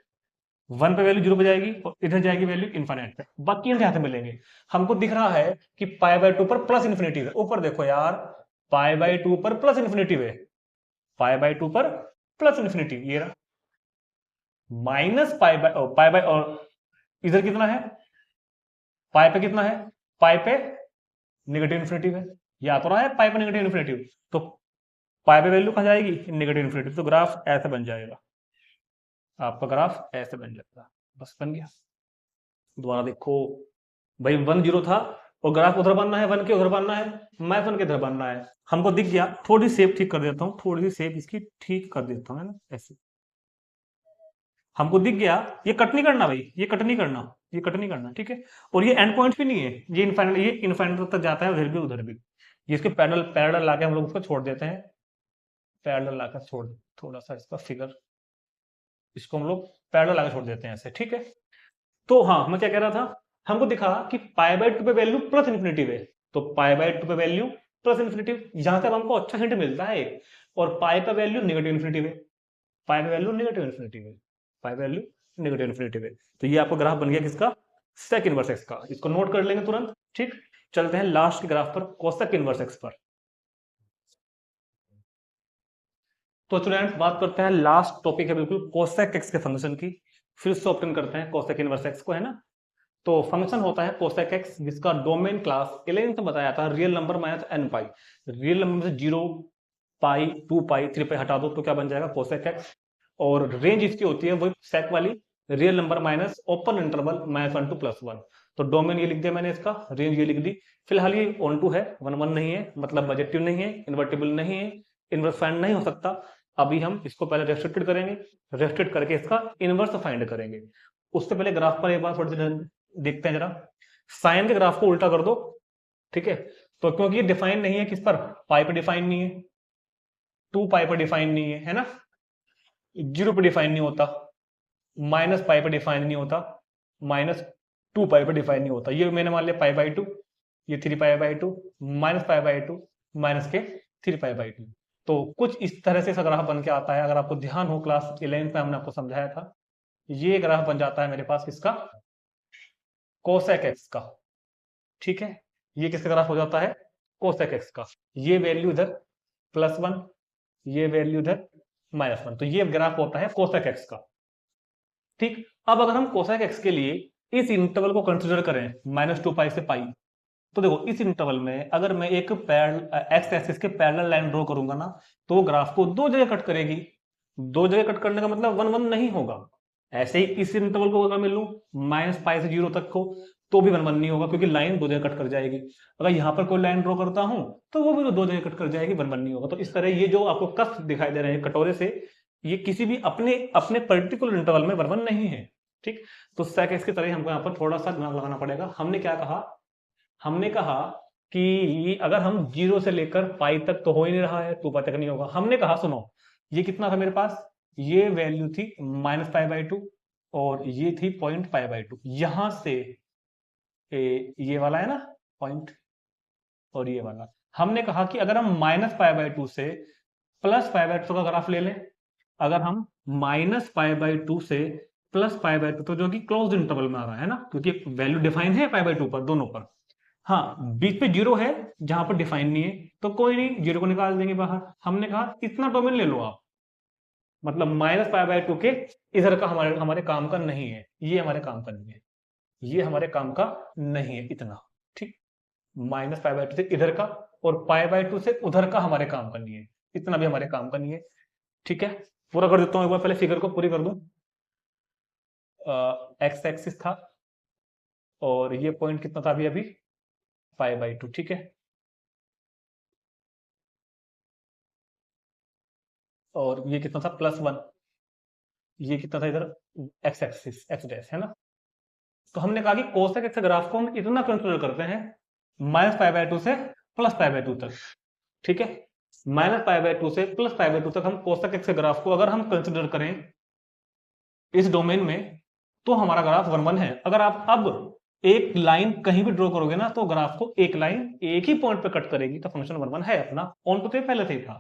1 पे वैल्यू 0 पे जाएगी, और इधर जाएगी वैल्यू इनफाइनाइट पे, बाकी हम यहाँ से मिलेंगे। हमको दिख रहा है कि पाई/2 पर प्लस इन्फिनिटी है, ऊपर देखो यार, पाई/2 पर प्लस इन्फिनिटी है, पाई/2 पर प्लस इन्फिनिटी, ये रहा, माइनस पाई बाय, और इधर कितना है, पाई पे कितना है, पाई पे नेगेटिव इन्फिनिटी है, या तो रहा है पाई पे नेगेटिव इन्फिनिटी, तो पाई पे वैल्यू कहां जाएगी, नेगेटिव इन्फिनिटी, तो ग्राफ ऐसे बन जाएगा, आपका ग्राफ ऐसे बन जाएगा, बस बन गया। दोबारा देखो भाई, 1, 0 था, और ग्राफ उधर बनना है, 1 के उधर बनना है, -1 के इधर बनना है, हमको दिख गया, थोड़ी शेप ठीक कर देता हूँ, थोड़ी सी शेप इसकी ठीक कर देता हूँ, है ना, ऐसे हमको दिख गया, ये कट नहीं करना भाई, ये कट नहीं करना, ये कट नहीं करना, ठीक है, और ये एंड पॉइंट भी नहीं है, ये इनफाइनाइट तक जाता है, उधर भी उधर भी, ये इसके पैरेलल पैरेलल लाके हम लोग उसको छोड़ देते हैं, पैरेलल लाकर छोड़, थोड़ा सा इसका फिगर, इसको हम लोग पैरेलल लाकर छोड़ देते हैं ऐसे, ठीक है। तो हाँ, मैं क्या कह रहा था, हमको दिखा कि पाई/2 पे वैल्यू प्लस इन्फिनिटी है, तो पाई/2 पे वैल्यू प्लस इन्फिनिटी, यहां से हमको अच्छा हिंट मिलता है, और पाई पे वैल्यू नेगेटिव इन्फिनिटी है, पाई पे वैल्यू नेगेटिव इन्फिनिटी है, पाई वैल्यू नेगेटिव इन्फिनिटी है, तो ये आपका ग्राफ बन गया किसका, सेक इनवर्स एक्स का, इसको नोट कर लेंगे तुरंत। ठीक, चलते हैं लास्ट के ग्राफ पर, कोसेक इनवर्स एक्स पर। तो स्टूडेंट्स बात करते हैं, लास्ट टॉपिक है बिल्कुल कोसेक एक्स के फंक्शन की, फिर से ऑप्टेन करते हैं कोसेक इनवर्स एक्स को, है ना। तो फंक्शन होता है कोसेक एक्स, जिसका डोमेन क्लास 11 में बताया था, रियल नंबर माइनस n पाई, रियल नंबर में से 0, पाई, 2 पाई, 3 पाई हटा दो तो क्या बन जाएगा कोसेक एक्स, और रेंज इसकी होती है वही सेक वाली, real number minus open interval -1 to +1, तो डोमेन ये लिख दिया मैंने, इसका रेंज ये लिख दी। फिलहाल ये ऑन टू है, 1, 1 नहीं है, मतलब बजेटिव नहीं है, इन्वर्टिबल नहीं है, इनवर्स फाइंड नहीं हो सकता। अभी हम इसको पहले रेस्ट्रिक्टेड करेंगे, रेस्ट्रिक्ट करके इसका इनवर्स फाइंड करेंगे। उससे पहले ग्राफ पर एक बार थोड़ी सी देखते हैं जरा, साइन के ग्राफ को उल्टा कर दो, ठीक है, तो क्योंकि ये डिफाइन नहीं है किस पर, पाई पर डिफाइन नहीं है, 2 पाई पर डिफाइन नहीं है ना, 0 पर डिफाइन नहीं होता, -पाई पर डिफाइन नहीं होता, -2 पाई पर डिफाइन नहीं होता, ये मैंने मान लिया पाई/2, ये 3 पाई/2, -पाई/2 माइनस के 3 पाई/2, तो कुछ इस तरह से ग्राफ बन के आता है। अगर आपको ध्यान हो, क्लास 11 में हमने आपको समझाया था, ये ग्राफ बन जाता है मेरे पास किसका, कोसेक एक्स का, ठीक है। ये किसका ग्राफ हो जाता है? कोसेक एक्स का। ये वैल्यू इधर +1, ये वैल्यू इधर -1, तो ये ग्राफ होता है कोसेक एक्स का, ठीक। अब अगर हम कोसेक एक्स के लिए इस इंटरवल को कंसिडर करें -2 से पाई, तो देखो इस इंटरवल में अगर मैं एक एक्स एक्सिस के पैरेलल लाइन ड्रॉ करूंगा ना, तो वो ग्राफ को दो जगह कट करेगी। दो जगह कट करने का मतलब 1 1 नहीं होगा। ऐसे ही इस इंटरवल को अगर मैं लूं -π से 0 तक को, तो भी 1 1 नहीं होगा, क्योंकि लाइन दो जगह कट कर जाएगी। अगर यहां पर कोई लाइन ड्रॉ करता हूं तो वो भी दो जगह कट कर जाएगी, 1 1 नहीं होगा। तो इस तरह ये जो आपको कष्ट दिखाई दे रहे हैं कटोरे से, ये किसी भी अपने अपने पर्टिकुलर इंटरवल में 1 1 नहीं है, ठीक। तो सेक एक्स की तरह हमको यहाँ पर थोड़ा सा दिमाग लगाना पड़ेगा। हमने क्या कहा? हमने कहा कि अगर हम 0 से लेकर पाई तक तो हो ही नहीं रहा है, 2 पाई तक नहीं होगा। हमने कहा सुनो, ये कितना था मेरे पास? ये वैल्यू थी -π/2 और ये थी 0.π/2। यहां से ये वाला है ना पॉइंट, और ये वाला। हमने कहा कि अगर हम -π/2 से +π/2 का ग्राफ ले लें, अगर हम -π/2 से +π/2, तो जो कि क्लोज्ड इंटरवल में आ रहा है ना, क्योंकि वैल्यू डिफाइन है π/2 पर, दोनों पर। हाँ, बीच पे 0 है जहां पर डिफाइन नहीं है, तो कोई नहीं, 0 को निकाल देंगे बाहर। हमने कहा इतना डोमेन ले लो आप, मतलब -π/2 के इधर का हमारे हमारे काम का नहीं है, ये हमारे काम का नहीं है, ये हमारे काम का नहीं है इतना, ठीक। -π/2 से इधर का और π/2 से उधर का हमारे काम का नहीं है, इतना भी हमारे काम का नहीं है, ठीक है। पूरा कर देता हूं एक बार, पहले फिगर को पूरी कर दूं। एक्स एक्सिस था और ये पॉइंट कितना था अभी अभी? π/2, ठीक है। और ये कितना था? +1। ये कितना था इधर? एक्स एक्सिस, एक्स डैश, है ना। तो हमने कहा कि कोसेक एक्स ग्राफ को हम इतना कंसिडर करते हैं -π/2 से +π/2 तक, ठीक है। -π/2 से +π/2 तक हम कोसेक एक्स ग्राफ को अगर हम कंसिडर करें इस डोमेन में, तो हमारा ग्राफ 1 1 है। अगर आप अब एक लाइन कहीं भी ड्रॉ करोगे ना, तो ग्राफ को एक लाइन एक ही पॉइंट पे कट करेगी, तो फंक्शन 1 1 है अपना। ऑन तो पहले से ही था।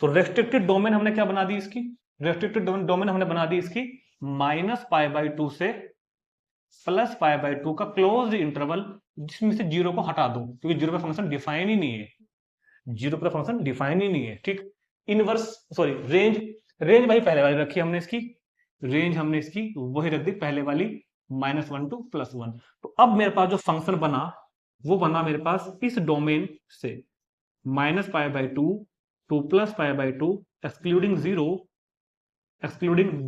तो रेस्ट्रिक्टेड डोमेन हमने क्या बना दी इसकी? रेस्ट्रिक्टेड डोमेन हमने बना दी इसकी -π/2 से +π/2 का क्लोज्ड इंटरवल, जिसमें से 0 को हटा दो, क्योंकि 0 पे फंक्शन डिफाइन ही नहीं है, 0 पे फंक्शन डिफाइन ही नहीं है, ठीक। इनवर्स सॉरी रेंज, रेंज भाई पहले वाली रखी हमने इसकी, रेंज हमने इसकी वही रख दी पहले वाली, -1 to +1। तो अब मेरे पास जो फंक्शन बना, वो बना मेरे पास इस डोमेन से -π/2 to +π/2 excluding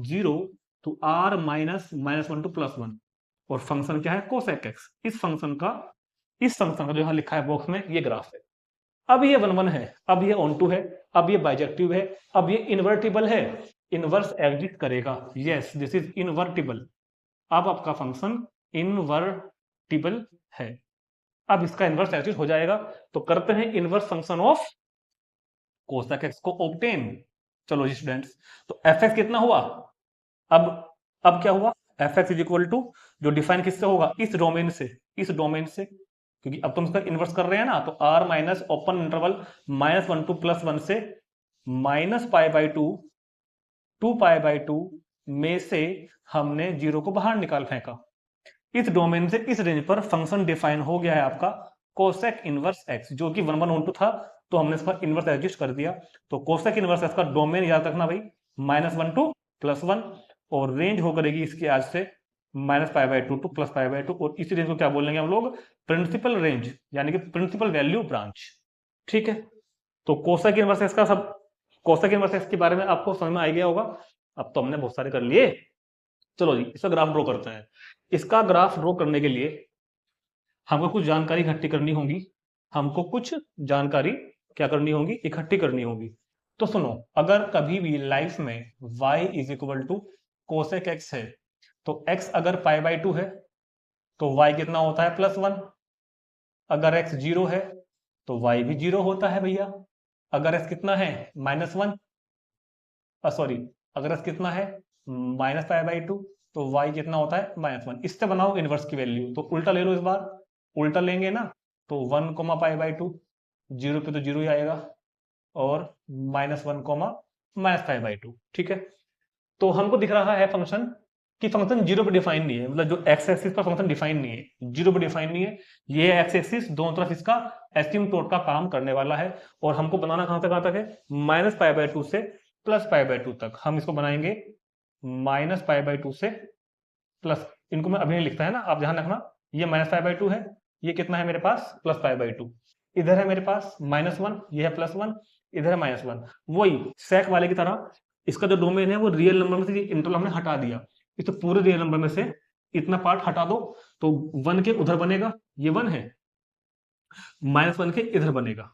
0 to r -1 to +1, और फंक्शन क्या है? Cosec x. इस फंक्शन का जो यहां लिखा है बॉक्स में, ये ग्राफ है। अब ये 1 1 है, अब ये ऑन टू है, अब ये बाइजेक्टिव है, अब ये इन्वर्टिबल है, इनवर्स एग्जिस्ट करेगा। Yes, this is invertible. अब आपका फंक्शन इन्वर्टिबल है, अब इसका इनवर्स एग्जिस्ट हो जाएगा। तो करते हैं inverse function of cosec x को ऑब्टेन। चलो जी स्टूडेंट्स, तो एफ एक्स कितना हुआ? अब क्या हुआ? F x is equal to, जो डिफाइन किससे होगा? इस डोमेन से, इस डोमेन से, क्योंकि अब तुम इसका इन्वर्स कर रहे हैं ना, तो r minus open interval -1 to +1 से -π/2 to π/2 में से हमने 0 को बाहर निकाल फेंका। इस डोमेन से इस रेंज पर फंक्शन डिफाइन हो गया है आपका कोसेक इनवर्स एक्स, जो कि 1 1 1 2 था, तो हमने इसका इनवर्स एडजस्ट कर दिया। तो कोसेक इनवर्स एक्स का डोमेन याद रखना भाई, -1 to +1, और रेंज हो करेगी इसकी आज से -π/2 to +π/2, और इसी रेंज को क्या बोलेंगे हम लोग? प्रिंसिपल रेंज, यानी कि प्रिंसिपल वैल्यू ब्रांच, ठीक है। तो कोसेक इनवर्स एक्स का सब, कोसेक इनवर्स एक्स के बारे में आपको समझ में आ गया होगा। अब तो हमने बहुत सारे कर लिए। चलो जी, इसका ग्राफ ड्रॉ करते हैं। इसका ग्राफ ड्रॉ करने के लिए हमको कुछ जानकारी इकट्ठी करनी होगी, हमको कुछ जानकारी क्या करनी होगी? इकट्ठी करनी होगी। तो सुनो, अगर कभी भी लाइफ में y is equal to cosec x है, तो x अगर π/2 है तो y कितना होता है? +1। अगर x 0 है तो y भी 0 होता है भैया। अगर x कितना है? -1, सॉरी, अगर x कितना है? -π/2, तो y कितना होता है? -1। इससे बनाओ इनवर्स की वैल्यू, तो उल्टा ले लो इस बार। उल्टा लेंगे ना, तो 1, π/2, 0 पे तो 0 ही आएगा, और -1, -π/2, ठीक है। तो हमको दिख रहा है फंक्शन कि फंक्शन जीरो पे डिफाइन नहीं है, मतलब जो एक्स एक्सिस पर फंक्शन डिफाइन नहीं है, जीरो पे डिफाइन नहीं है, ये एक्स एक्सिस दोनों तरफ इसका एसिम्पटोट का काम करने वाला है। और हमको बनाना कहां तक है, माइनस पाई बाय 2 से प्लस पाई बाय 2 तक। हम इसको बनाएंगे माइनस पाई बाय 2 से प्लस, इनको मैं अभी नहीं लिखता है ना, आप ध्यान रखना, ये माइनस पाई बाय 2 है, ये कितना है मेरे पास प्लस पाई बाय 2, इधर है मेरे पास -1, ये है +1, इधर है -1। वही सेक वाले की तरह इसका जो डोमेन है वो रियल नंबर में से इंटरवल हमने हटा दिया, इस तो पूरे रियल नंबर में से इतना पार्ट हटा दो, तो 1 के उधर बनेगा, ये 1 है, -1 के इधर बनेगा,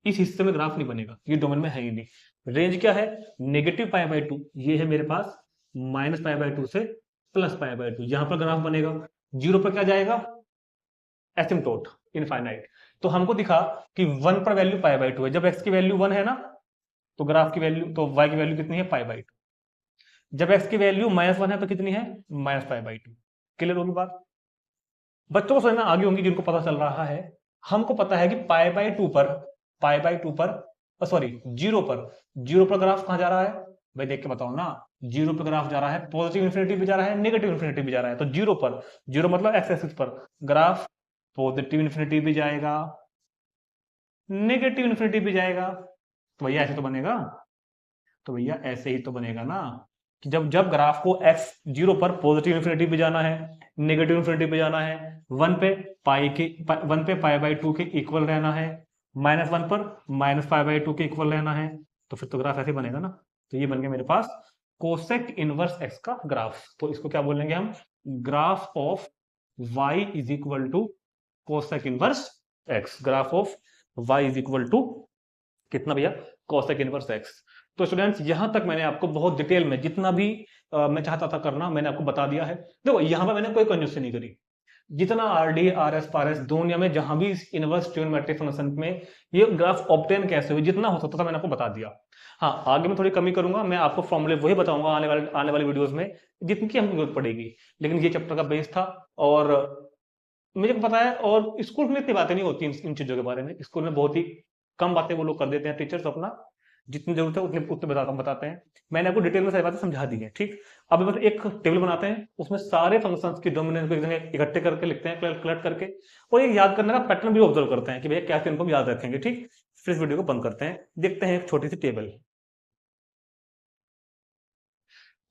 इस हिस्से में ग्राफ नहीं बनेगा, ये डोमेन में है ही नहीं। रेंज क्या है, नेगेटिव पाई बाय 2, ये है मेरे पास माइनस पाई बाय 2 से प्लस पाई बाय 2, यहां पर ग्राफ बनेगा, जीरो पर क्या जाएगा, एसिम्पटोट इनफाइनाइट। तो हमको दिखा कि 1 पर वैल्यू पाई बाय 2 है, जब x की वैल्यू 1 है ना, तो ग्राफ की वैल्यू, तो y की वैल्यू कितनी है, पाई बाय 2। जब x की वैल्यू -1 है तो कितनी है, माइनस पाई बाय 2। क्लियर होगी बात, बच्चों को समझना आगे होंगी जिनको पता चल रहा है। हमको पता है कि पाई बाय 2 पर सॉरी जीरो पर ग्राफ कहां जा रहा है, भाई देख के बताओ ना, जीरो पर ग्राफ जा रहा है, पॉजिटिव इन्फिनिटी भी जा रहा है, नेगेटिव इन्फिनिटी भी जा रहा है, तो जीरो पर, जीरो मतलब एक्स एक्सिस पर ग्राफ पॉजिटिव इन्फिनिटी भी जाएगा, नेगेटिव इन्फिनिटी भी जाएगा, तो भैया ऐसे तो बनेगा, तो भैया ऐसे ही तो बनेगा ना, कि जब जब ग्राफ को x जीरो पर पॉजिटिव इन्फिनिटी पे जाना है, नेगेटिव इन्फिनिटी पे जाना है, 1 पे पाई बाय 2 के इक्वल रहना है, -1 पर माइनस पाई बाय 2 के इक्वल रहना है, तो फिर तो ग्राफ ऐसे बनेगा ना। तो ये बन गया मेरे पास कोसेक इनवर्स x का ग्राफ। तो इसको क्या बोलेंगे हम, graph of y is equal to cosec inverse x, graph of y is equal to कितना भैया, कोसेक इनवर्स x। तो स्टूडेंट्स यहां तक मैंने आपको बहुत डिटेल में जितना भी मैं चाहता था करना मैंने आपको बता दिया है। देखो यहां पर मैंने कोई कंजूसी नहीं करी, जितना आरडी आरएस पारएस दुनिया में जहां भी इनवर्स ट्रिग्नोमेट्रिक फंक्शन में ये ग्राफ ऑब्टेन कैसे हुए, जितना हो सकता था मैंने आपको बता दिया। हाँ आगे मैं थोड़ी कमी करूंगा, मैं आपको फॉर्मूले वही बताऊंगा आने वाली वीडियोस में जितनी की हमको जरूरत पड़ेगी, लेकिन ये चैप्टर का बेस था और मुझे पता है, और स्कूल में इतनी बातें नहीं होती इन चीजों के बारे में, स्कूल में बहुत ही कम बातें वो लोग कर देते हैं टीचर्स, अपना जितनी जरूरत है उतने बताते हैं। मैंने आपको डिटेल में सारी बातें समझा दी है, ठीक। अब बस एक टेबल बनाते हैं, उसमें सारे फंक्शंस की डोमिनेंस को इकट्ठे करके लिखते हैं, कलेक्ट करके, और ये याद करने का पैटर्न भी ऑब्जर्व करते हैं कि भैया कैसे इनको याद रखेंगे, ठीक। फिर इस वीडियो को बंद करते हैं, देखते हैं एक छोटी सी टेबल।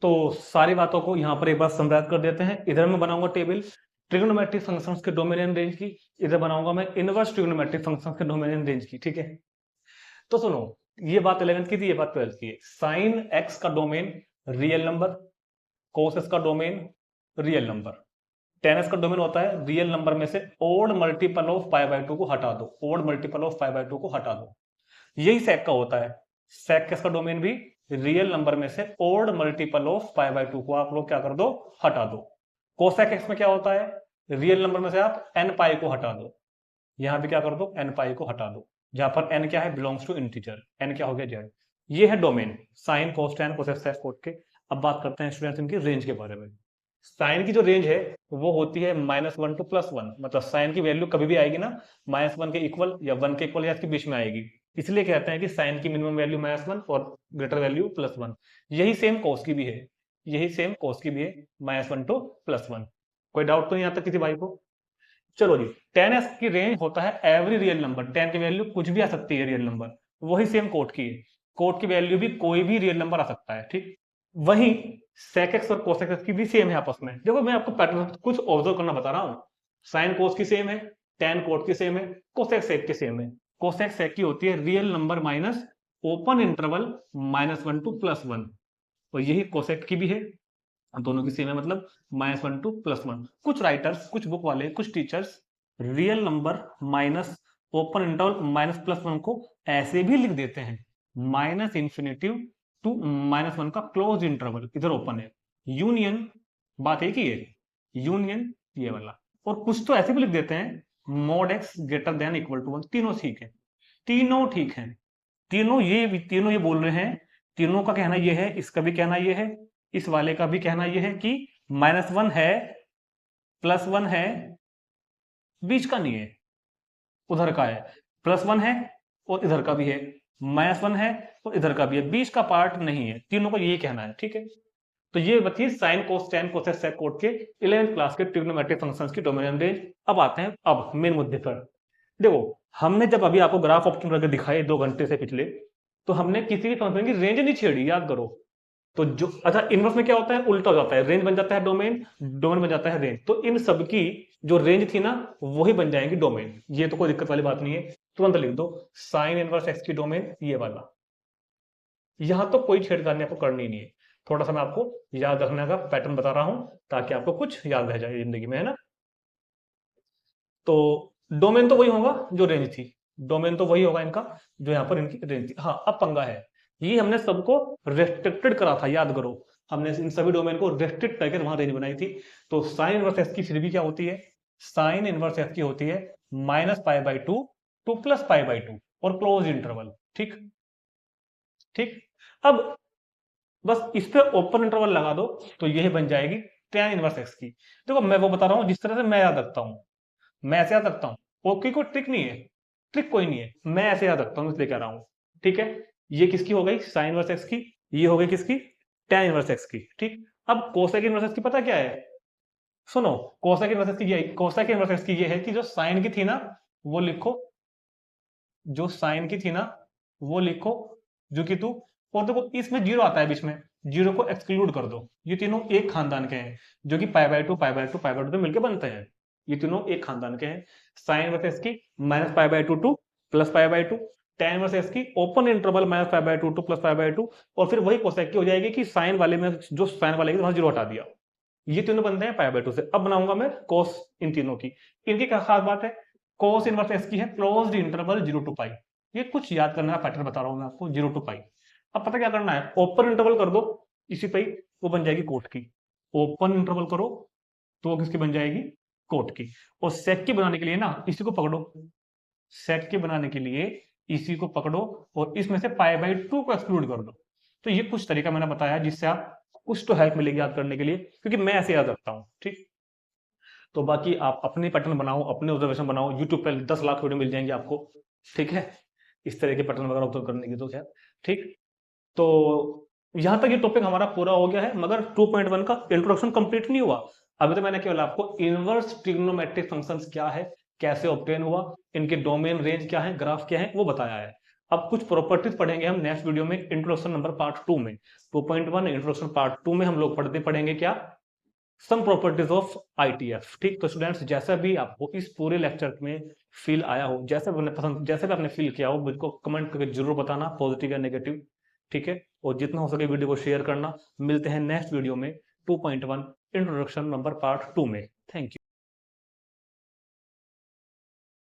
तो सारी बातों को यहाँ पर एक बार समराइज कर देते हैं। इधर मैं बनाऊंगा टेबल ट्रिग्नोमेट्रिक फंक्शंस के डोमेन एंड रेंज की, इधर बनाऊंगा मैं इनवर्स ट्रिग्नोमेट्रिक फंक्शंस के डोमेन एंड रेंज की, ठीक है। तो सुनो, ये बात 11th की थी, ये बात 12th की है। साइन एक्स का domain real number, cos x का domain real number, tan x का डोमेन होता है रियल नंबर में से odd multiple of pi by 2 को हटा दो, odd multiple of pi by 2 को हटा दो, यही सेक का होता है। सेक एक्स का डोमेन भी रियल नंबर में से odd multiple of pi by 2 को आप लोग क्या कर दो, हटा दो। कोसेक एक्स में क्या होता है, रियल नंबर में से आप एन पाई को हटा दो, यहां भी क्या कर दो, एन पाई को हटा दो, जहां पर एन क्या है, बिलोंग्स टू इंटीजर, एन क्या हो गया, जेड। ये है domain sine cos tan cosec sec cot के। अब बात करते हैं स्टूडेंट्स इनकी रेंज के बारे में। साइन की जो रेंज है वो होती है -1 टू +1, मतलब साइन की वैल्यू कभी भी आएगी ना -1 के इक्वल या 1 के इक्वल या इसके बीच में आएगी, इसलिए कहते हैं कि साइन की मिनिमम वैल्यू -1 और ग्रेटर वैल्यू +1। यही सेम कोस की भी है, यही सेम कोस की भी है, -1 टू +1। कोई डाउट तो नहीं आता किसी भाई को। चलो जी, tan s की रेंज होता है एवरी रियल नंबर, tan की वैल्यू कुछ भी आ सकती है रियल नंबर, वही सेम कोट की है, कोट की वैल्यू भी कोई भी रियल नंबर आ सकता है, ठीक। वही sec x और cos x की भी सेम है आपस में। देखो मैं आपको पैटर्न कुछ ऑब्जर्व करना बता रहा हूँ, साइन कोस की सेम है, tan कोट की सेम है, cos x sec की सेम है। cos x sec की होती है real number minus open interval -1 to +1, और यही cos x की भी है, दोनों की सेम है, मतलब -1 टू +1। कुछ राइटर्स, कुछ बुक वाले, कुछ teachers real number minus open interval -+1 को ऐसे भी लिख देते हैं, -∞ टू -1 का क्लोज इंटरवल, इधर ओपन है, यूनियन, बात एक ही है, यूनियन ये वाला। और कुछ तो ऐसे भी लिख देते हैं mod x greater than equal to 1। तीनों ठीक है, तीनों ठीक है, तीनों ये बोल रहे हैं, तीनों का कहना ये है, इसका भी कहना ये है, इस वाले का भी कहना ये है कि -1 है, +1 है, बीच का नहीं है, उधर का है, +1 है और इधर का भी है, -1 है और इधर का भी है, बीच का पार्ट नहीं है, तीनों को यही कहना है, ठीक है। तो ये बची sine cos tan cosec sec cot के 11th क्लास के ट्रिग्नोमेट्रिक फंक्शंस की डोमेन एंड रेंज। अब आते हैं अब मेन मुद्दे पर। देखो हमने जब अभी आपको ग्राफ ऑप्शन करके दिखाए 2 घंटे से पिछले, तो हमने किसी भी फंक्शन की रेंज नहीं छेड़ी, याद करो। तो जो अच्छा इनवर्स में क्या होता है, उल्टा हो जाता है, रेंज बन जाता है डोमेन, डोमेन बन जाता है रेंज। तो इन सब की जो रेंज थी ना वही बन जाएंगी डोमेन। ये तो कोई दिक्कत वाली बात नहीं है, तुरंत लिख दो साइन इनवर्स एक्स की डोमेन ये वाला। यहां तो कोई छेड़खानी आपको करनी नहीं है, थोड़ा सा मैं आपको याद रखने का पैटर्न बता रहा हूं ताकि आपको कुछ याद रह जाए जिंदगी में, है ना। तो डोमेन तो वही होगा जो रेंज थी, डोमेन तो वही होगा इनका जो यहाँ पर इनकी रेंज थी। हाँ अब पंगा है, ये हमने सबको रेस्ट्रिक्टेड करा था, याद करो। हमने इन सभी डोमेन को रेस्ट्रिक्ट करके वहां रेंज बनाई थी। तो साइन इनवर्स एक्स की फिर भी क्या होती है, साइन इनवर्स एक्स की होती है -π/2 टू +π/2 और क्लोज इंटरवल। ठीक ठीक। अब बस इस पे ओपन इंटरवल लगा दो तो यही बन जाएगी tan इनवर्स एक्स की। देखो मैं वो बता रहा हूँ जिस तरह से मैं याद रखता हूँ, मैं ऐसे याद रखता हूँ। ओके कोई ट्रिक नहीं है, ट्रिक कोई नहीं है, मैं ऐसे याद रखता हूँ इसलिए कह रहा हूँ। ठीक है, ये किसकी हो गई साइन इनवर्स एक्स की, ये हो गई किसकी tan इनवर्स एक्स की। ठीक, अब कोसेक इनवर्स एक्स की पता क्या है, सुनो। कोसेक इनवर्स एक्स की ये, कोसेक इनवर्स एक्स की ये है कि जो साइन की थी ना वो लिखो, जो साइन की थी ना वो लिखो जो कि तू, और देखो इसमें जीरो आता है बीच में, जीरो को एक्सक्लूड कर दो। ये तीनों एक खानदान के हैं जो कि π/2 π/2 π/2 पे मिलकर बनते हैं। ये तीनों एक खानदान के हैं। साइन इनवर्स की -π/2 टू +π/2, tan इनवर्स एक्स की ओपन इंटरवल -π/2 टू +π/2, और फिर वही कोसेक की हो जाएगी कि साइन वाले में जो साइन वाले वहां जीरो हटा दिया। ये तीनों बनते हैं π/2 से। अब बनाऊंगा मैं कोस इन तीनों की। इनकी क्या खास बात है, कोस इनवर्स एक्स की है क्लोज्ड इंटरवल 0 टू पाई। ये कुछ याद करने का पैटर्न बता रहा हूं मैं आपको, 0 टू पाई। अब पता क्या करना है, ओपन इंटरवल कर दो इसी पे, वो बन जाएगी कोट की। ओपन इंटरवल करो तो वो किसकी बन जाएगी, कोट की। और सेक की बनाने के लिए ना इसी को पकड़ो, सेक के बनाने के लिए इसी को पकड़ो और इसमें से π/2 को एक्सक्लूड कर दो। तो ये कुछ तरीका मैंने बताया जिससे आप कुछ तो हेल्प मिलेगी याद करने के लिए, क्योंकि मैं ऐसे याद रखता हूँ। ठीक, तो बाकी आप अपने पैटर्न बनाओ, अपने ऑब्जर्वेशन बनाओ, यूट्यूब पे 10 लाख वीडियो मिल जाएंगे आपको। ठीक है, इस तरह के पैटर्न वगैरह ऑब्जर्व करने की तो खैर ठीक। तो यहां तक ये टॉपिक हमारा पूरा हो गया है, मगर 2.1 का इंट्रोडक्शन कंप्लीट नहीं हुआ। अभी तो मैंने केवल आपको इनवर्स ट्रिग्नोमेट्रिक फंक्शंस क्या है, कैसे ऑब्टेन हुआ, इनके डोमेन रेंज क्या है, ग्राफ क्या है वो बताया है। अब कुछ प्रॉपर्टीज पढ़ेंगे हम नेक्स्ट वीडियो में, इंट्रोडक्शन नंबर पार्ट 2 में। 2.1 इंट्रोडक्शन पार्ट 2 में हम लोग पढ़ेंगे क्या, सम प्रॉपर्टीज ऑफ ITF। ठीक, तो स्टूडेंट्स जैसा भी आपको इस पूरे लेक्चर में फील आया हो, जैसे भी पसंद, जैसे भी आपने फील किया हो, मुझको कमेंट करके जरूर बताना, पॉजिटिव या नेगेटिव। ठीक है, और जितना हो सके वीडियो को शेयर करना। मिलते हैं नेक्स्ट वीडियो में 2.1 इंट्रोडक्शन नंबर पार्ट 2 में। Thank you.